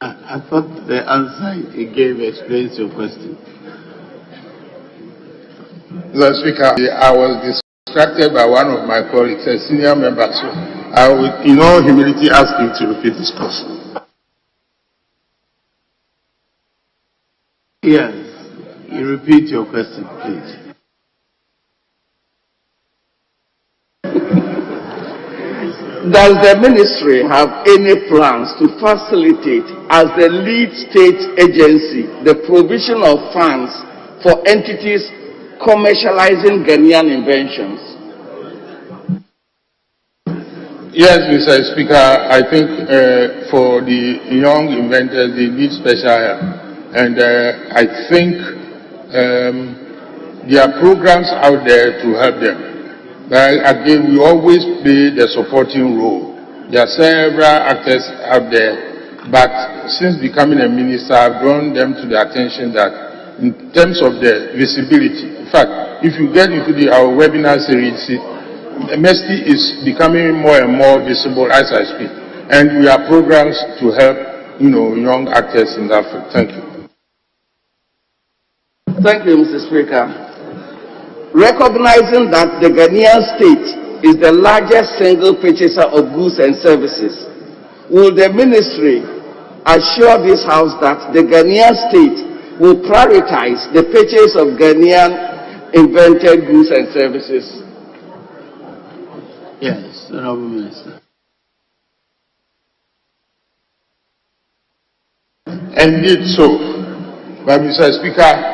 I thought the answer he gave explains your question. Mr. Speaker, I was distracted by one of my colleagues, a senior member, so I will, in all humility, ask him to repeat his question. Yes, you repeat your question, please. Does the ministry have any plans to facilitate, as the lead state agency, the provision of funds for entities commercializing Ghanaian inventions? Yes, Mr. Speaker, I think for the young inventors, they need special help. And I think there are programs out there to help them. But again, we always play the supporting role. There are several actors out there, but since becoming a minister, I've drawn them to the attention that in terms of the visibility, in fact, if you get into our webinar series, MESTI is becoming more and more visible as I speak. And we have programs to help, young actors in that field. Thank you. Thank you, Mr. Speaker. Recognizing that the Ghanaian state is the largest single purchaser of goods and services, will the ministry assure this House that the Ghanaian state will prioritize the purchase of Ghanaian invented goods and services? Yes, Honorable Minister. Indeed so. But Mr. Speaker,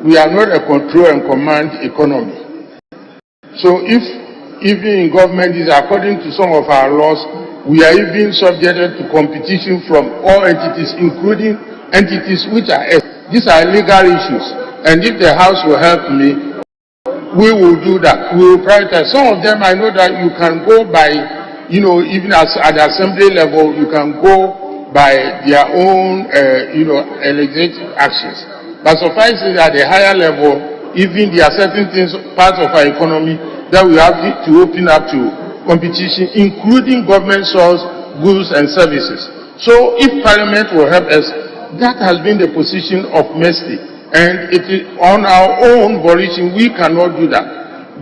we are not a control and command economy. So if even in government is according to some of our laws, we are even subjected to competition from all entities, including entities which are, these are legal issues. And if the House will help me, we will do that. We will prioritize. Some of them I know that you can go by, even at the assembly level, you can go by their own, legislative actions. But suffice it at the higher level, even there are certain things, parts of our economy, that we have to open up to competition, including government sourced goods and services. So if Parliament will help us, that has been the position of MESTI. And it is on our own volition, we cannot do that.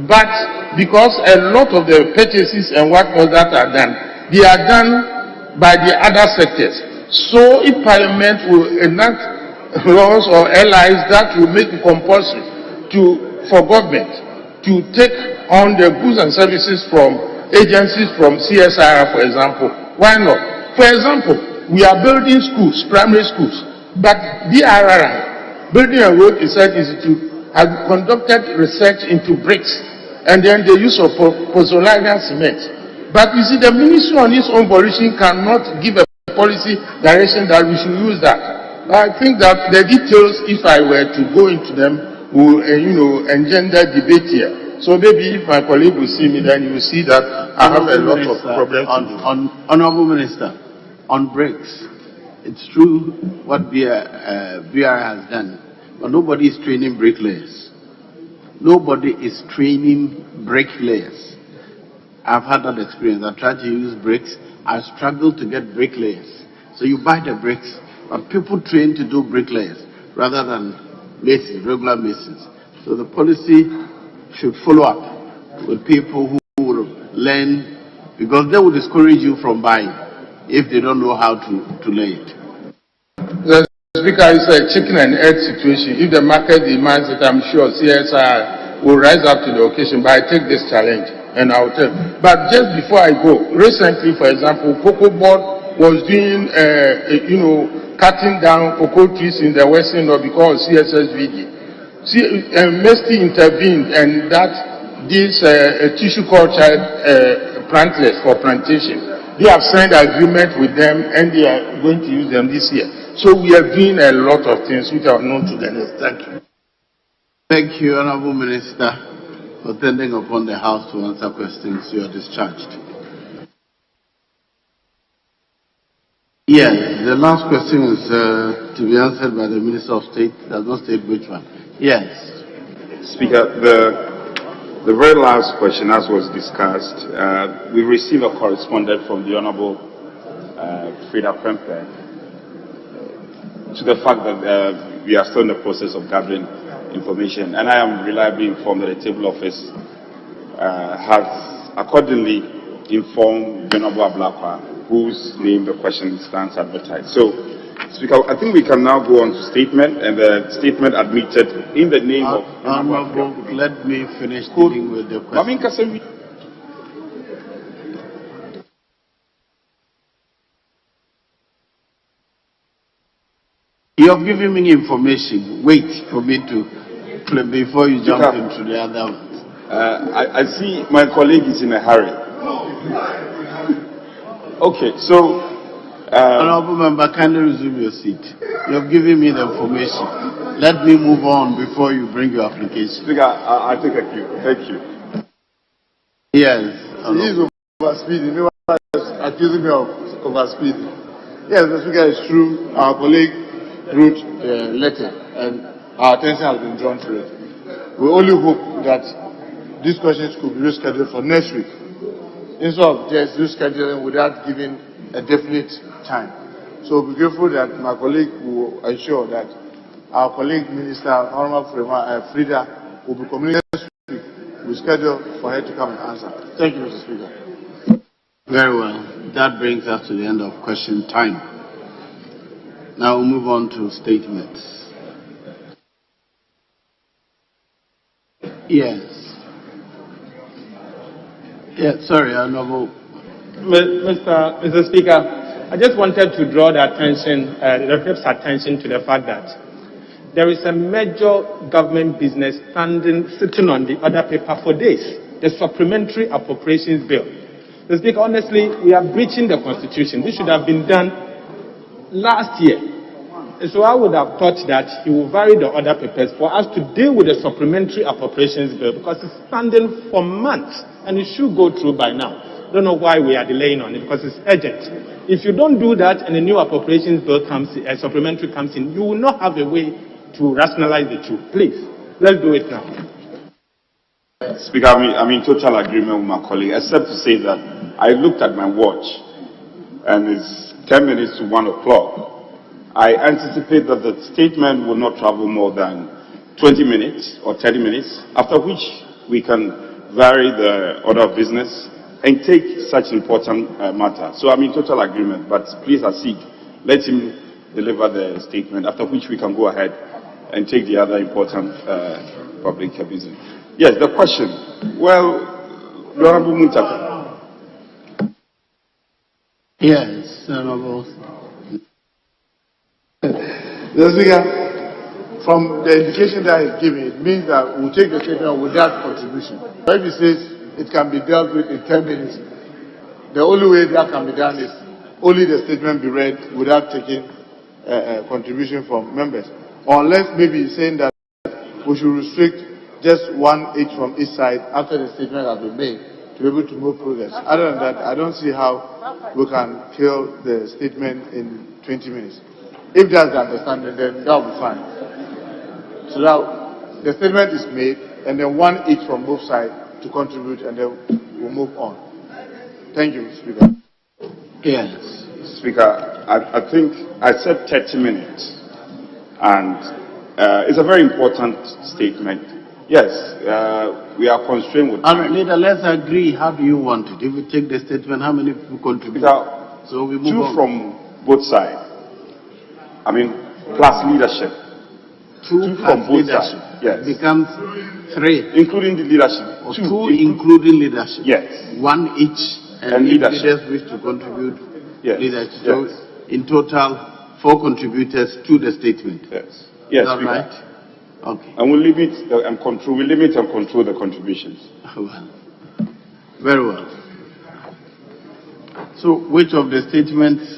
But because a lot of the purchases and what all that are done, they are done by the other sectors. So if Parliament will enact laws or allies that will make it compulsory for government to take on the goods and services from agencies from CSIR, for example, why not? For example, we are building schools, primary schools, but BRRI, Building and Road Research Institute, has conducted research into bricks and then the use of pozzolanian cement. But you see, the ministry on its own volition cannot give a policy direction that we should use that. I think that the details, if I were to go into them, will engender debate here. So maybe if my colleague will see me, then you will see that I have a lot of problems. Honorable Minister, on bricks, it's true what BR has done, but nobody is training bricklayers. Nobody is training bricklayers. I've had that experience. I tried to use bricks. I struggled to get bricklayers. So you buy the bricks, but people train to do bricklayers rather than masons, regular masons. So the policy should follow up with people who will learn, because they will discourage you from buying if they don't know how to lay it. The Speaker, is a chicken and egg situation. If the market demands it, I'm sure CSI will rise up to the occasion, but I take this challenge. And I will tell. But just before I go, recently, for example, Cocoa Board was doing, cutting down cocoa trees in the Western North because of CSSVD. MESTI intervened, and that this tissue culture plantlets for plantation. They have signed agreement with them, and they are going to use them this year. So we are doing a lot of things which are known to the next. Thank you. Thank you, Honorable Minister, for attending upon the House to answer questions. You are discharged. Yes, the last question is to be answered by the Minister of State. Does not state which one. Yes. Speaker, the very last question, as was discussed, we received a correspondence from the Honorable Frida Pempe to the fact that we are still in the process of gathering information, and I am reliably informed that the Table Office has accordingly informed Honorable Ablakwa, whose name the question stands advertised. So, Speaker, I think we can now go on to statement, and the statement admitted in the name of Honorable. Let me finish dealing with the question. You have given me information. Wait for me to play before you jump into the other ones. I see my colleague is in a hurry. Okay, so Honorable Member, kindly resume your seat. You have given me the information. Let me move on before you bring your application. Speaker, I'll take a cue. Thank you. Yes. He is overspeeding. No one is accusing me of overspeeding. Yes, the Speaker, is true. Our colleague wrote a letter, and our attention has been drawn to it. We only hope that these questions could be rescheduled for next week, instead of just rescheduling without giving a definite time. So we're grateful that my colleague will ensure that our colleague Minister Honorable Frida will be communicating next week. We schedule for her to come and answer. Thank you, Mr. Speaker. Very well. That brings us to the end of question time. Now we'll move on to statements. Yes. Sorry, Honorable. Mr. Speaker, I just wanted to draw the attention, the Representative's attention to the fact that there is a major government business sitting on the other paper for days, the Supplementary Appropriations Bill. Mr. Speaker, honestly, we are breaching the Constitution. This should have been done last year. And so I would have thought that he will vary the other papers for us to deal with the Supplementary Appropriations Bill, because it's standing for months and it should go through by now. I don't know why we are delaying on it, because it's urgent. If you don't do that and a new appropriations bill comes in, a supplementary comes in, you will not have a way to rationalize the truth. Please, let's do it now. Speaker, I'm in total agreement with my colleague, except to say that I looked at my watch and it's 10 minutes to 1 o'clock. I anticipate that the statement will not travel more than 20 minutes or 30 minutes, after which we can vary the order of business and take such important matter. So I'm in total agreement, but please accede. Let him deliver the statement, after which we can go ahead and take the other important public business. Yes, the question. Well, the Honorable Muntaka. Yes, Honorable. Mr. Speaker, from the indication that he's giving, it means that we'll take the statement without contribution. But if he says it can be dealt with in 10 minutes, the only way that can be done is only the statement be read without taking a contribution from members. Unless maybe he's saying that we should restrict just one each from each side after the statement has been made to be able to move progress. Other than that, I don't see how we can kill the statement in 20 minutes. If that's the understanding, then that will be fine. So that the statement is made, and then one each from both sides to contribute, and then we'll move on. Thank you, Mr. Speaker. Yes. Speaker, I think I said 30 minutes, and it's a very important statement. Yes, we are constrained with time. Leader, let's agree. How do you want it? If we take the statement, how many people contribute? So we move on. From both sides. I mean, plus leadership. Two from both leadership. sides. Yes. Becomes 3. Including the leadership. Or 2 including leadership. Yes. 1 each. And if leaders wish to contribute leadership. So in total, 4 contributors to the statement. Yes. Yes. Is that right? Okay. And we limit and control the contributions. Well, very well. So which of the statements?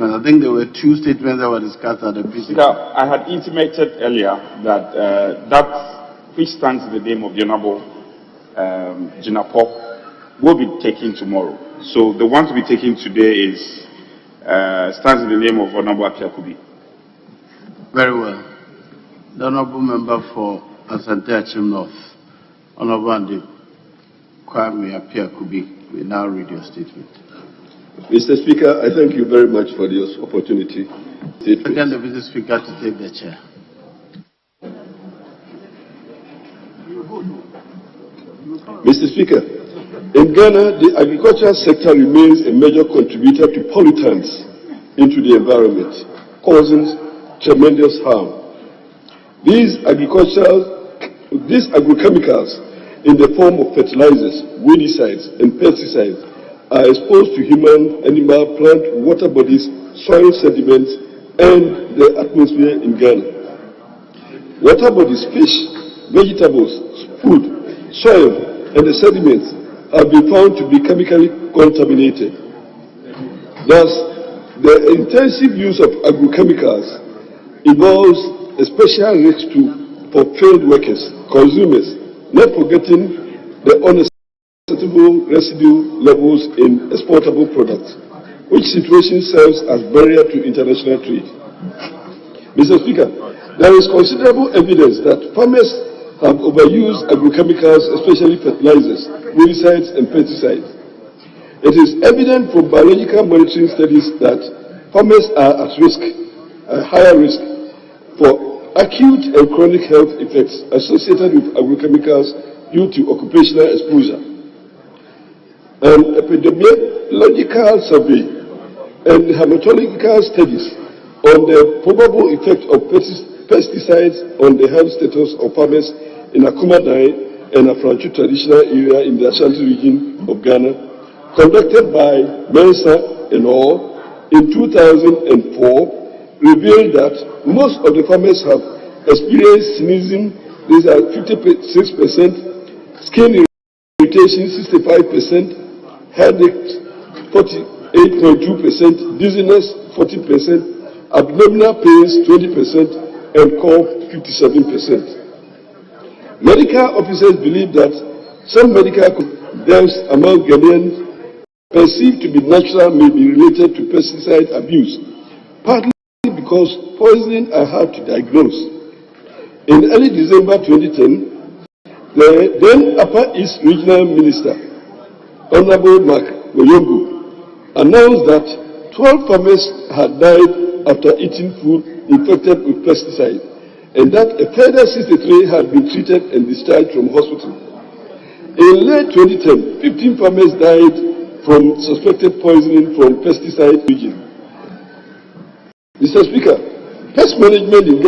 I think there were 2 statements that were discussed at the precinct. I had intimated earlier that that which stands in the name of the Honorable Jinapo will be taken tomorrow. So the one to be taken today stands in the name of Honorable Apiakubi. Very well. The Honorable Member for Asante Achim North, Honorable Andy Kwame Apiakubi, will now read your statement. Mr. Speaker, I thank you very much for this opportunity. Again, the Vice Speaker to take the chair. Mr. Speaker, in Ghana, the agricultural sector remains a major contributor to pollutants into the environment, causing tremendous harm. These agrochemicals in the form of fertilizers, weedicides, and pesticides are exposed to human, animal, plant, water bodies, soil sediments, and the atmosphere in Ghana. Water bodies, fish, vegetables, food, soil, and the sediments have been found to be chemically contaminated. Thus, the intensive use of agrochemicals involves a special risk for field workers, consumers, not forgetting the unacceptable residue levels in exportable products. which situation serves as barrier to international trade. Mr. Speaker, there is considerable evidence that farmers have overused agrochemicals, especially fertilizers, weedicides, and pesticides. It is evident from biological monitoring studies that farmers are at risk, higher risk, for acute and chronic health effects associated with agrochemicals due to occupational exposure. An epidemiological survey and hematological studies on the probable effect of pesticides on the health status of farmers in Akumadai and Afranchu traditional area in the Ashanti region of Ghana, conducted by Mensa et al. In 2004, revealed that most of the farmers have experienced sneezing, these are 56%, skin irritation 65%, headache 48.2%, dizziness 40%, abdominal pains 20%, and cough 57%. Medical officers believe that some medical deaths among Ghanaians perceived to be natural may be related to pesticide abuse, partly because poisoning are hard to diagnose. In early December 2010, the then Upper East Regional Minister, Honorable Mark Oyongo, announced that 12 farmers had died after eating food infected with pesticides, and that a further 63 had been treated and discharged from hospital. In late 2010, 15 farmers died from suspected poisoning from pesticide region. Mr. Speaker, pest management in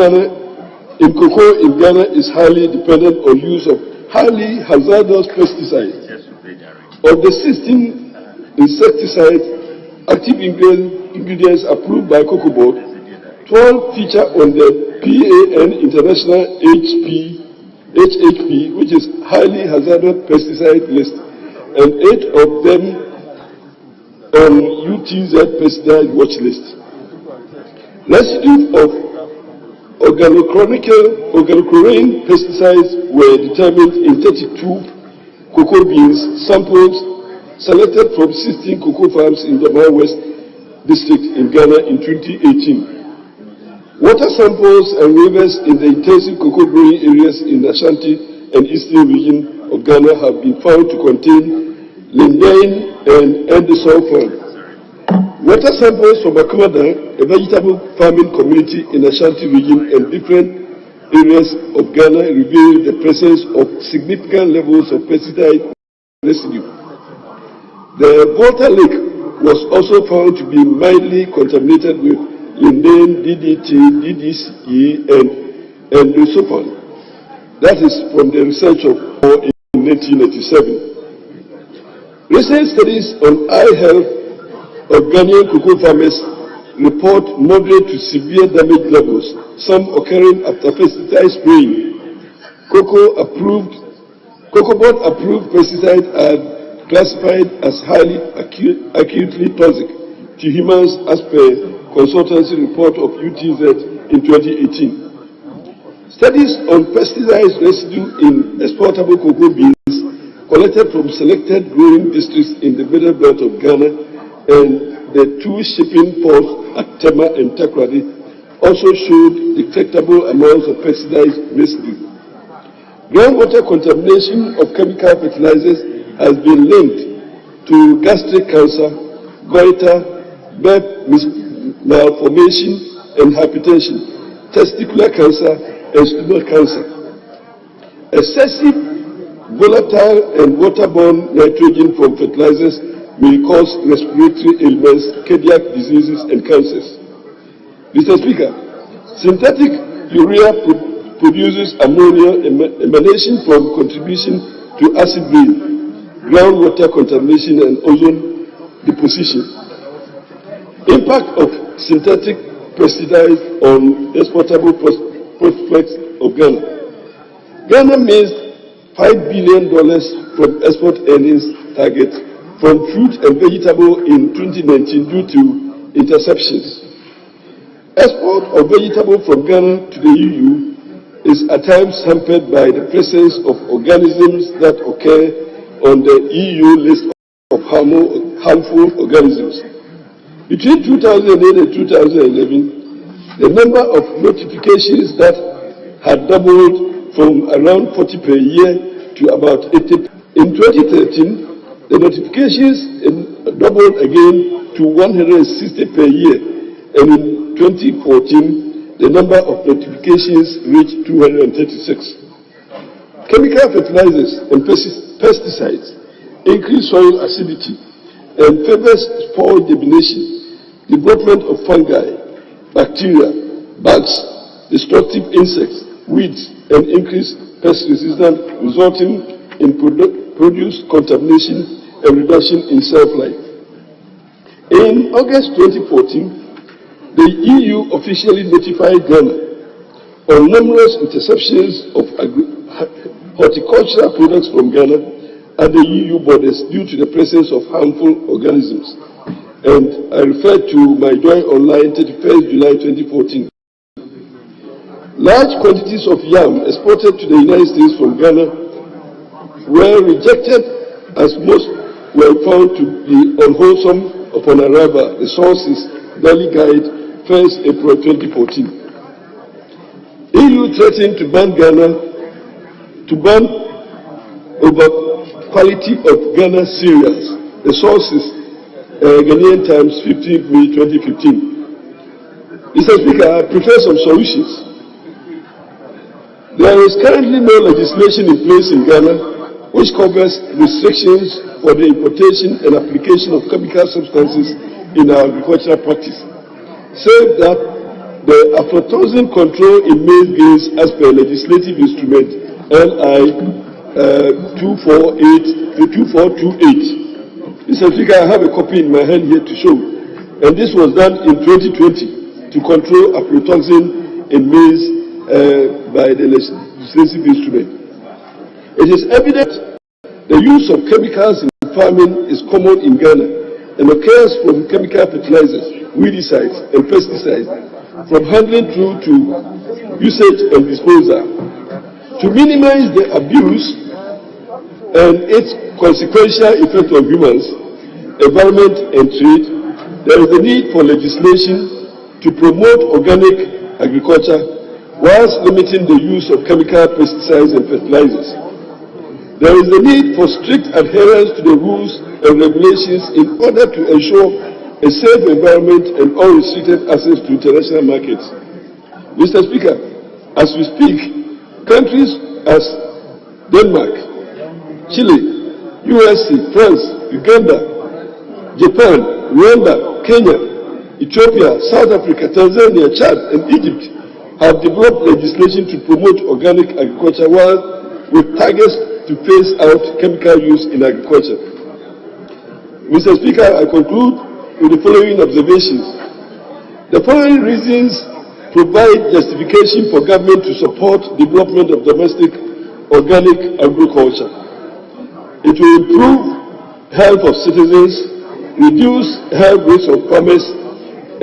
cocoa in Ghana is highly dependent on use of highly hazardous pesticides. Of the 16 insecticides, active ingredients approved by Cocoa Board, 12 feature on the PAN International HHP, which is highly hazardous pesticide list, and 8 of them on UTZ pesticide watch list. Residue of organochlorine pesticides were determined in 32 cocoa beans samples selected from 16 cocoa farms in the West District in Ghana in 2018. Water samples and rivers in the intensive cocoa growing areas in the Ashanti and Eastern region of Ghana have been found to contain lignine and endosol foam. Water samples from Akumadai, a vegetable farming community in the Ashanti region and different areas of Ghana, reveal the presence of significant levels of pesticide residue. The Volta Lake was also found to be mildly contaminated with lignine, DDT, DDE, and endosol. That is from the research of in 1987. Recent studies on eye health of Ghanaian cocoa farmers report moderate to severe damage levels, some occurring after pesticide spraying. Cocoa Board approved pesticides are classified as highly acutely toxic to humans as per consultancy report of UTZ in 2018. Studies on pesticide residue in exportable cocoa beans collected from selected growing districts in the middle belt of Ghana and the 2 shipping ports at Tema and Takoradi also showed detectable amounts of pesticide residue. Groundwater contamination of chemical fertilizers has been linked to gastric cancer, goiter, birth malformation and hypertension, testicular cancer, and stomach cancer. Excessive volatile and waterborne nitrogen from fertilizers may cause respiratory ailments, cardiac diseases, and cancers. Mr. Speaker, synthetic urea produces ammonia emanation from contribution to acid rain, groundwater contamination, and ozone deposition. Impact of synthetic pesticides on exportable prospects of Ghana. Ghana missed $5 billion from export earnings target from fruit and vegetable in 2019 due to interceptions. Export of vegetable from Ghana to the EU is at times hampered by the presence of organisms that occur on the EU list of harmful organisms. Between 2008 and 2011, the number of notifications that had doubled from around 40 per year to about 80. In 2013, the notifications doubled again to 160 per year, and in 2014, the number of notifications reached 236. Chemical fertilizers and pesticides increase soil acidity and favors spore germination, development of fungi, bacteria, bugs, destructive insects, weeds, and increased pest resistance, resulting in produce contamination and reduction in shelf life. In August 2014, the EU officially notified Ghana on numerous interceptions of horticultural products from Ghana at the EU borders due to the presence of harmful organisms. And I refer to my Joy Online 31st July 2014. Large quantities of yam exported to the United States from Ghana were rejected as most were found to be unwholesome upon arrival. The sources Daily Guide, 1st April 2014. EU threatened to ban over quality of Ghana cereals. The sources, Ghanaian Times, 15th May 2015. Mr. Speaker, I prefer some solutions. There is currently no legislation in place in Ghana which covers restrictions for the importation and application of chemical substances in our agricultural practice, save that the aflatoxin control in maize grains as per legislative instrument LI 2428. Mr. Speaker, I have a copy in my hand here to show, and this was done in 2020 to control aflatoxin in maize by the legislative instrument. It is evident the use of chemicals in farming is common in Ghana and occurs from chemical fertilizers, weedicides, and pesticides, from handling through to usage and disposal. To minimize the abuse and its consequential effect on humans, environment, and trade, there is a need for legislation to promote organic agriculture whilst limiting the use of chemical pesticides and fertilizers. There is a need for strict adherence to the rules and regulations in order to ensure a safe environment and unrestricted access to international markets. Mr. Speaker, as we speak, countries as Denmark, Chile, USA, France, Uganda, Japan, Rwanda, Kenya, Ethiopia, South Africa, Tanzania, Chad, and Egypt have developed legislation to promote organic agriculture with targets to phase out chemical use in agriculture. Mr. Speaker, I conclude with the following observations. The following reasons provide justification for government to support development of domestic organic agriculture. It will improve health of citizens, reduce health risks of farmers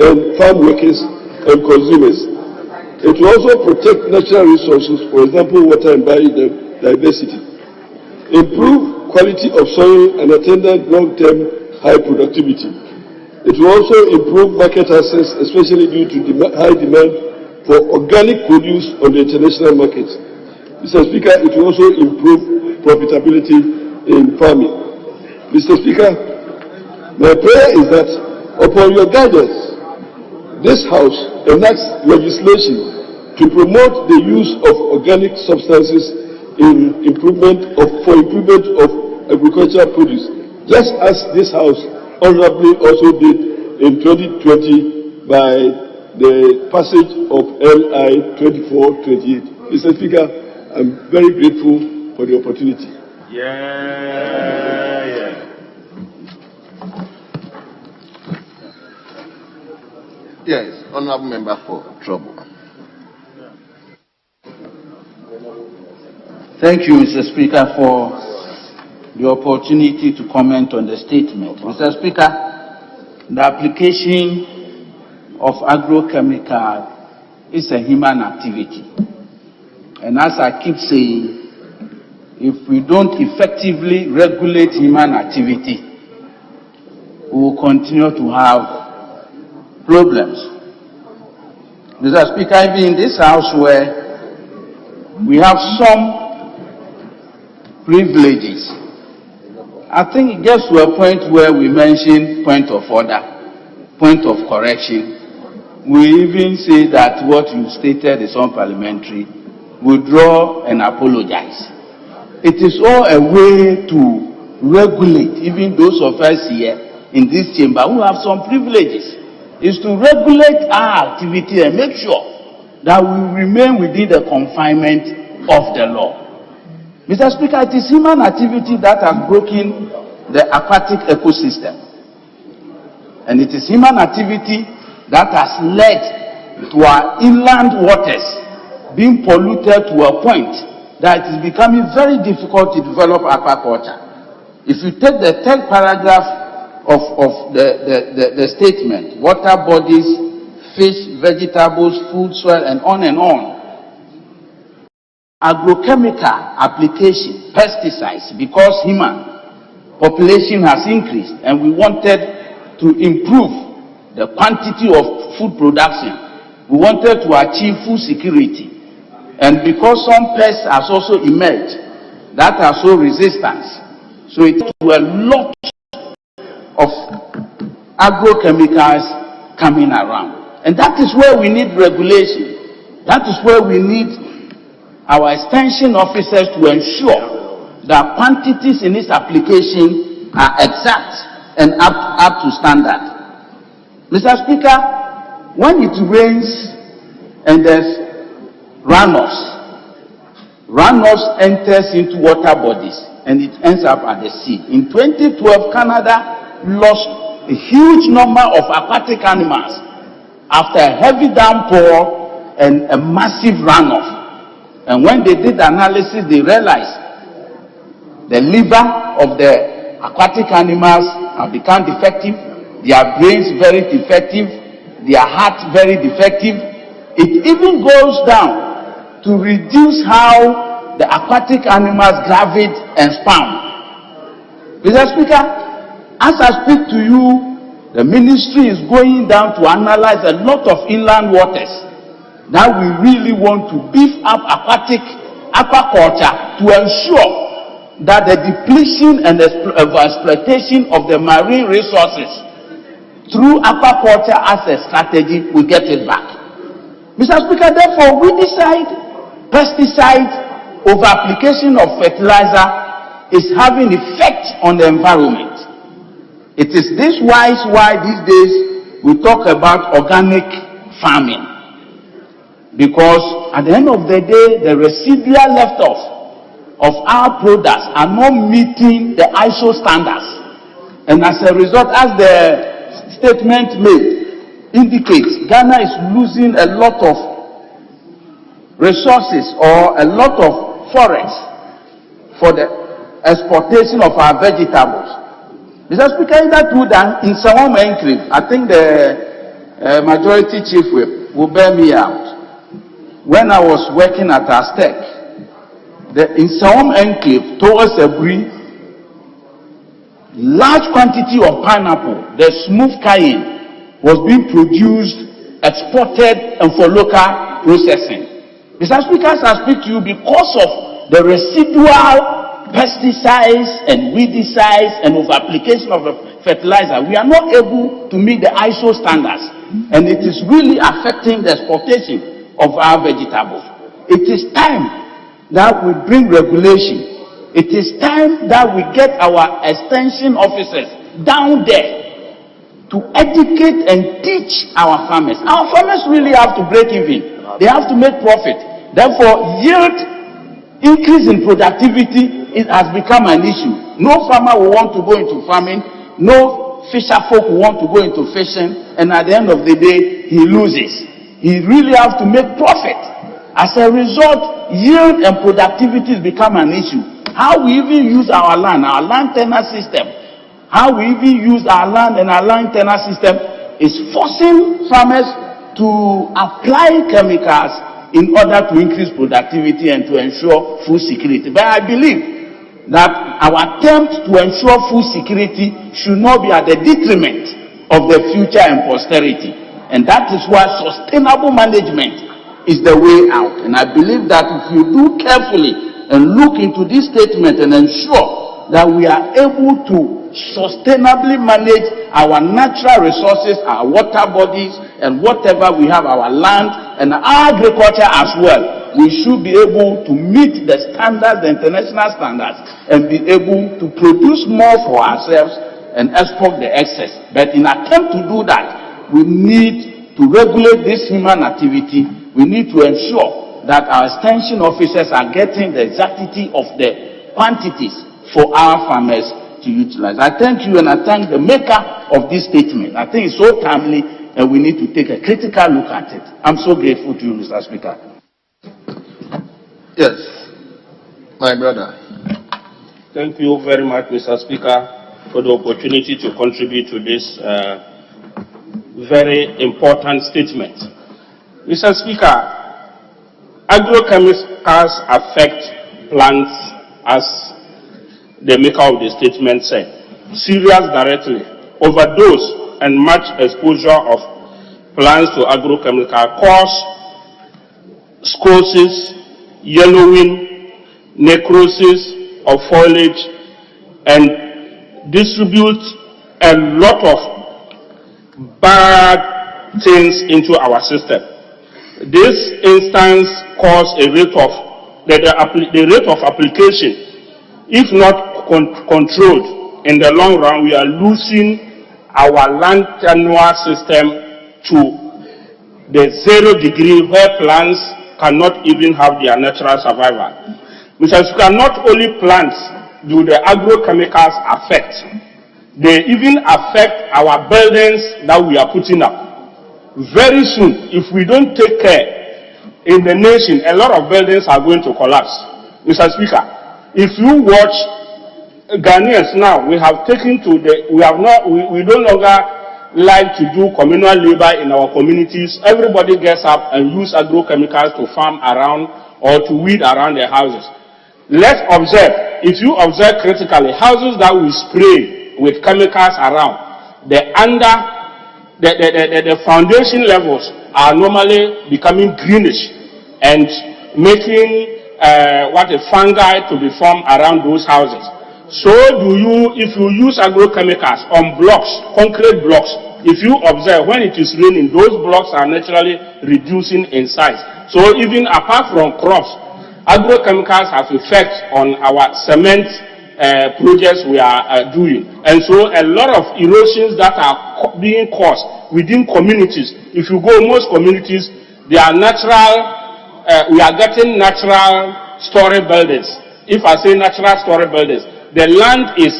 and farm workers and consumers. It will also protect natural resources, for example, water and biodiversity. Improve quality of soil and attendant long-term high productivity. It will also improve market access, especially due to high demand for organic produce on the international market. Mr. Speaker, it will also improve profitability in farming. Mr. Speaker, my prayer is that upon your guidance, this House enacts legislation to promote the use of organic substances in improvement of agricultural produce, just as this House honorably also did in 2020 by the passage of LI 2428. Mr. Speaker, I'm very grateful for the opportunity. Yes, honorable member for Trouble. Thank you, Mr. Speaker, for the opportunity to comment on the statement. Mr. Speaker, the application of agrochemical is a human activity. And as I keep saying, if we don't effectively regulate human activity, we will continue to have problems. Mr. Speaker, even in this house where we have some privileges, I think it gets to a point where we mention point of order, point of correction. We even say that what you stated is unparliamentary. Withdraw and apologize. It is all a way to regulate even those of us here in this chamber who have some privileges. Is to regulate our activity and make sure that we remain within the confinement of the law. Mr. Speaker, it is human activity that has broken the aquatic ecosystem. And it is human activity that has led to our inland waters being polluted to a point that it is becoming very difficult to develop aquaculture. If you take the 10th paragraph of the statement, water bodies, fish, vegetables, food, soil, and on, agrochemical application, pesticides, because human population has increased and we wanted to improve the quantity of food production. We wanted to achieve food security. And because some pests has also emerged that are so resistant, so it to a lot of agrochemicals coming around. And that is where we need regulation. That is where we need our extension officers to ensure that quantities in this application are exact and up to standard. Mr. Speaker, when it rains and there's runoffs enters into water bodies and it ends up at the sea. In 2012, Canada lost a huge number of aquatic animals after a heavy downpour and a massive runoff. And when they did the analysis, they realized the liver of the aquatic animals have become defective, their brains very defective, their heart very defective. It even goes down to reduce how the aquatic animals gravid and sperm. Mr. Speaker, as I speak to you, the ministry is going down to analyze a lot of inland waters that we really want to beef up aquaculture to ensure that the depletion and exploitation of the marine resources through aquaculture as a strategy will get it back. Mr. Speaker, therefore, we decide pesticide over application of fertilizer is having effect on the environment. It is this why these days we talk about organic farming. Because at the end of the day, the residual left-off of our products are not meeting the ISO standards. And as a result, as the statement made indicates, Ghana is losing a lot of resources or a lot of forests for the exportation of our vegetables. Mr. Speaker, is that true that in Savannah enclave, I think the majority chief will bear me out. When I was working at Aztec, in some enclave towards Ebri, large quantity of pineapple, the smooth cayenne, was being produced, exported, and for local processing. Mr. Speaker, as I speak to you, because of the residual pesticides and weedicides and over application of fertilizer, we are not able to meet the ISO standards, and it is really affecting the exportation of our vegetables. It is time that we bring regulation. It is time that we get our extension officers down there to educate and teach our farmers. Our farmers really have to break even. They have to make profit. Therefore, yield increase in productivity has become an issue. No farmer will want to go into farming. No fisher folk will want to go into fishing. And at the end of the day, he loses. He really has to make profit. As a result, yield and productivity has become an issue. How we even use our land tenure system, how we even use our land and our land tenure system is forcing farmers to apply chemicals in order to increase productivity and to ensure food security. But I believe that our attempt to ensure food security should not be at the detriment of the future and posterity. And that is why sustainable management is the way out. And I believe that if you do carefully and look into this statement and ensure that we are able to sustainably manage our natural resources, our water bodies, and whatever we have, our land and our agriculture as well, we should be able to meet the standards, the international standards, and be able to produce more for ourselves and export the excess. But in attempt to do that, we need to regulate this human activity. We need to ensure that our extension officers are getting the exactity of the quantities for our farmers to utilize. I thank you and I thank the maker of this statement. I think it's so timely and we need to take a critical look at it. I'm so grateful to you, Mr. Speaker. Yes, my brother. Thank you very much, Mr. Speaker, for the opportunity to contribute to this very important statement. Mr. Speaker, agrochemicals affect plants as the maker of the statement said. Serious directly, overdose and much exposure of plants to agrochemical cause scosis, yellowing, necrosis of foliage, and distribute a lot of bad things into our system. This instance caused a rate of the rate of application, if not controlled, in the long run, we are losing our land tenure system to the 0 degree where plants cannot even have their natural survival. Mr. Speaker, not only plants do the agrochemicals affect, they even affect our buildings that we are putting up. Very soon, if we don't take care in the nation, a lot of buildings are going to collapse. Mr. Speaker, if you watch Ghanaians now, we have taken to the, we no longer like to do communal labor in our communities. Everybody gets up and use agrochemicals to farm around or to weed around their houses. Let's observe, if you observe critically, houses that we spray with chemicals around, the foundation levels are normally becoming greenish and making a fungi to be formed around those houses. So if you use agrochemicals on blocks, concrete blocks, if you observe when it is raining, those blocks are naturally reducing in size. So even apart from crops, agrochemicals have effect on our cement projects we are doing. And so a lot of erosions that are being caused within communities, if you go most communities, they are natural, we are getting natural story buildings. If I say natural story buildings, the land is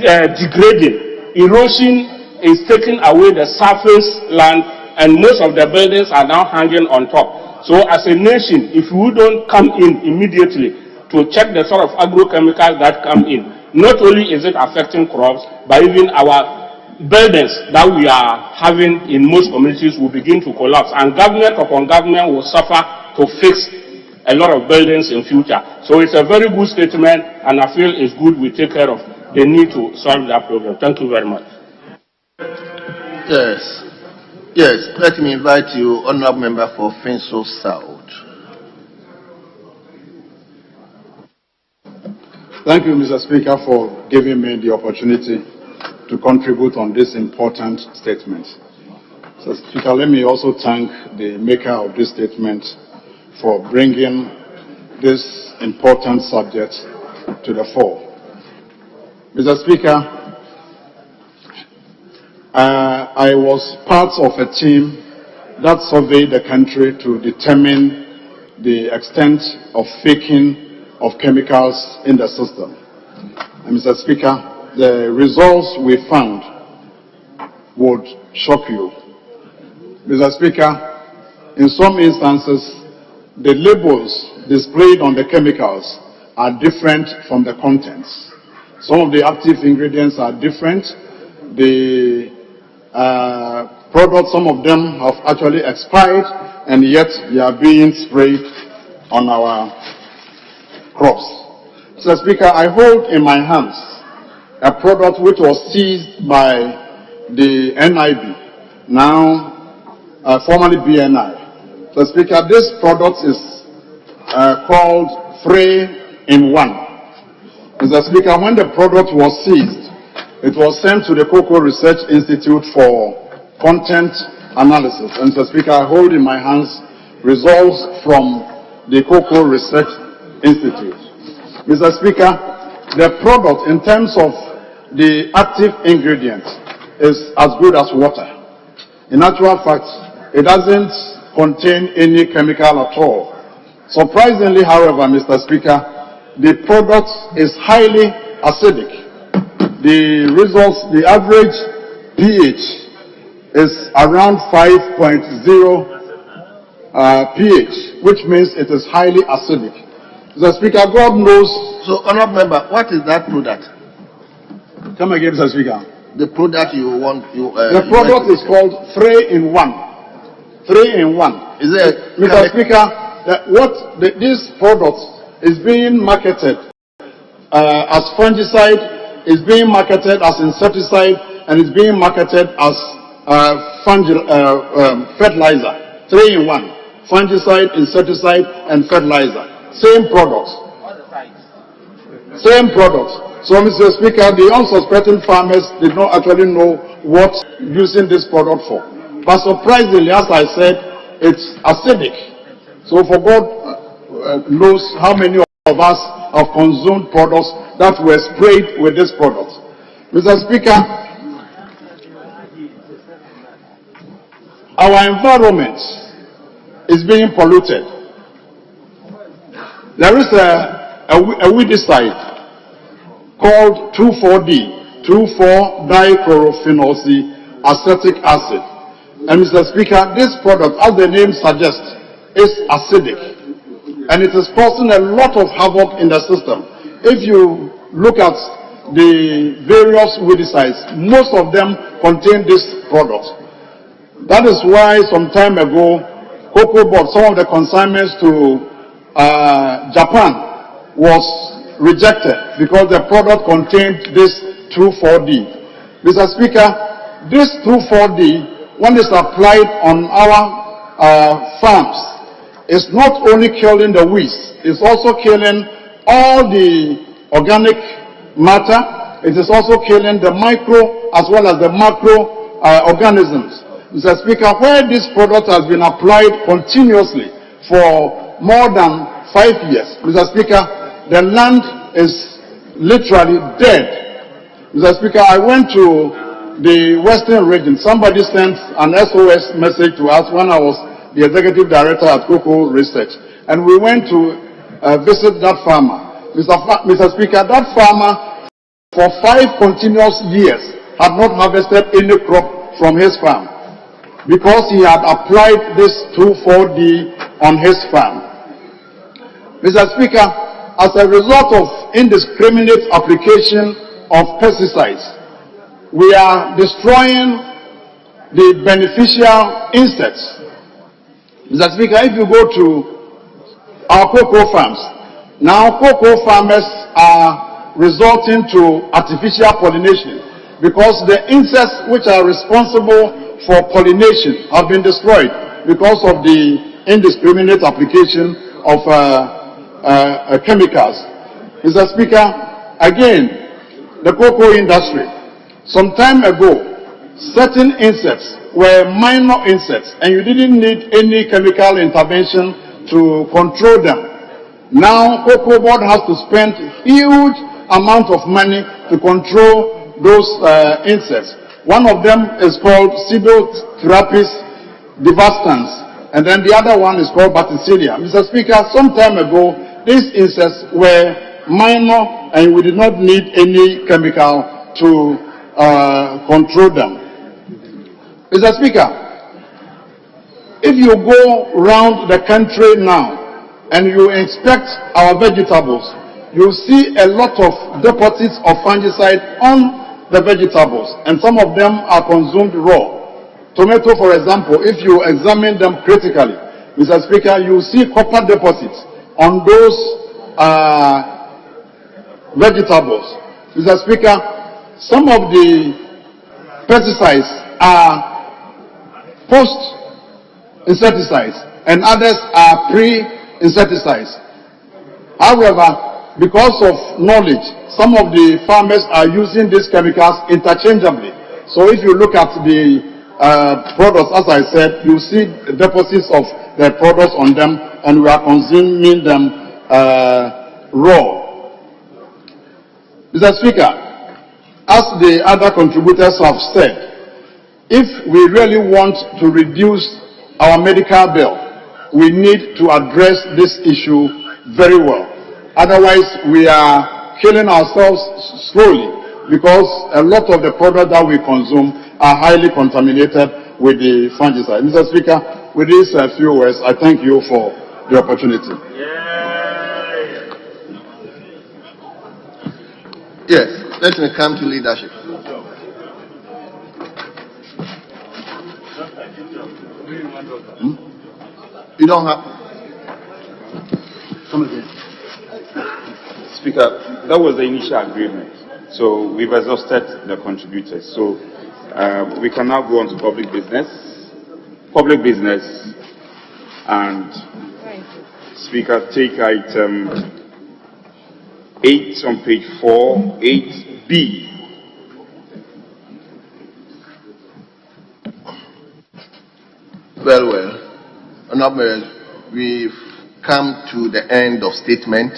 degrading. Erosion is taking away the surface land and most of the buildings are now hanging on top. So as a nation, if we don't come in immediately to check the sort of agrochemicals that come in, not only is it affecting crops, but even our buildings that we are having in most communities will begin to collapse, and government upon government will suffer to fix a lot of buildings in future. So it's a very good statement, and I feel it's good we take care of the need to solve that problem. Thank you very much. Yes, let me invite you, Honourable Member for Finso South. Thank you, Mr. Speaker, for giving me the opportunity to contribute on this important statement. So, Speaker, let me also thank the maker of this statement for bringing this important subject to the fore. Mr. Speaker, I was part of a team that surveyed the country to determine the extent of faking of chemicals in the system. And Mr. Speaker, the results we found would shock you. Mr. Speaker, in some instances, the labels displayed on the chemicals are different from the contents. Some of the active ingredients are different. The products, some of them have actually expired, and yet they are being sprayed on our crops. Mr. Speaker, I hold in my hands a product which was seized by the NIB now formerly BNI. So, Speaker, this product is called 3-in-1. Mr. Speaker, when the product was seized, it was sent to the Cocoa Research Institute for content analysis. And Mr. Speaker, I hold in my hands results from the Cocoa Research Institute. Mr. Speaker, the product in terms of the active ingredient is as good as water. In actual fact, it doesn't contain any chemical at all. Surprisingly, however, Mr. Speaker, the product is highly acidic. The results, the average pH is around 5.0 pH, which means it is highly acidic. Mr. Speaker, God knows. So, honorable member, what is that product? Come again, Mr. Speaker. The product you want. The product is called 3-in-1. 3-in-1. Is it, Mr. Speaker, this product is being marketed as fungicide, is being marketed as insecticide, and is being marketed as fertilizer. 3-in-1. Fungicide, insecticide, and fertilizer. Same products. Same products. So, Mr. Speaker, the unsuspecting farmers did not actually know what using this product for. But surprisingly, as I said, it's acidic. So for God knows how many of us have consumed products that were sprayed with this product. Mr. Speaker, our environment is being polluted. There is a weedicide called 2,4-D, 2,4-dichlorophenoxy-acetic acid. And Mr. Speaker, this product, as the name suggests, is acidic. And it is causing a lot of havoc in the system. If you look at the various weedicides, most of them contain this product. That is why some time ago, Cocoa Board, some of the consignments to Japan was rejected because the product contained this 2,4-D. Mr. Speaker, this 2,4-D, when it's applied on our farms, is not only killing the weeds, it's also killing all the organic matter. It is also killing the micro as well as the macro organisms. Mr. Speaker, where this product has been applied continuously for more than 5 years, Mr. Speaker, the land is literally dead. Mr. Speaker, I went to the Western region. Somebody sent an SOS message to us when I was the executive director at Cocoa Research. And we went to visit that farmer. Mr. Speaker, that farmer for 5 continuous years had not harvested any crop from his farm because he had applied this 2,4-D on his farm. Mr. Speaker, as a result of indiscriminate application of pesticides, we are destroying the beneficial insects. Mr. Speaker, if you go to our cocoa farms, now cocoa farmers are resorting to artificial pollination because the insects which are responsible for pollination have been destroyed because of the indiscriminate application of chemicals. Mr. Speaker, again, the cocoa industry, some time ago, certain insects were minor insects and you didn't need any chemical intervention to control them. Now, Cocoa Board has to spend huge amount of money to control those insects. One of them is called Pseudotherapis devastans, and then the other one is called Bacteria. Mr. Speaker, some time ago, these insects were minor and we did not need any chemical to control them. Mr. Speaker, if you go around the country now and you inspect our vegetables, you see a lot of deposits of fungicide on the vegetables, and some of them are consumed raw. Tomato, for example, if you examine them critically, Mr. Speaker, you see copper deposits on those vegetables. Mr. Speaker, some of the pesticides are post-insecticides and others are pre-insecticides. However, because of knowledge, some of the farmers are using these chemicals interchangeably. So if you look at the products, as I said, you see deposits of the products on them, and we are consuming them raw. Mr. Speaker, as the other contributors have said, if we really want to reduce our medical bill, we need to address this issue very well. Otherwise, we are killing ourselves slowly, because a lot of the products that we consume are highly contaminated with the fungicide. Mr. Speaker, with these few words, I thank you for the opportunity. Yes, let me come to leadership. You don't have. Come again. Speaker, that was the initial agreement. So we've exhausted the contributors. So we can now go on to public business. Public business, and Speaker, take item 8 on page 4, 8B. Well. Honorable, we've come to the end of statement,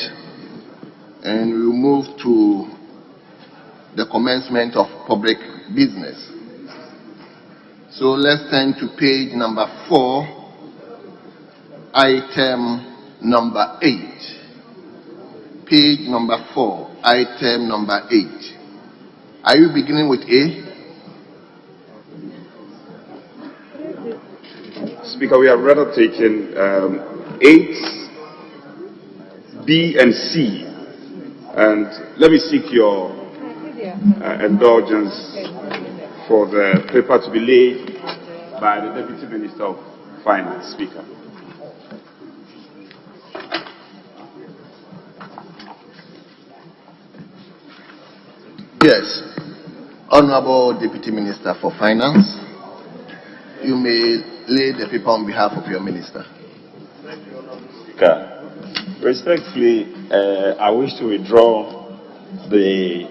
and we move to the commencement of public business. So let's turn to page number 4, item number 8. Page number 4, item number 8. Are you beginning with A? Speaker, we have rather taken 8, B, and C. And let me seek your indulgence for the paper to be laid by the Deputy Minister of Finance, Speaker. Yes. Honorable Deputy Minister for Finance, you may lay the paper on behalf of your minister. Speaker, respectfully, I wish to withdraw the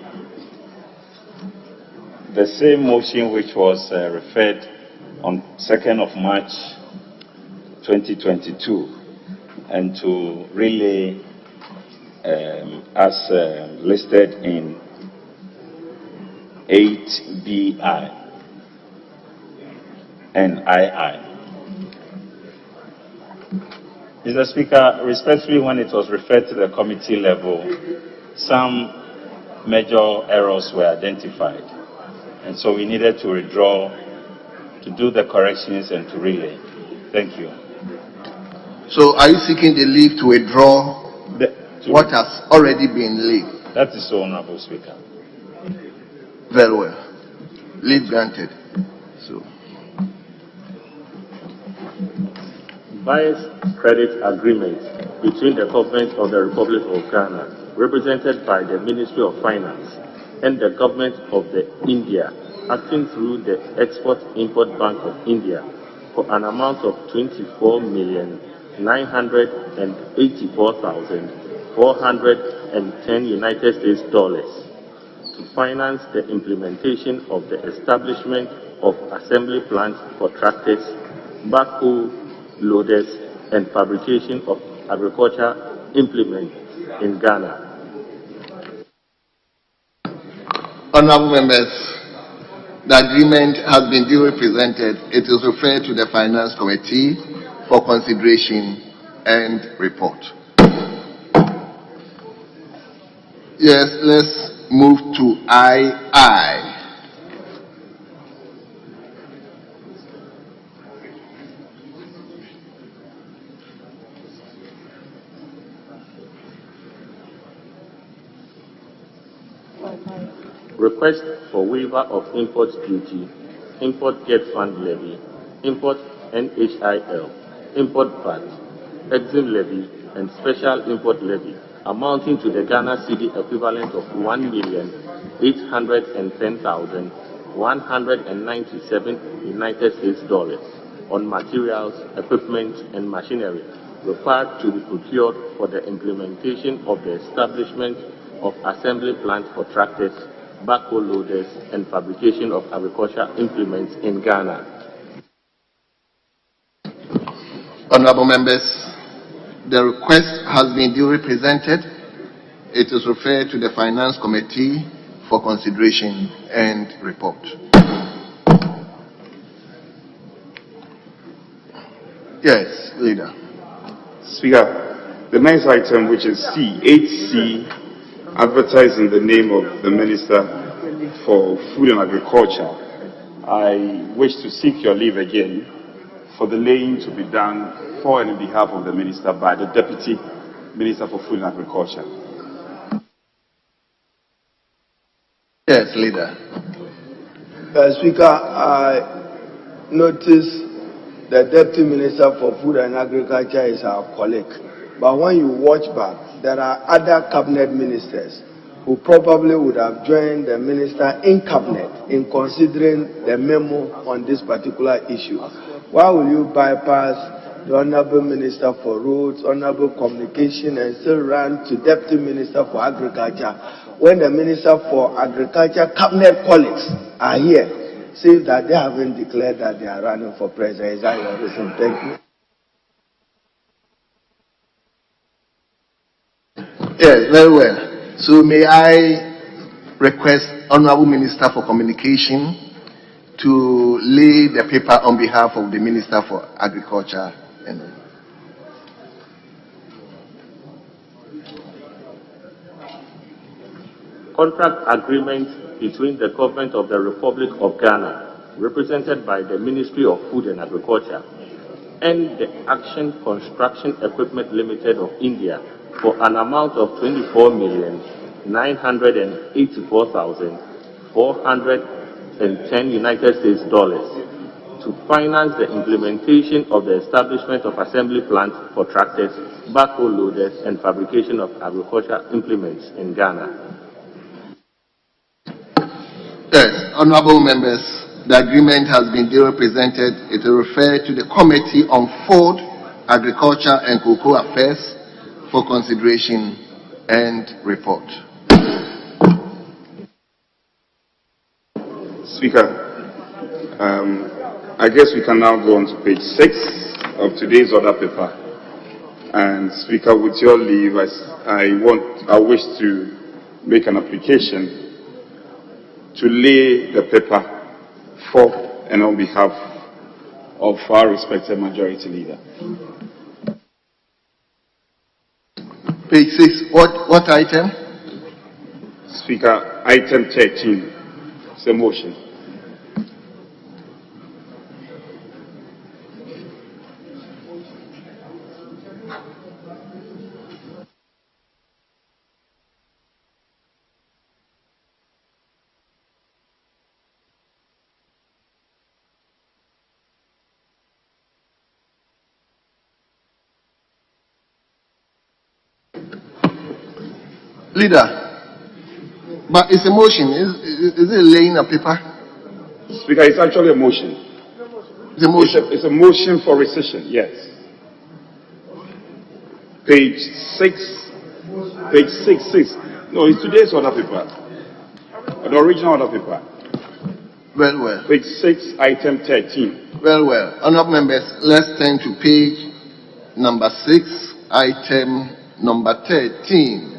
same motion which was referred on 2nd of March 2022, and to relay as listed in 8BI and II. Mr. Speaker, respectfully, when it was referred to the committee level, some major errors were identified, and so we needed to withdraw to do the corrections and to relay. Thank you. So are you seeking the leave to withdraw what has already been laid? That is so, Honorable Speaker. Very well. Leave granted. So. Buyer's credit agreement between the government of the Republic of Ghana, represented by the Ministry of Finance, and the government of India, acting through the Export-Import Bank of India, for an amount of $24,984,410 United States dollars to finance the implementation of the establishment of assembly plants for tractors, backhoe loaders, and fabrication of agriculture implements in Ghana. Honorable members, the agreement has been duly presented. It is referred to the Finance Committee for consideration and report. Yes, let's move to II. Request for waiver of import duty, import get fund levy, import NHIL, import VAT, exim levy, and special import levy, amounting to the Ghana cedi equivalent of $1,810,197 United States dollars, on materials, equipment, and machinery required to be procured for the implementation of the establishment of assembly plant for tractors, backhoe loaders, and fabrication of agricultural implements in Ghana. Honorable members, the request has been duly presented. It is referred to the Finance Committee for consideration and report. Yes, Leader. Speaker, the next item, which is C, 8C, advertising the name of the Minister for Food and Agriculture. I wish to seek your leave again for the laying to be done for and on behalf of the Minister by the Deputy Minister for Food and Agriculture. Yes, Leader. Speaker, I noticed the Deputy Minister for Food and Agriculture is our colleague. But when you watch back, there are other cabinet ministers who probably would have joined the minister in cabinet in considering the memo on this particular issue. Why will you bypass the Honorable Minister for Roads, Honorable Communication, and still run to Deputy Minister for Agriculture when the Minister for Agriculture cabinet colleagues are here? Say that they haven't declared that they are running for president. Is that your reason? Thank you. Yes, very well. So may I request Honorable Minister for Communication to lay the paper on behalf of the Minister for Agriculture. Contract agreement between the Government of the Republic of Ghana, represented by the Ministry of Food and Agriculture, and the Action Construction Equipment Limited of India for an amount of $24,984,410 United States dollars to finance the implementation of the establishment of assembly plants for tractors, backhoe loaders, and fabrication of agricultural implements in Ghana. Yes, honorable members, the agreement has been duly presented. It will refer to the Committee on Food, Agriculture, and Cocoa Affairs for consideration and report. Speaker, I guess we can now go on to page 6 of today's order paper. And Speaker, with your leave, I wish to make an application to lay the paper for and on behalf of our respected majority leader. Page 6, what item? Speaker, item 13. It's a motion. Leader, but it's a motion. Is it laying a paper? Speaker, it's actually a motion. It's a motion. It's a motion for rescission, yes. Page 6. Page 6. No, it's today's order paper. The original order paper. Well. Page 6, item 13. Well. Honorable members, let's turn to page number 6, item number 13.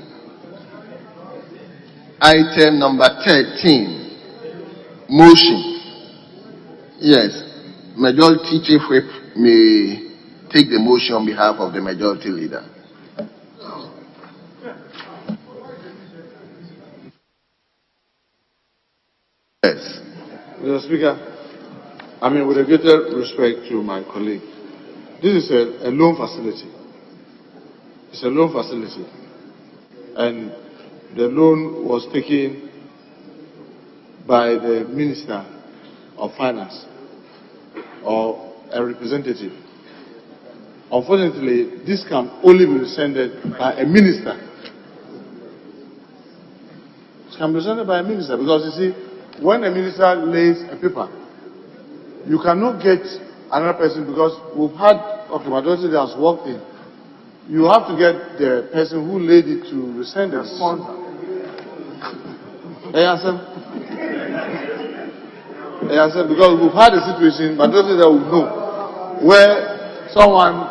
Item number 13. Motion. Yes. Majority Chief Whip may take the motion on behalf of the Majority Leader. Yes. Mr. Speaker, with a greater respect to my colleague, this is a loan facility. It's a loan facility. And the loan was taken by the Minister of Finance or a representative. Unfortunately, this can only be rescinded by a minister. It can be rescinded by a minister because, you see, when a minister lays a paper, you cannot get another person because we've had, okay, majority that has walked in. You have to get the person who laid it to resend the sponsor. Yes, because we've had a situation, majority that will know, where someone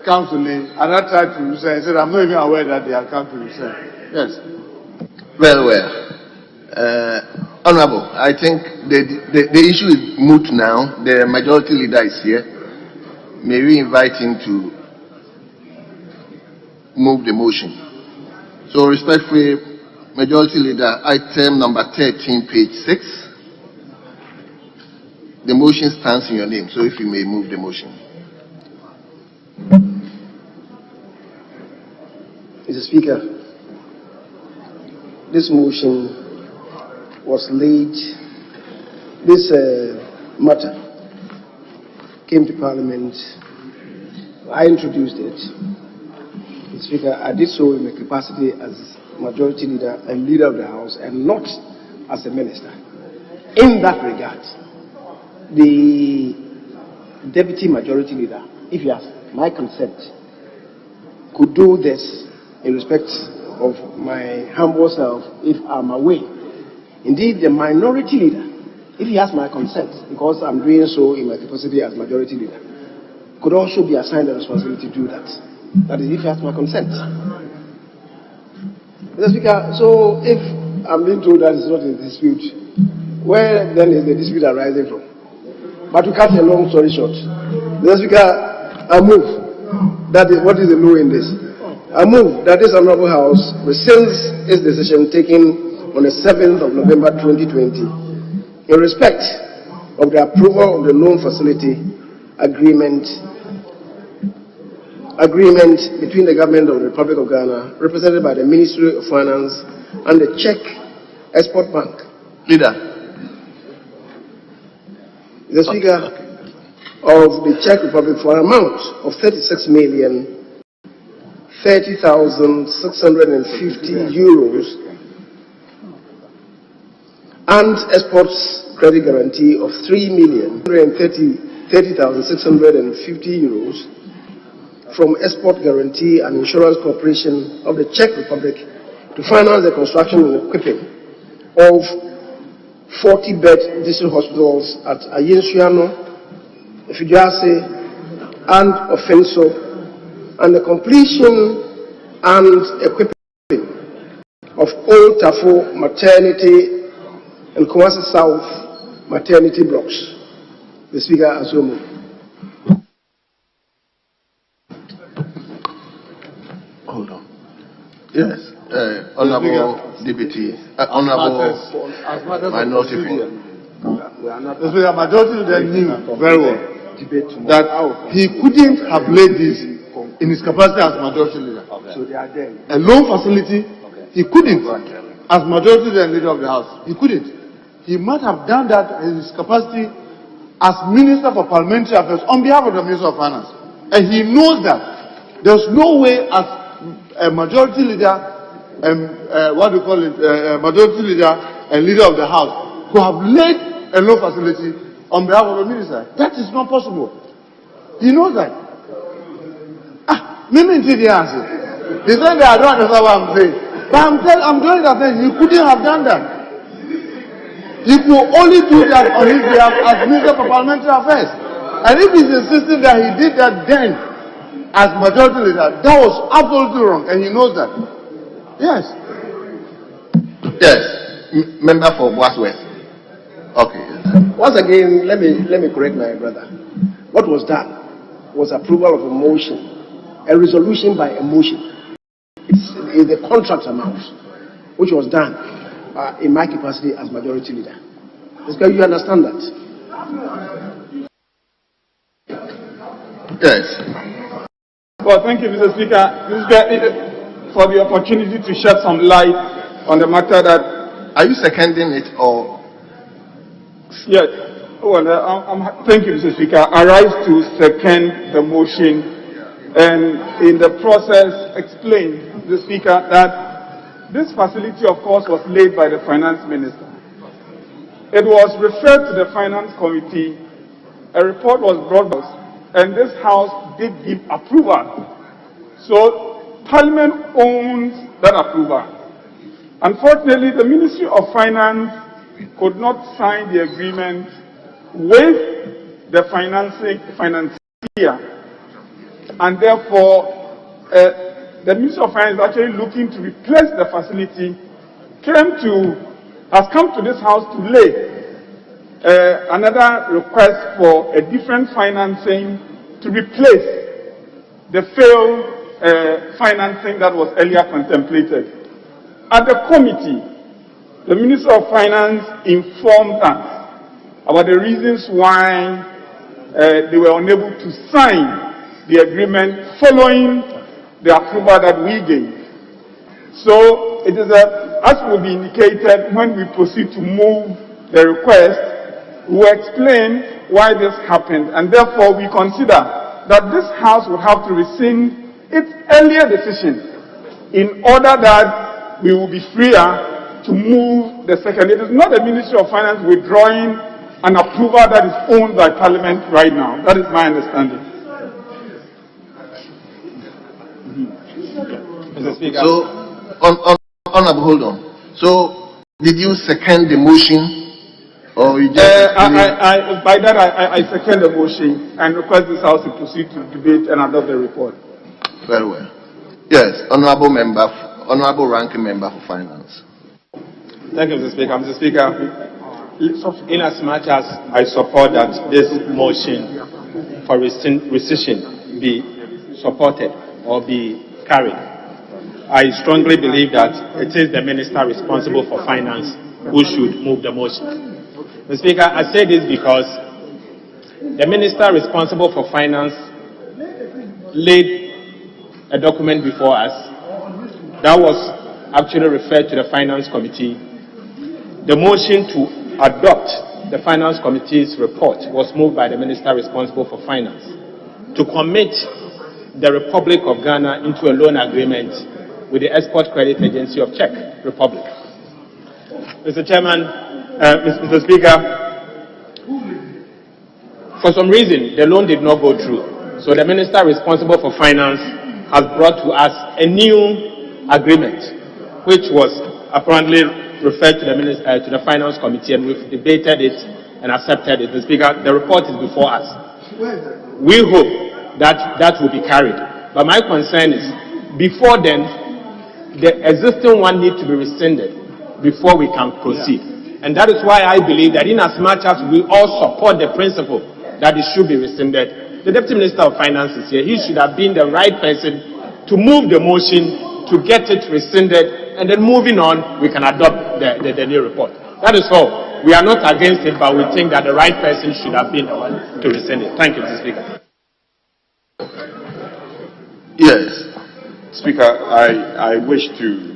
comes to me and I try to resend. I said, I'm not even aware that they have come to resend. Yes. Well. Honorable, I think the issue is moot now. The majority leader is here. May we invite him to move the motion. So respectfully, majority leader, item number 13, page 6. The motion stands in your name, so if you may move the motion. Mr. Speaker, this motion was laid, this matter came to Parliament. I introduced it. Mr. Speaker, I did so in my capacity as majority leader and leader of the House and not as a minister. In that regard, the deputy majority leader, if he has my consent, could do this in respect of my humble self if I'm away. Indeed, the minority leader, if he has my consent, because I'm doing so in my capacity as majority leader, could also be assigned the responsibility to do that. That is, if he has my consent. Mr. Speaker, so if I'm being told that it's not a dispute, where then is the dispute arising from? But to cut a long story short, Mr. Speaker, I move. That is, what is the law in this? I move that this Honorable House rescinds its decision taken on the 7th of November 2020 in respect of the approval of the loan facility agreement between the government of the Republic of Ghana, represented by the Ministry of Finance and the Czech Export Bank. Leader. The Speaker of the Czech Republic for an amount of 36,030,650 euros and exports credit guarantee of 3,130,650 euros from Export Guarantee and Insurance Corporation of the Czech Republic to finance the construction and equipping of 40-bed district hospitals at Ayensuano, Efidiase, and Offenso, and the completion and equipping of Old Tafo Maternity and Kumasi South maternity blocks. The Speaker has so moved. Hold on. Yes, Honorable Deputy, Honorable Minority Leader. The Speaker, majority leader knew very well that he couldn't have laid this in his capacity as majority leader. A loan facility, he couldn't. As majority leader and leader of the House, he couldn't. He might have done that in his capacity as Minister for Parliamentary Affairs on behalf of the Minister of Finance. And he knows that there's no way as a majority leader and majority leader and leader of the House could have laid a loan facility on behalf of the minister. That is not possible. He knows that. Maybe the answer. He said that I don't understand what I'm saying. But I'm doing that thing. He couldn't have done that. He could only do that on his behalf as Minister for Parliamentary Affairs. And if he's insisting that he did that then as majority leader, that was absolutely wrong, and he knows that. Yes. Yes. Member for Wasworth. Okay. Once again, let me correct my brother. What was done was approval of a motion, a resolution by a motion. It's the contract amount, which was done in my capacity as majority leader. You understand that? Yes. Well, thank you, Mr. Speaker. For the opportunity to shed some light on the matter that... Are you seconding it or... Yes. Well, thank you, Mr. Speaker. I rise to second the motion and in the process explain, Mr. Speaker, that this facility, of course, was laid by the Finance Minister. It was referred to the Finance Committee a report was brought to us, and this House did give approval. So Parliament owns that approval. Unfortunately, the Ministry of Finance could not sign the agreement with the financier, and therefore the Ministry of Finance is actually looking to replace the facility, has come to this House to lay another request for a different financing to replace the failed financing that was earlier contemplated. At the committee, the Minister of Finance informed us about the reasons why they were unable to sign the agreement following the approval that we gave. So it is as will be indicated when we proceed to move the request, we will explain why this happened, and therefore we consider that this House would have to rescind its earlier decision in order that we will be freer to move the second. It is not the Ministry of Finance withdrawing an approval that is owned by Parliament right now. That is my understanding. Mr. Speaker. So, Honorable, hold on. So, did you second the motion? Or you just by that, I second the motion and request this House to proceed to debate and adopt the report. Very well. Yes, Honorable Ranking Member for Finance. Thank you, Mr. Speaker. Mr. Speaker, in as much as I support that this motion for rescission be supported or be carried, I strongly believe that it is the Minister responsible for Finance who should move the motion. Mr. Speaker, I say this because the Minister responsible for Finance laid a document before us that was actually referred to the Finance Committee. The motion to adopt the Finance Committee's report was moved by the Minister responsible for Finance to commit the Republic of Ghana into a loan agreement with the Export Credit Agency of Czech Republic. Mr. Chairman, Mr. Speaker, for some reason, the loan did not go through. So the Minister responsible for Finance has brought to us a new agreement, which was apparently referred to the Finance Committee, and we've debated it and accepted it. Mr. Speaker, the report is before us. We hope that will be carried. But my concern is, before then, the existing one needs to be rescinded before we can proceed. And that is why I believe that in as much as we all support the principle that it should be rescinded, the Deputy Minister of Finance is here. He should have been the right person to move the motion to get it rescinded, and then moving on, we can adopt the new report. That is all. We are not against it, but we think that the right person should have been the one to rescind it. Thank you, Mr. Speaker. Yes. Speaker, I wish to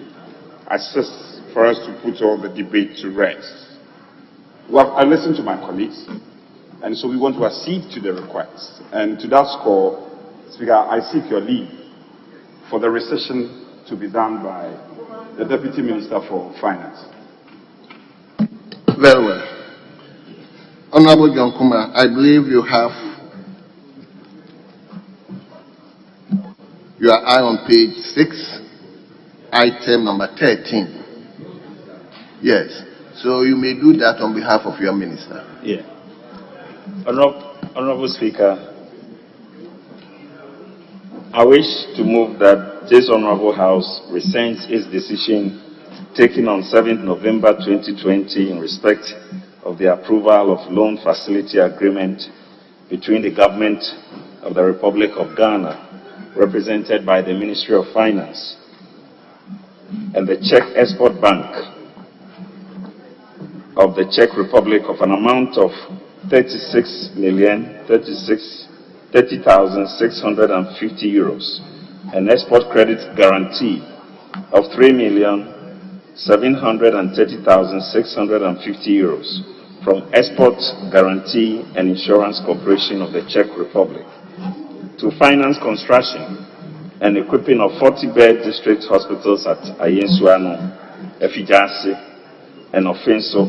assist for us to put all the debate to rest. Well, I listened to my colleagues, and so we want to accede to the request. And to that score, Speaker, I seek your leave for the rescission to be done by the Deputy Minister for Finance. Very well. Honorable John Kuma, I believe you have your eye on page 6, item number 13. Yes. So you may do that on behalf of your minister. Yeah. Honorable Speaker, I wish to move that this Honorable House rescinds its decision taken on 7th November 2020 in respect of the approval of loan facility agreement between the government of the Republic of Ghana, represented by the Ministry of Finance, and the Czech Export Bank of the Czech Republic of an amount of 30,650 euros, an export credit guarantee of 3,730,650 euros from Export Guarantee and Insurance Corporation of the Czech Republic to finance construction and equipping of 40-bed district hospitals at Ayensuano, Efijase, and Ofenso,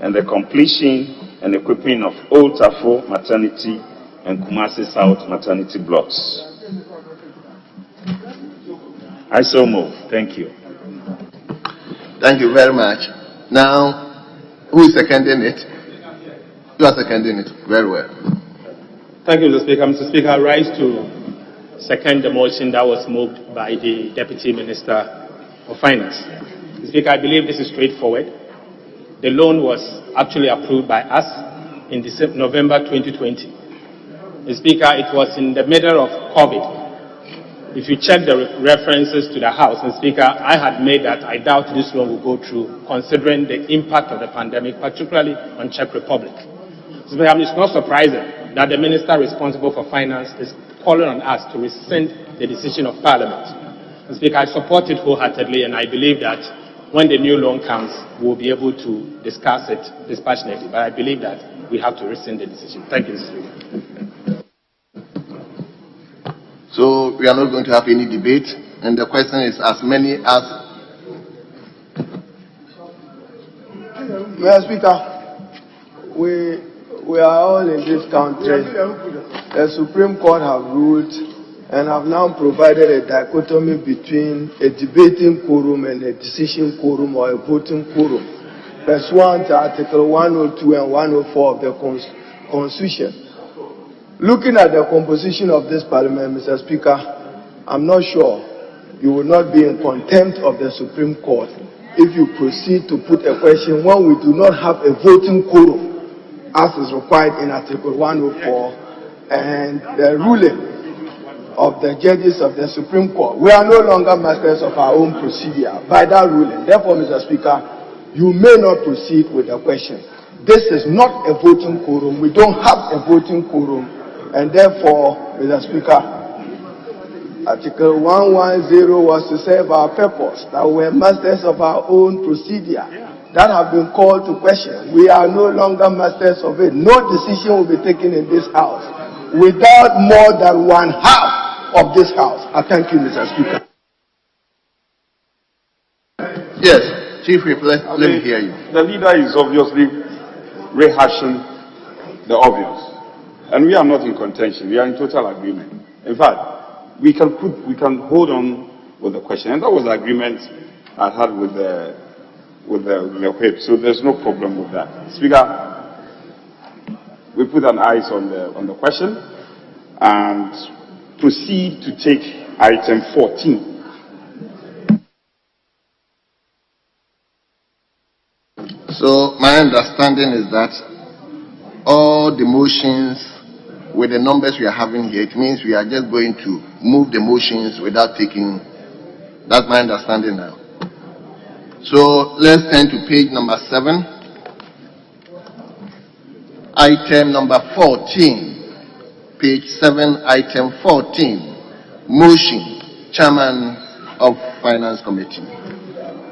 and the completion and equipping of Old Tafo Maternity and Kumasi South Maternity blocks. I so move. Thank you. Thank you very much. Now, who is seconding it? You are seconding it. Very well. Thank you, Mr. Speaker. Mr. Speaker, I rise to second the motion that was moved by the Deputy Minister of Finance. Mr. Speaker, I believe this is straightforward. The loan was actually approved by us in November 2020. Mr. Speaker, it was in the middle of COVID. If you check the references to the House, Mr. Speaker, I had made that I doubt this loan will go through, considering the impact of the pandemic, particularly on Czech Republic. Mr. Speaker, it's not surprising that the Minister responsible for finance is calling on us to rescind the decision of Parliament. Mr. Speaker, I support it wholeheartedly, and I believe that when the new loan comes, we'll be able to discuss it dispassionately. But I believe that we have to rescind the decision. Thank you, Mr. Speaker. So we are not going to have any debate, and the question is as many as. Mr. Speaker, we are all in this country. The Supreme Court have ruled and have now provided a dichotomy between a debating quorum and a decision quorum or a voting quorum, pursuant to Article 102 and 104 of the Constitution. Looking at the composition of this Parliament, Mr. Speaker, I'm not sure you will not be in contempt of the Supreme Court if you proceed to put a question when we do not have a voting quorum, as is required in Article 104 and the ruling of the judges of the Supreme Court. We are no longer masters of our own procedure by that ruling. Therefore, Mr. Speaker, you may not proceed with the question. This is not a voting quorum. We don't have a voting quorum. And therefore, Mr. Speaker, Article 110 was to serve our purpose, that we are masters of our own procedure. That have been called to question. We are no longer masters of it. No decision will be taken in this House without more than one half of this House. I thank you, Mr. Speaker. Yes, Chief Whip, let me hear you. The leader is obviously rehashing the obvious. And we are not in contention. We are in total agreement. In fact, we can hold on with the question. And that was the agreement I had with the whip. So there's no problem with that. Speaker, we put an eyes on the question and proceed to take item 14. So my understanding is that all the motions with the numbers we are having here, it means we are just going to move the motions without taking. That's my understanding now. So let's turn to page number 7. Item number 14. Page 7, item 14. Motion, Chairman of Finance Committee.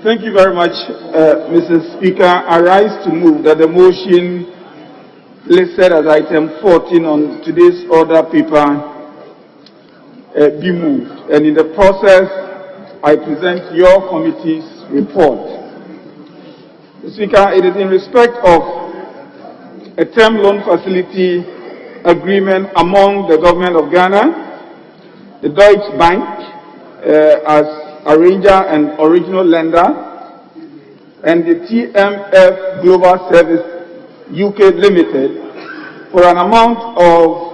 Thank you very much, Mr. Speaker. I rise to move that the motion listed as item 14 on today's order paper be moved. And in the process, I present your committee's report. Mr. Speaker, it is in respect of a term loan facility agreement among the government of Ghana, the Deutsche Bank as arranger and original lender, and the TMF Global Service UK Limited for an amount of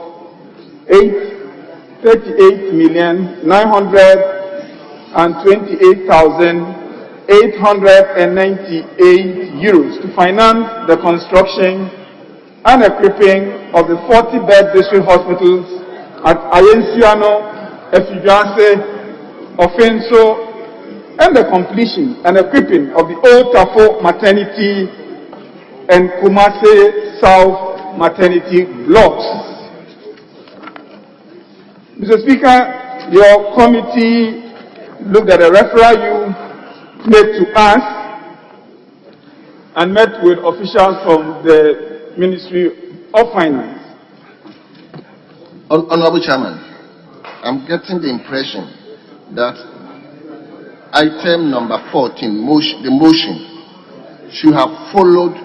38,928,898 euros to finance the construction and equipping of the 40-bed district hospitals at Ayenciano, Efijuase, Ofenso, and the completion and equipping of the Old Tafo Maternity and Kumasi South Maternity blocks. Mr. Speaker, your committee looked at a referral you made to us and met with officials from the Ministry of Finance. Honorable Chairman, I'm getting the impression that item number 14, the motion, should have followed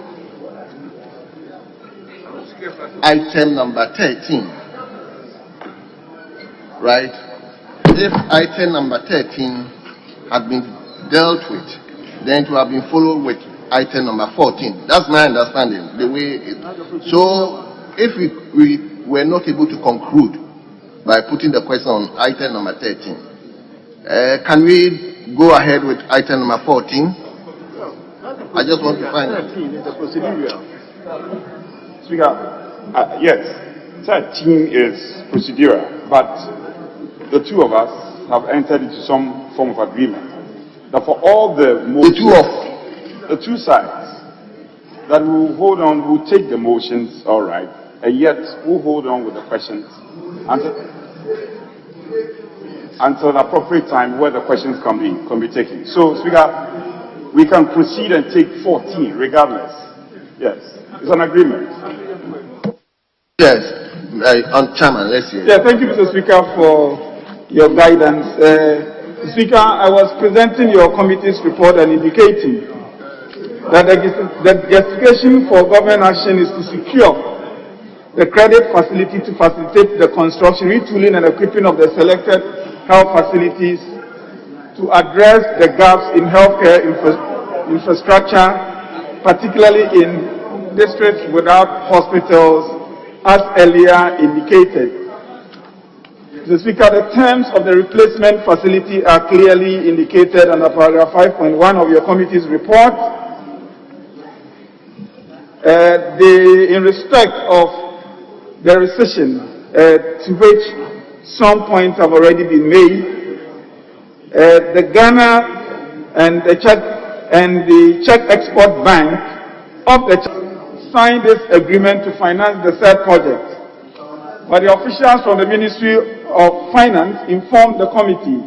item number 13, right? If item number 13 had been dealt with, then it would have been followed with item number 14. That's my understanding. The way so, if we were not able to conclude by putting the question on item number 13, can we go ahead with item number 14? I just want to find out. Speaker, yes, 13 is procedural, but the two of us have entered into some form of agreement that for all the motions, the two sides, that we will hold on, we will take the motions, all right, and yet we'll hold on with the questions until the appropriate time where the questions can be taken. So, Speaker, we can proceed and take 14 regardless. Yes, it's an agreement. Yes, Chairman, let's hear. Yeah, thank you, Mr. Speaker, for your guidance. Speaker, I was presenting your committee's report and indicating that the justification for government action is to secure the credit facility to facilitate the construction, retooling, and equipping of the selected health facilities to address the gaps in healthcare infrastructure, particularly in districts without hospitals, as earlier indicated. Mr. Speaker, the terms of the replacement facility are clearly indicated under paragraph 5.1 of your committee's report. In respect of the rescission, to which some points have already been made, the Ghana and the Czech Export Bank of the signed this agreement to finance the said project. But the officials from the Ministry of Finance informed the committee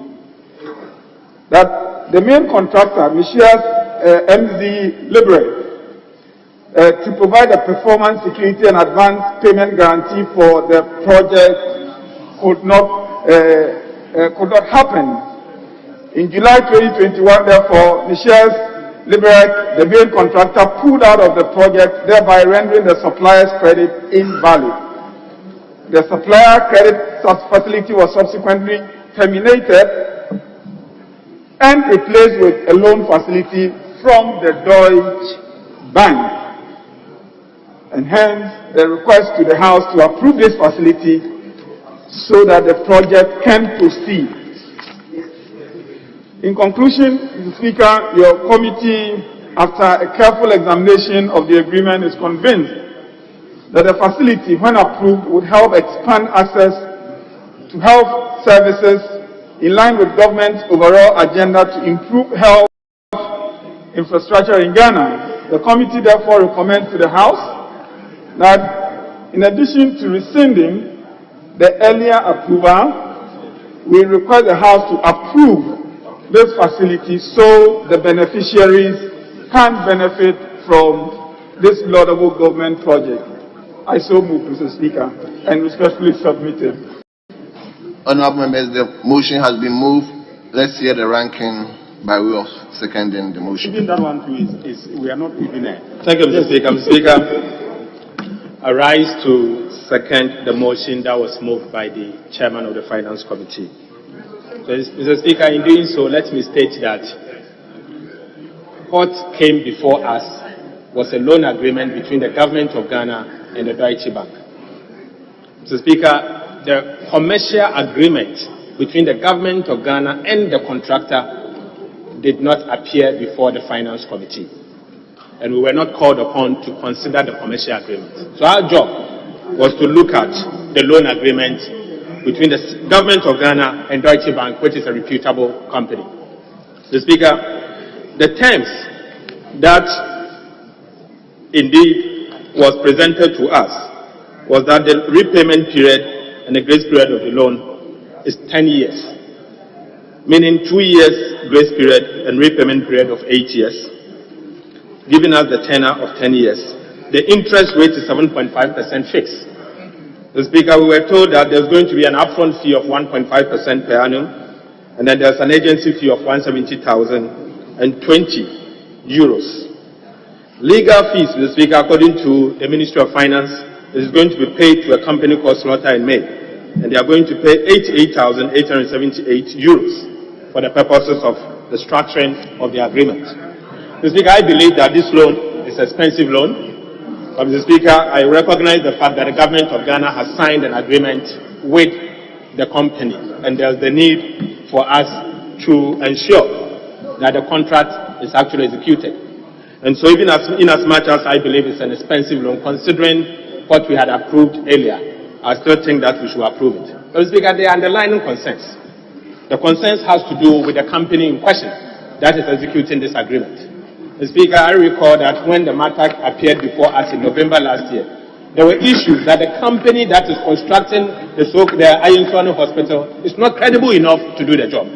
that the main contractor, Michels MZ Libre, to provide a performance security and advance payment guarantee for the project could not happen. In July 2021, therefore, Michels Libre, the main contractor, pulled out of the project, thereby rendering the supplier's credit invalid. The supplier credit facility was subsequently terminated and replaced with a loan facility from the Deutsche Bank. And hence, the request to the House to approve this facility so that the project can proceed. In conclusion, Mr. Speaker, your committee, after a careful examination of the agreement, is convinced that the facility, when approved, would help expand access to health services in line with government's overall agenda to improve health infrastructure in Ghana. The committee therefore recommends to the House that, in addition to rescinding the earlier approval, we request the House to approve this facility so the beneficiaries can benefit from this laudable government project. I so move, Mr. Speaker, and respectfully submitted. Honourable members, the motion has been moved. Let's hear the ranking by way of seconding the motion. Even that one too is we are not even there. Thank you, Mr. Speaker. Mr. Speaker, I rise to second the motion that was moved by the chairman of the Finance Committee. So, Mr. Speaker, in doing so, let me state that what came before us was a loan agreement between the government of Ghana and the Deutsche Bank. Mr. Speaker, the commercial agreement between the government of Ghana and the contractor did not appear before the Finance Committee, and we were not called upon to consider the commercial agreement. So our job was to look at the loan agreement between the government of Ghana and Deutsche Bank, which is a reputable company. Mr. Speaker, the terms that indeed was presented to us was that the repayment period and the grace period of the loan is 10 years, meaning 2 years grace period and repayment period of 8 years, giving us the tenor of 10 years. The interest rate is 7.5% fixed. The Speaker, we were told that there's going to be an upfront fee of 1.5% per annum, and then there's an agency fee of 170,020 euros. Legal fees, Mr. Speaker, according to the Ministry of Finance, It is going to be paid to a company called Slaughter and May, and they are going to pay 88,878 euros for the purposes of the structuring of the agreement. Mr. Speaker, I believe that this loan is an expensive loan. But Mr. Speaker, I recognize the fact that the government of Ghana has signed an agreement with the company, and there's the need for us to ensure that the contract is actually executed. And so even in as much as I believe it's an expensive loan, considering what we had approved earlier, I still think that we should approve it. But Mr. Speaker, the underlying concerns. The concerns has to do with the company in question that is executing this agreement. Mr. Speaker, I recall that when the matter appeared before us in November last year, there were issues that the company that is constructing the Ayinsuanu Hospital is not credible enough to do the job.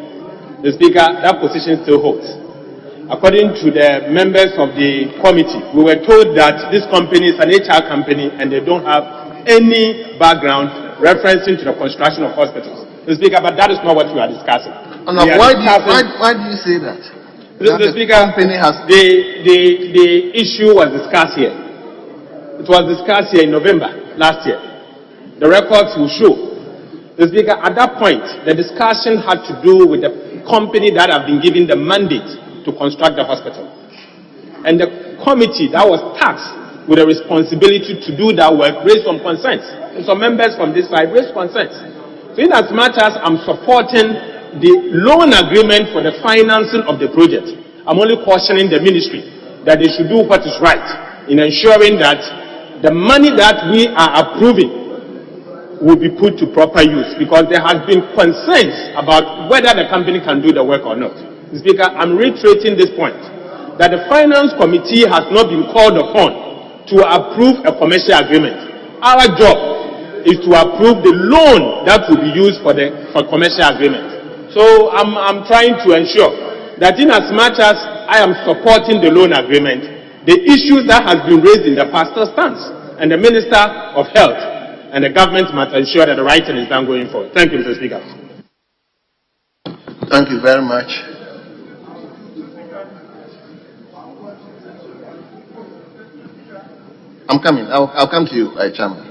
Mr. Speaker, that position still holds. According to the members of the committee, we were told that this company is an HR company and they don't have any background referencing to the construction of hospitals. Mr. Speaker, but that is not what we are discussing. Why do you say that? Mr. Speaker, the issue was discussed here. It was discussed here in November last year. The records will show. Mr. Speaker, at that point, the discussion had to do with the company that have been given the mandate to construct the hospital. And the committee that was tasked with the responsibility to do that work raised some concerns. And some members from this side raised concerns. So in as much as I'm supporting the loan agreement for the financing of the project, I'm only cautioning the ministry that they should do what is right in ensuring that the money that we are approving will be put to proper use, because there has been concerns about whether the company can do the work or not. Mr. Speaker, I'm reiterating this point, that the Finance Committee has not been called upon to approve a commercial agreement. Our job is to approve the loan that will be used for commercial agreement. So I'm trying to ensure that in as much as I am supporting the loan agreement, the issues that has been raised in the past still stands, and the Minister of Health and the government must ensure that the right thing is done going forward. Thank you, Mr. Speaker. Thank you very much. I'm coming. I'll come to you, Chairman.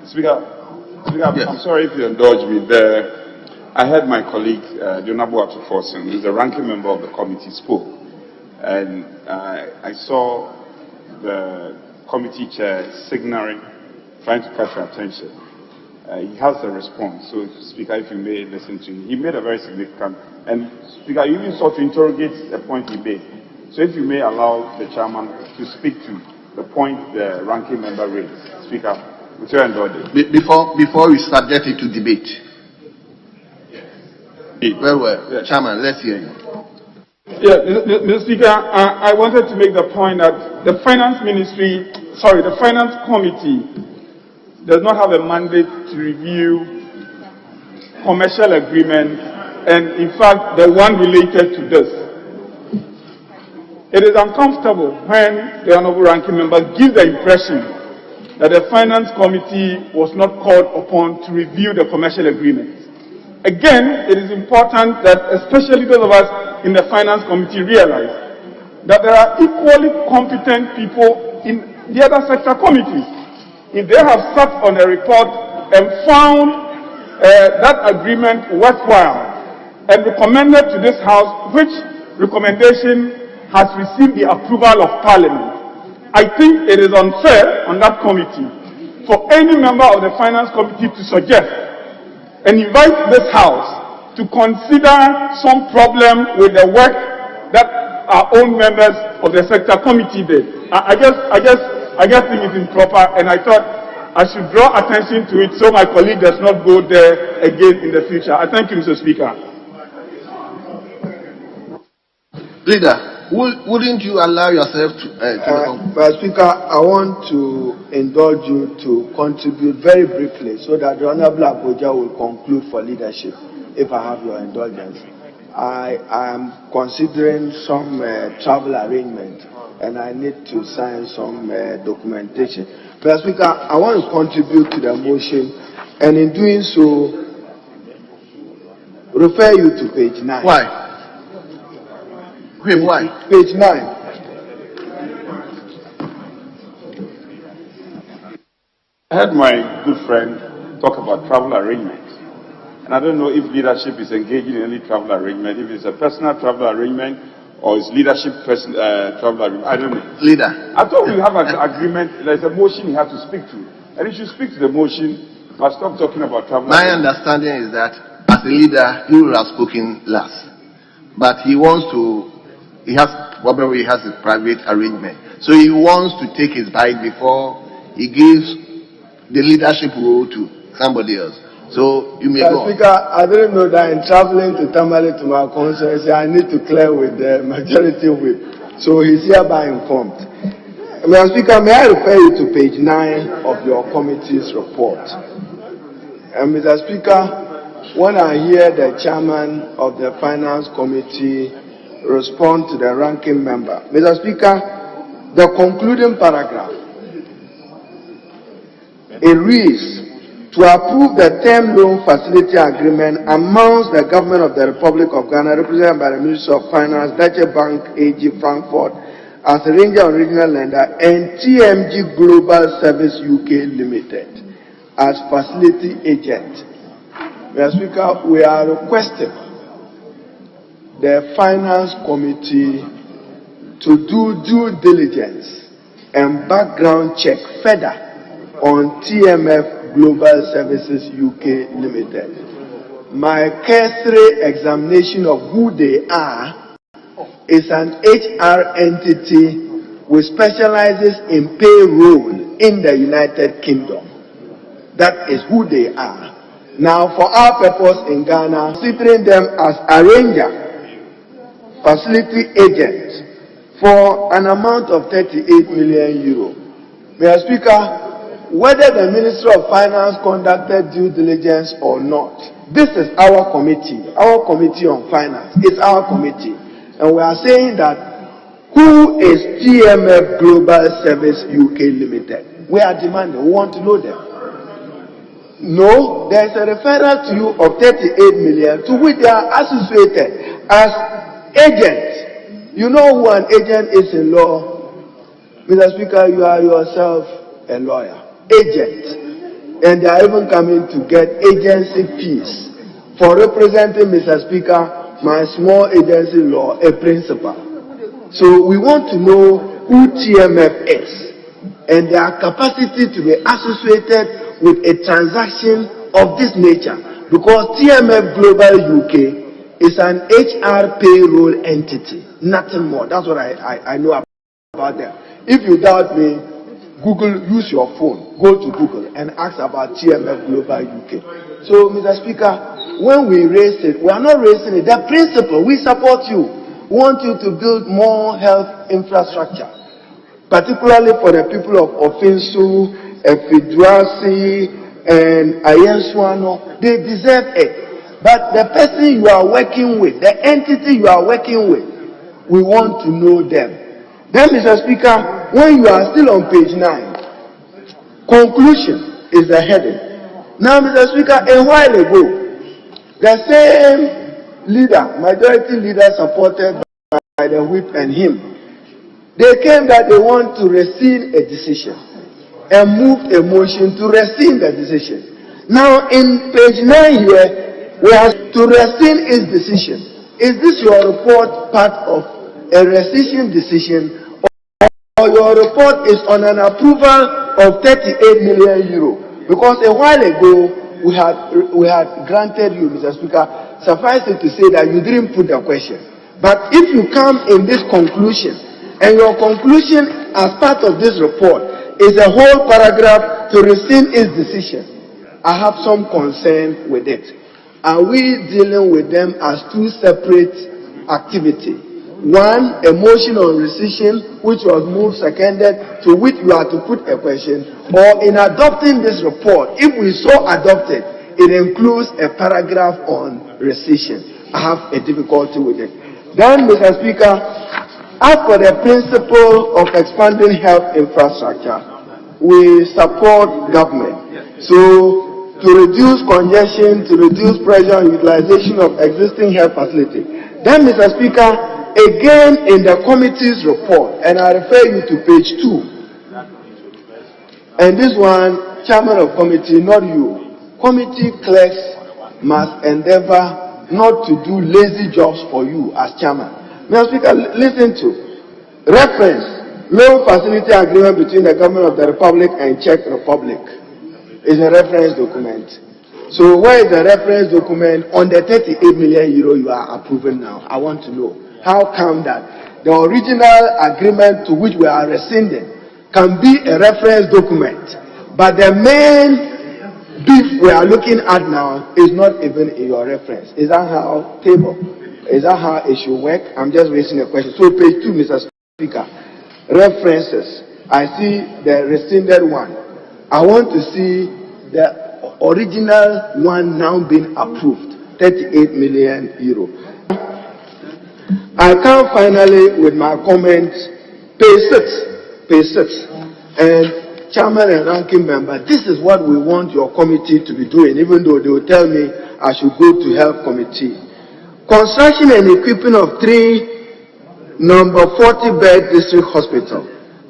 Speaker, yes. I'm sorry if you indulge me there. I heard my colleague, Dionabu Atuforsen, who's the ranking member of the committee, spoke. And I saw the committee chair signaling, trying to catch your attention. He has a response. So, Speaker, if you may listen to him. He made a very significant, and Speaker, you even sought to interrogate the point he made. So if you may allow the chairman to speak to the point the ranking member raised. Speaker, with your indulgence. Before we subject it to debate. Very well. Yeah. Chairman, let's hear you. Yeah, Mr. Speaker, I wanted to make the point that the Finance Committee does not have a mandate to review commercial agreements, and in fact, the one related to this. It is uncomfortable when the honorable ranking member gives the impression that the Finance Committee was not called upon to review the commercial agreements. Again, it is important that especially those of us in the Finance Committee realize that there are equally competent people in the other sector committees. If they have sat on a report and found that agreement worthwhile and recommended to this House, which recommendation has received the approval of Parliament, I think it is unfair on that committee for any member of the Finance Committee to suggest and invite this House to consider some problem with the work that our own members of the sector committee did. I just think it's improper, and I thought I should draw attention to it so my colleague does not go there again in the future. I thank you, Mr. Speaker. Leader, wouldn't you allow yourself to... Mr. Speaker, I want to indulge you to contribute very briefly so that the Honorable Abuja will conclude for leadership, if I have your indulgence. I am considering some travel arrangement, and I need to sign some documentation. Mr. Speaker, I want to contribute to the motion, and in doing so, refer you to page 9. Why? Why? Page 9. I heard my good friend talk about travel arrangements. And I don't know if leadership is engaging in any travel arrangement, if it's a personal travel arrangement or it's leadership travel arrangement. I don't know. Leader. I thought we have an agreement. There's a motion you have to speak to. And if you speak to the motion, but stop talking about travel My arrangement. understanding is that as a leader, he will have spoken last. But he wants to, he has a private arrangement. So he wants to take his bite before he gives the leadership role to somebody else. So you may go. Speaker, I didn't know that in traveling to Tamale to my constituency, I need to clear with the majority whip. So he's hereby informed. Mr. Speaker, may I refer you to page 9 of your committee's report? And Mr. Speaker, when I hear the chairman of the Finance Committee respond to the ranking member, Mr. Speaker, the concluding paragraph, it reads, to approve the term loan facility agreement amongst the government of the Republic of Ghana, represented by the Ministry of Finance, Deutsche Bank AG Frankfurt, as a Ranger Original Lender, and TMG Global Service UK Limited as facility agent. Mr. Speaker, we are requesting the Finance Committee to do due diligence and background check further on TMF Global Services UK Limited. My cursory examination of who they are is an HR entity which specializes in payroll in the United Kingdom. That is who they are. Now, for our purpose in Ghana, considering them as arranger, facility agent, for an amount of 38 million euro. Mr. Speaker, whether the Ministry of Finance conducted due diligence or not, this is our committee on finance. It's our committee. And we are saying that who is TMF Global Service UK Limited? We are demanding, we want to know them. No, there is a referral to you of 38 million to which they are associated as agents. You know who an agent is in law? Mr. Speaker, you are yourself a lawyer. Agent, and they are even coming to get agency fees for representing, Mr. Speaker, my small agency law, a principal. So we want to know who TMF is and their capacity to be associated with a transaction of this nature, because TMF Global UK is an HR payroll entity, nothing more. That's what I know about them. If you doubt me, Google, use your phone, go to Google and ask about TMF Global UK. So, Mr. Speaker, when we raise it, we are not raising it. The principle, we support you. We want you to build more health infrastructure, particularly for the people of Ofinsu, Efiduasi, and Ayensuano. They deserve it. But the person you are working with, the entity you are working with, we want to know them. Then, Mr. Speaker, when you are still on page 9, conclusion is the heading. Now, Mr. Speaker, a while ago, the same leader, majority leader supported by the whip and him, they came that they want to rescind a decision and moved a motion to rescind the decision. Now, in page 9 here, we have to rescind his decision. Is this your report part of a rescission decision, or your report is on an approval of 38 million euro? Because a while ago, we had granted you, Mr. Speaker, suffice it to say that you didn't put the question. But if you come in this conclusion, and your conclusion as part of this report is a whole paragraph to rescind his decision, I have some concern with it. Are we dealing with them as two separate activities? One, a motion on rescission, which was moved, seconded, to which you are to put a question, or in adopting this report, if we so adopt it, it includes a paragraph on rescission. I have a difficulty with it. Then, Mr. Speaker, as for the principle of expanding health infrastructure, we support government. So, to reduce congestion, to reduce pressure on utilization of existing health facilities. Then, Mr. Speaker, again in the committee's report, and I refer you to page 2, and this one chairman of committee, not you. Committee clerks must endeavor not to do lazy jobs for you as chairman. Mr. Speaker, listen to reference loan facility agreement between the government of the Republic and Czech Republic is a reference document. So where is the reference document on the 38 million euro you are approving now? I want to know. How come that the original agreement to which we are rescinding can be a reference document, but the main beef we are looking at now is not even in your reference? Is that how table? Is that how it should work? I'm just raising a question. So page 2, Mr. Speaker, references. I see the rescinded one. I want to see the original one now being approved, 38 million euro. I come finally with my comments, page 6, and chairman and ranking member, this is what we want your committee to be doing, even though they will tell me I should go to health committee. Construction and equipping of 3 number 40 bed district hospital.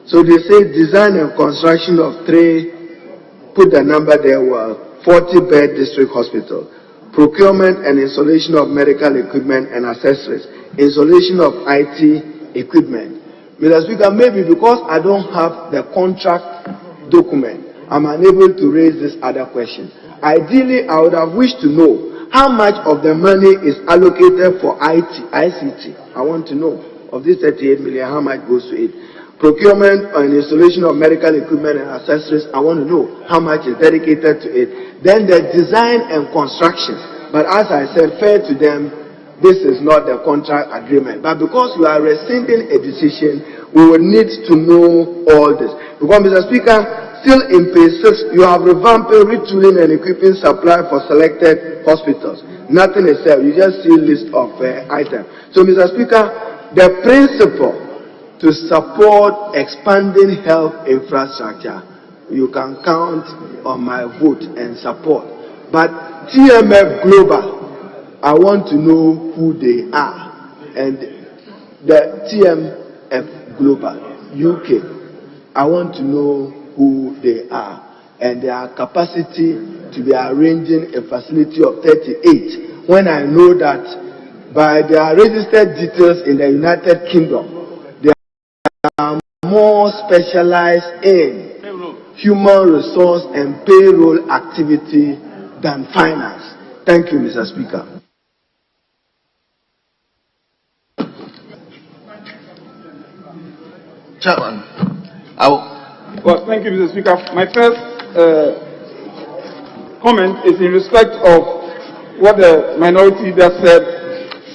So they say design and construction of 3, put the number there, 40 bed district hospital. Procurement and installation of medical equipment and accessories. Installation of IT equipment. Mr. Speaker, maybe because I don't have the contract document, I'm unable to raise this other question. Ideally, I would have wished to know how much of the money is allocated for ICT. I want to know, of this 38 million, how much goes to it. Procurement and installation of medical equipment and accessories, I want to know how much is dedicated to it. Then the design and construction. But as I said, fair to them, this is not the contract agreement. But because you are rescinding a decision, we will need to know all this. Because, Mr. Speaker, still in page 6, you have revamped retooling and equipping supply for selected hospitals. Nothing is said. You just see a list of items. So, Mr. Speaker, the principle to support expanding health infrastructure, you can count on my vote and support. But TMF Global, I want to know who they are. And the TMF Global, UK, I want to know who they are and their capacity to be arranging a facility of 38, when I know that by their registered details in the United Kingdom, they are more specialized in human resource and payroll activity than finance. Thank you, Mr. Speaker. Chairman, well, thank you, Mr. Speaker. My first comment is in respect of what the minority leader said,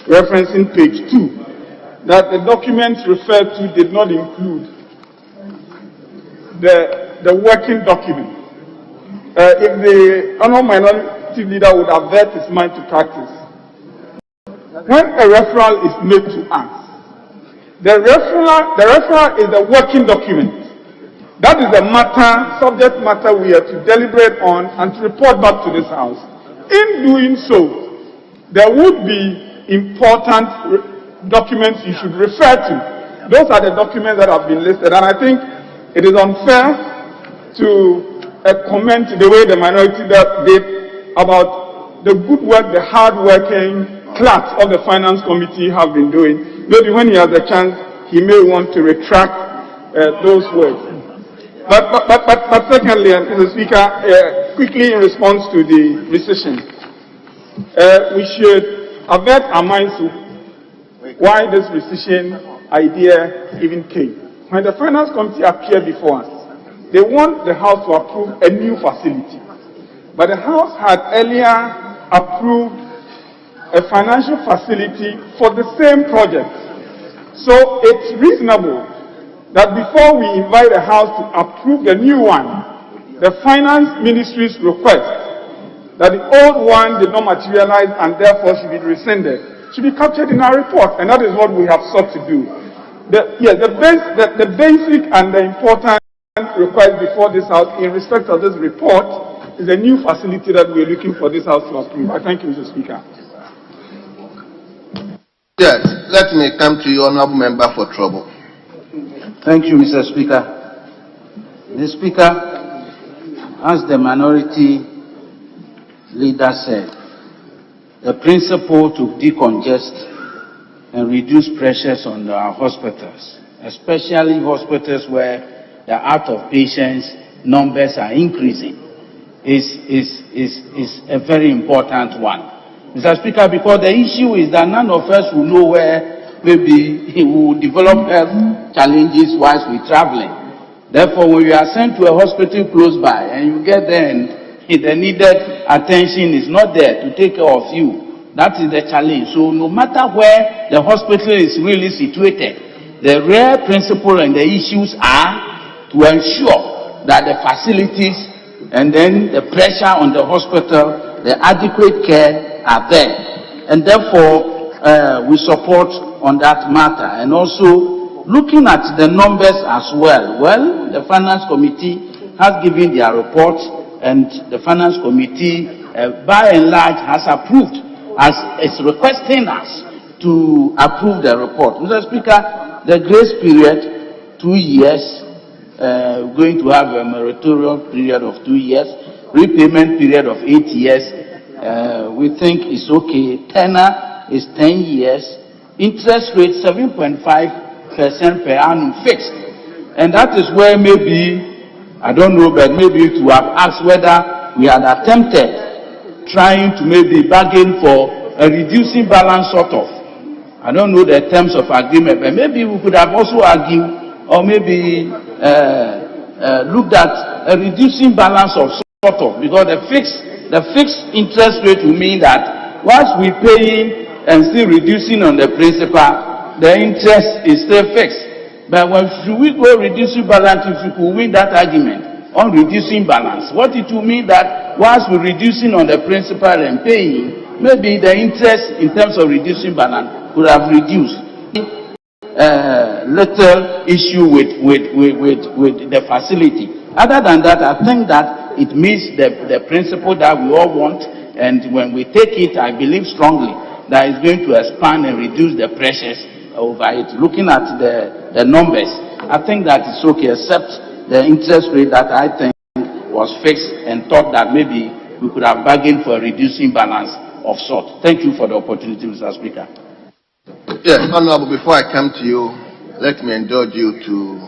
referencing page 2, that the documents referred to did not include the working document. If the honourable minority leader would avert his mind to practice, when a referral is made to us, the referral is the working document. That is the subject matter we are to deliberate on and to report back to this House. In doing so, there would be important documents you should refer to. Those are the documents that have been listed, and I think it is unfair to comment the way the minority did about the good work the hard-working clerks of the Finance Committee have been doing. Maybe when he has a chance, he may want to retract those words. But secondly, Mr. Speaker, quickly in response to the rescission, we should avert our minds to why this rescission idea even came. When the Finance Committee appeared before us, they want the House to approve a new facility. But the House had earlier approved a financial facility for the same project. So it's reasonable that before we invite the House to approve the new one, the Finance Ministry's request that the old one did not materialize and therefore should be rescinded should be captured in our report, and that is what we have sought to do. The basic and the important request before this House in respect of this report is a new facility that we are looking for this House to approve. I thank you, Mr. Speaker. Yes, let me come to you, honourable member for trouble. Thank you, Mr. Speaker. Mr. Speaker, as the minority leader said, the principle to decongest and reduce pressures on our hospitals, especially hospitals where the out of patients numbers are increasing, is a very important one. Mr. Speaker, because the issue is that none of us will know where maybe we will develop health challenges whilst we're traveling. Therefore, when you are sent to a hospital close by and you get there and the needed attention is not there to take care of you, that is the challenge. So no matter where the hospital is really situated, the real principle and the issues are to ensure that the facilities and then the pressure on the hospital, the adequate care are there. And therefore, we support on that matter. And also, looking at the numbers as well, the Finance Committee has given their report, and the Finance Committee, by and large, has approved, as it's requesting us to approve the report. Mr. Speaker, the grace period, 2 years, going to have a moratorium period of 2 years, repayment period of 8 years, we think is okay. Tenor is 10 years, interest rate 7.5% per annum fixed. And that is where maybe, I don't know, but maybe to have asked whether we had attempted trying to maybe bargain for a reducing balance sort of. I don't know the terms of agreement, but maybe we could have also argued or maybe looked at a reducing balance of sort of, because the fixed interest rate will mean that once we paying and still reducing on the principal, the interest is still fixed. But when we go reducing balance, if we could win that argument on reducing balance, what it will mean that once we're reducing on the principal and paying, maybe the interest in terms of reducing balance could have reduced. Little issue with the facility. Other than that, I think that it meets the principle that we all want, and when we take it, I believe strongly that it's going to expand and reduce the pressures over it. Looking at the numbers, I think that it's okay, except the interest rate that I think was fixed and thought that maybe we could have bargained for a reducing balance of sort. Thank you for the opportunity, Mr. Speaker. Yes, Honorable, before I come to you, let me indulge you to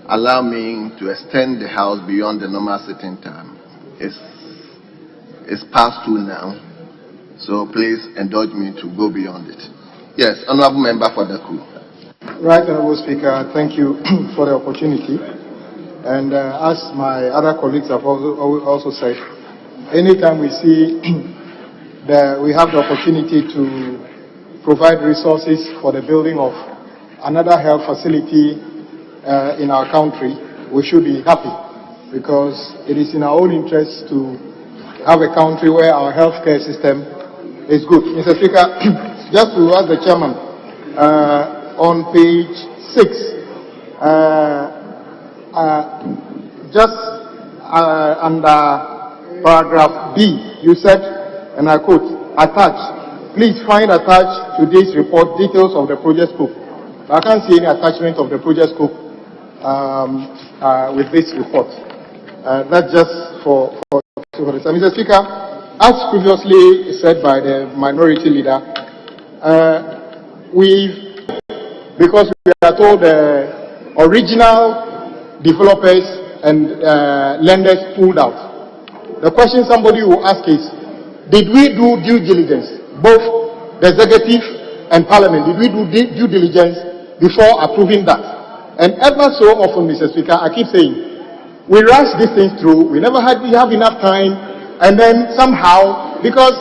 allow me to extend the House beyond the normal sitting time. It's past 2 now, so please indulge me to go beyond it. Yes, Honorable Member for the crew. Right, Honorable Speaker, thank you for the opportunity. And as my other colleagues have also said, anytime we see that we have the opportunity to provide resources for the building of another health facility in our country, we should be happy, because it is in our own interest to have a country where our healthcare system is good. Mr. Speaker, just to ask the chairman, on page 6, just under paragraph B, you said, and I quote, attached, please find attached to this report details of the project scope. I can't see any attachment of the project scope with this report. That's just for this. Mr. Speaker, as previously said by the minority leader, because we are told the original developers and lenders pulled out. The question somebody will ask is, did we do due diligence? Both the executive and parliament, did we do due diligence before approving that? And ever so often, Mr. Speaker, I keep saying, we rush these things through, we have enough time, and then somehow, because,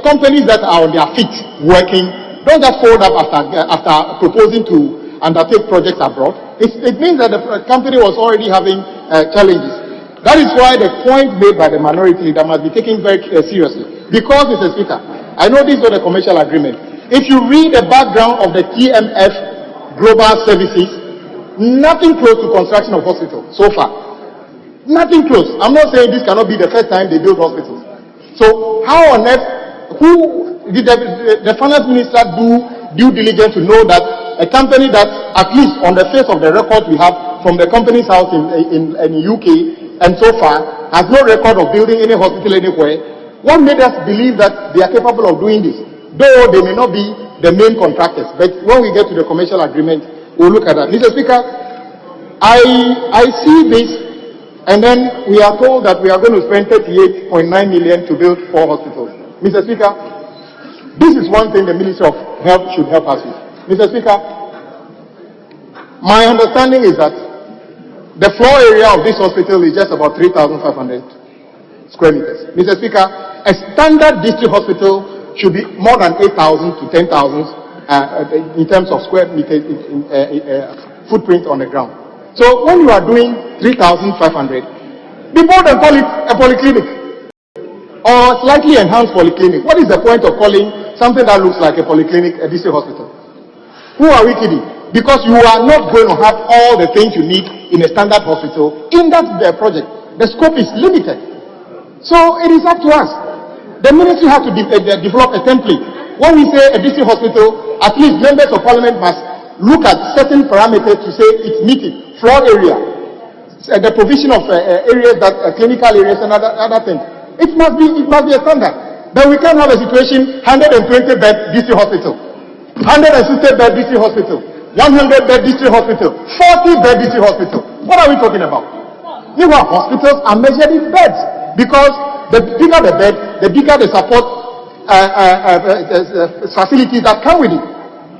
companies that are on their feet working, don't just fold up after proposing to undertake projects abroad. It means that the company was already having challenges. That is why the point made by the minority leader must be taken very seriously. Because, Mr. Speaker, I know this was a commercial agreement. If you read the background of the TMF Global Services, nothing close to construction of hospitals so far. Nothing close. I'm not saying this cannot be the first time they build hospitals. So how on earth, who did the finance minister do due diligence to know that a company that, at least on the face of the record we have from the company's house in UK, and so far has no record of building any hospital anywhere. What made us believe that they are capable of doing this? Though they may not be the main contractors, but when we get to the commercial agreement, we'll look at that. Mr. Speaker, I see this, and then we are told that we are going to spend 38.9 million to build 4 hospitals. Mr. Speaker, this is one thing the Ministry of Health should help us with. Mr. Speaker, my understanding is that the floor area of this hospital is just about 3,500 square meters. Mr. Speaker, a standard district hospital should be more than 8,000 to 10,000 in terms of square meters footprint on the ground. So when you are doing 3,500, people then call it a polyclinic or slightly enhanced polyclinic. What is the point of calling something that looks like a polyclinic a district hospital? Who are we kidding? Because you are not going to have all the things you need in a standard hospital in that project. The scope is limited. So it is up to us. The ministry has to develop a template. When we say a district hospital, at least members of parliament must look at certain parameters to say it's meeting floor area, the provision of areas that clinical areas and other things. It must be a standard. But we can't have a situation 120 bed district hospital, 160 bed district hospital, 100 bed district hospital, 40 bed district hospital. What are we talking about? Meanwhile, hospitals are measured in beds because the bigger the bed, the bigger the support facilities that come with it.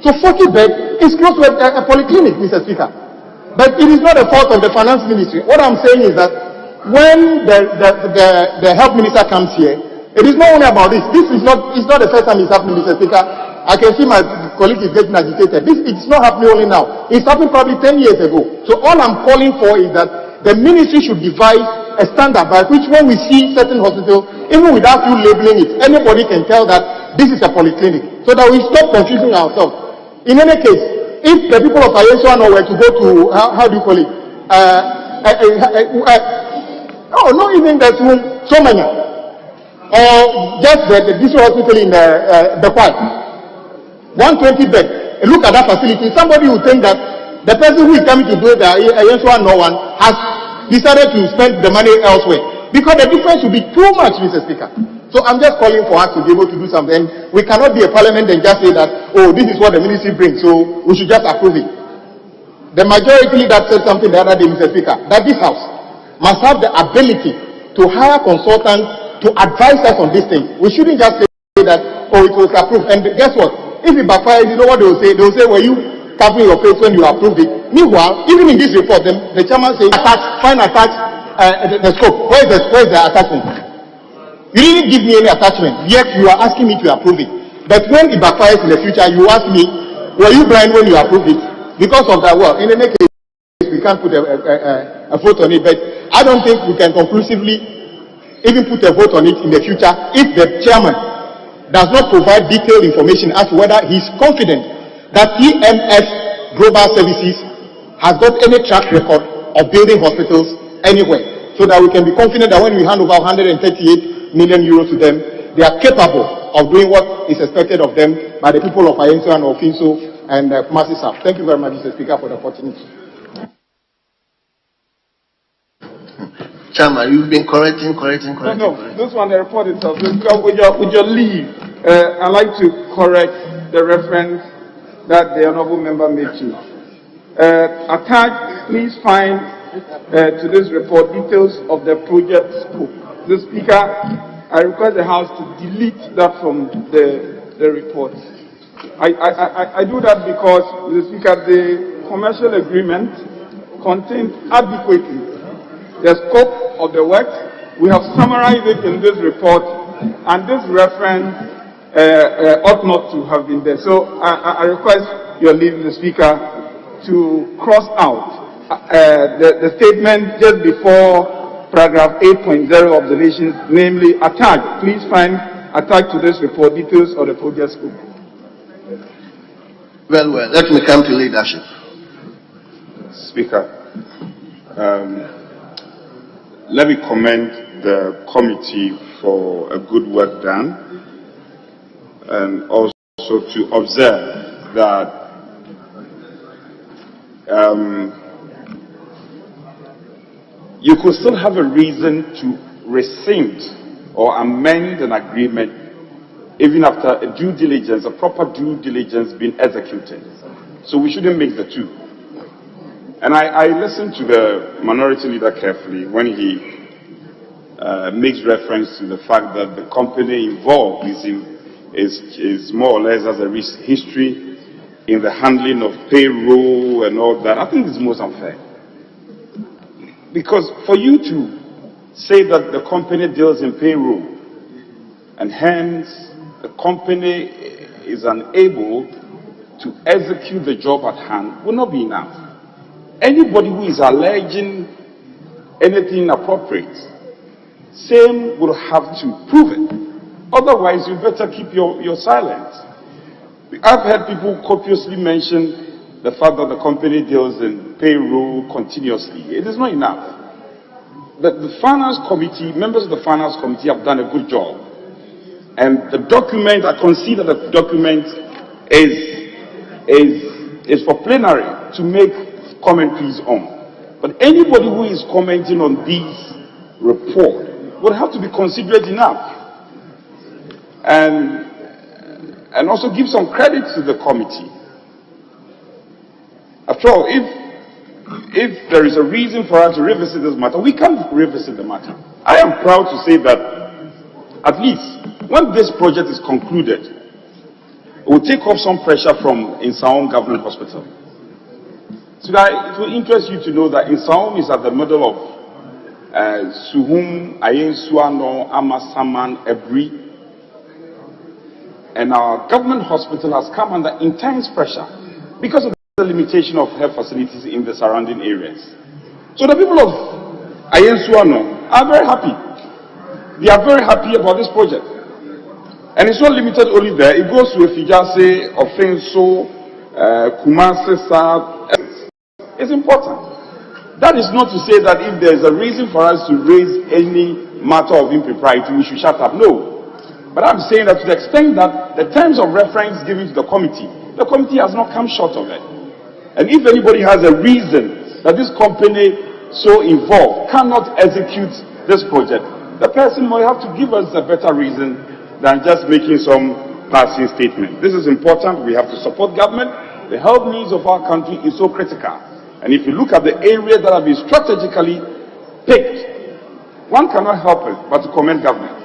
So 40 beds is close to a polyclinic, Mr. Speaker. But it is not a fault of the finance ministry. What I'm saying is that when the health minister comes here, it is not only about this. It's not the first time it's happening, Mr. Speaker. I can see my colleague is getting agitated. It's not happening only now. It's happened probably 10 years ago. So all I'm calling for is that the ministry should devise a standard by which when we see certain hospitals, even without you labeling it, anybody can tell that this is a polyclinic, so that we stop confusing ourselves. In any case, if the people of Ayeswano were to go to, how do you call it? Not even that room, Somanya, or just the district hospital in the Park, 120 bed. Look at that facility. Somebody would think that the person who is coming to do the Ayeswano one has decided to spend the money elsewhere, because the difference will be too much, Mr. Speaker. So I'm just calling for us to be able to do something. We cannot be a parliament and just say that, oh, this is what the ministry brings, so we should just approve it. The majority that said something the other day, Mr. Speaker, that this house must have the ability to hire consultants to advise us on these things. We shouldn't just say that, oh, it was approved. And guess what? If it backfires, you know what they will say? They will say, well, you covering your face when you approved it. Meanwhile, even in this report, the chairman says, attach the scope. Where is the attachment? You didn't give me any attachment, yet you are asking me to approve it. But when it backfires in the future, you ask me, were you blind when you approved it? Because of that, well, in any case, we can't put a vote on it. But I don't think we can conclusively even put a vote on it in the future if the chairman does not provide detailed information as to whether he's confident that TMS Global Services has got any track record of building hospitals anywhere, so that we can be confident that when we hand over 138 million euros to them, they are capable of doing what is expected of them by the people of Ayenso and Ofinso and Kumasi South. Thank you very much, Mr. Speaker, for the opportunity. Chairman, you've been correcting. No, this one, the report itself. With your leave, I'd like to correct the reference that the honourable member made to. Attached, please find to this report details of the project scope. The Speaker, I request the House to delete that from the report. I do that because, the Speaker, the commercial agreement contains adequately the scope of the work. We have summarized it in this report, and this reference ought not to have been there. So I request your leave, the Speaker, to cross out the statement just before paragraph 8.0 observations, namely attached. Please find attached to this report details of the project scope. Well, let me come to leadership. Speaker, let me commend the committee for a good work done, and also to observe that you could still have a reason to rescind or amend an agreement even after a due diligence, a proper due diligence being executed. So we shouldn't mix the two. And I listened to the minority leader carefully when he makes reference to the fact that the company involved is more or less has a history in the handling of payroll and all that. I think it's most unfair. Because for you to say that the company deals in payroll and hence the company is unable to execute the job at hand will not be enough. Anybody who is alleging anything inappropriate, same will have to prove it. Otherwise, you better keep your silence. I've heard people copiously mention the fact that the company deals in payroll continuously. It is not enough. The finance committee, members of the finance committee have done a good job. And the document, I consider the document is for plenary to make commentaries on. But anybody who is commenting on this report would have to be considerate enough and also give some credit to the committee. After all, if there is a reason for us to revisit this matter, we can revisit the matter. I am proud to say that at least when this project is concluded, it will take off some pressure from Insaom Government Hospital. So that it will interest you to know that Insaom is at the middle of Suhum, Ayen Suano, Amasaman, Ebri. And our government hospital has come under intense pressure because of the limitation of health facilities in the surrounding areas. So the people of Ayen Suano are very happy. They are very happy about this project. And it's not limited only there. It goes to Efijase, Ofenso, Kumase, South. It's important. That is not to say that if there is a reason for us to raise any matter of impropriety, we should shut up. No. But I'm saying that to the extent that the terms of reference given to the committee has not come short of it. And if anybody has a reason that this company so involved cannot execute this project, the person might have to give us a better reason than just making some passing statement. This is important. We have to support government. The health needs of our country is so critical. And if you look at the areas that have been strategically picked, one cannot help it but to commend government.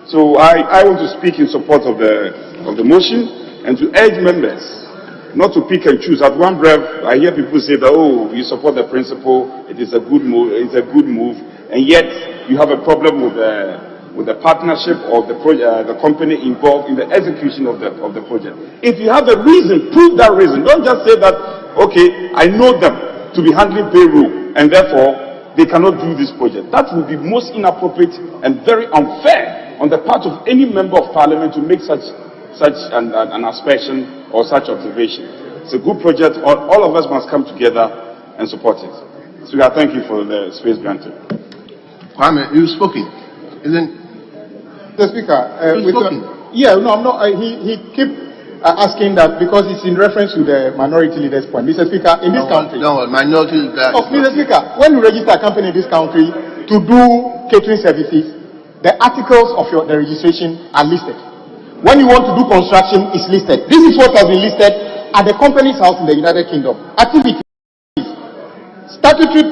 So I want to speak in support of the motion and to urge members not to pick and choose. At one breath, I hear people say that, oh, you support the principle, it is a good move, and yet you have a problem with the partnership of the company involved in the execution of the project. If you have a reason, prove that reason. Don't just say that, okay, I know them to be handling payroll, and therefore they cannot do this project. That would be most inappropriate and very unfair on the part of any member of parliament to make such an aspersion or such observation. It's a good project. All of us must come together and support it. So I thank you for the space granted. Kwame, you've spoken, isn't the Speaker? You've spoken. Yeah, no, I'm not. He kept asking that because it's in reference to the minority leader's point. Mr. Speaker, in this country... No, minority leader... Oh, Mr. Speaker, when you register a company in this country to do catering services, the articles of the registration are listed. When you want to do construction, it's listed. This is what has been listed at the Companies House in the United Kingdom. Activities, statutory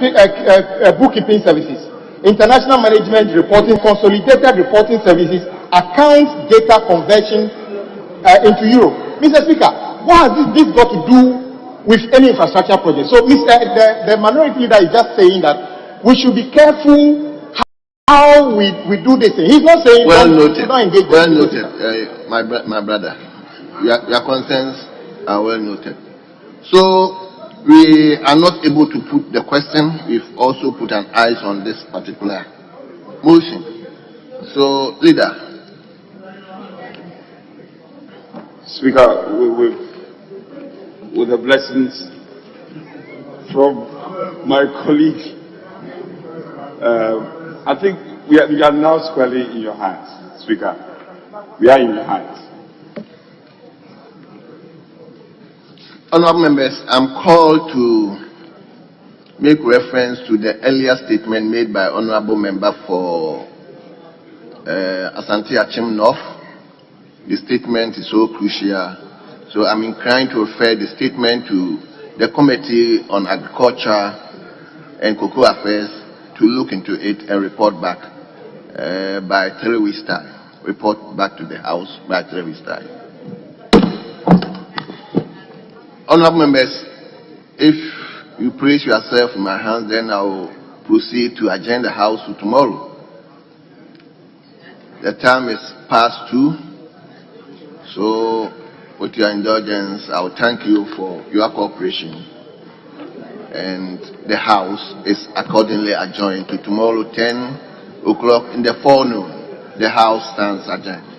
bookkeeping services, international management reporting, consolidated reporting services, accounts data conversion into Europe. Mr. Speaker, what has this got to do with any infrastructure project? So the minority leader is just saying that we should be careful how we do this thing. He's not saying well noted. Don't engage. Well noted, my brother. Your concerns are well noted. So we are not able to put the question. We've also put an eyes on this particular motion. So, leader. Speaker, with the blessings from my colleague, I think we are now squarely in your hands, Speaker. We are in your hands. Honourable members, I'm called to make reference to the earlier statement made by Honorable Member for Asante Achim North. The statement is so crucial. So I'm inclined to refer the statement to the Committee on Agriculture and Cocoa Affairs to look into it and report back by 3 weeks' time. Report back to the House by 3 weeks' time. Honorable members, if you place yourself in my hands, then I will proceed to adjourn the House to tomorrow. The time is past 2, so with your indulgence, I will thank you for your cooperation. And the House is accordingly adjourned to tomorrow 10 o'clock in the forenoon. The House stands adjourned.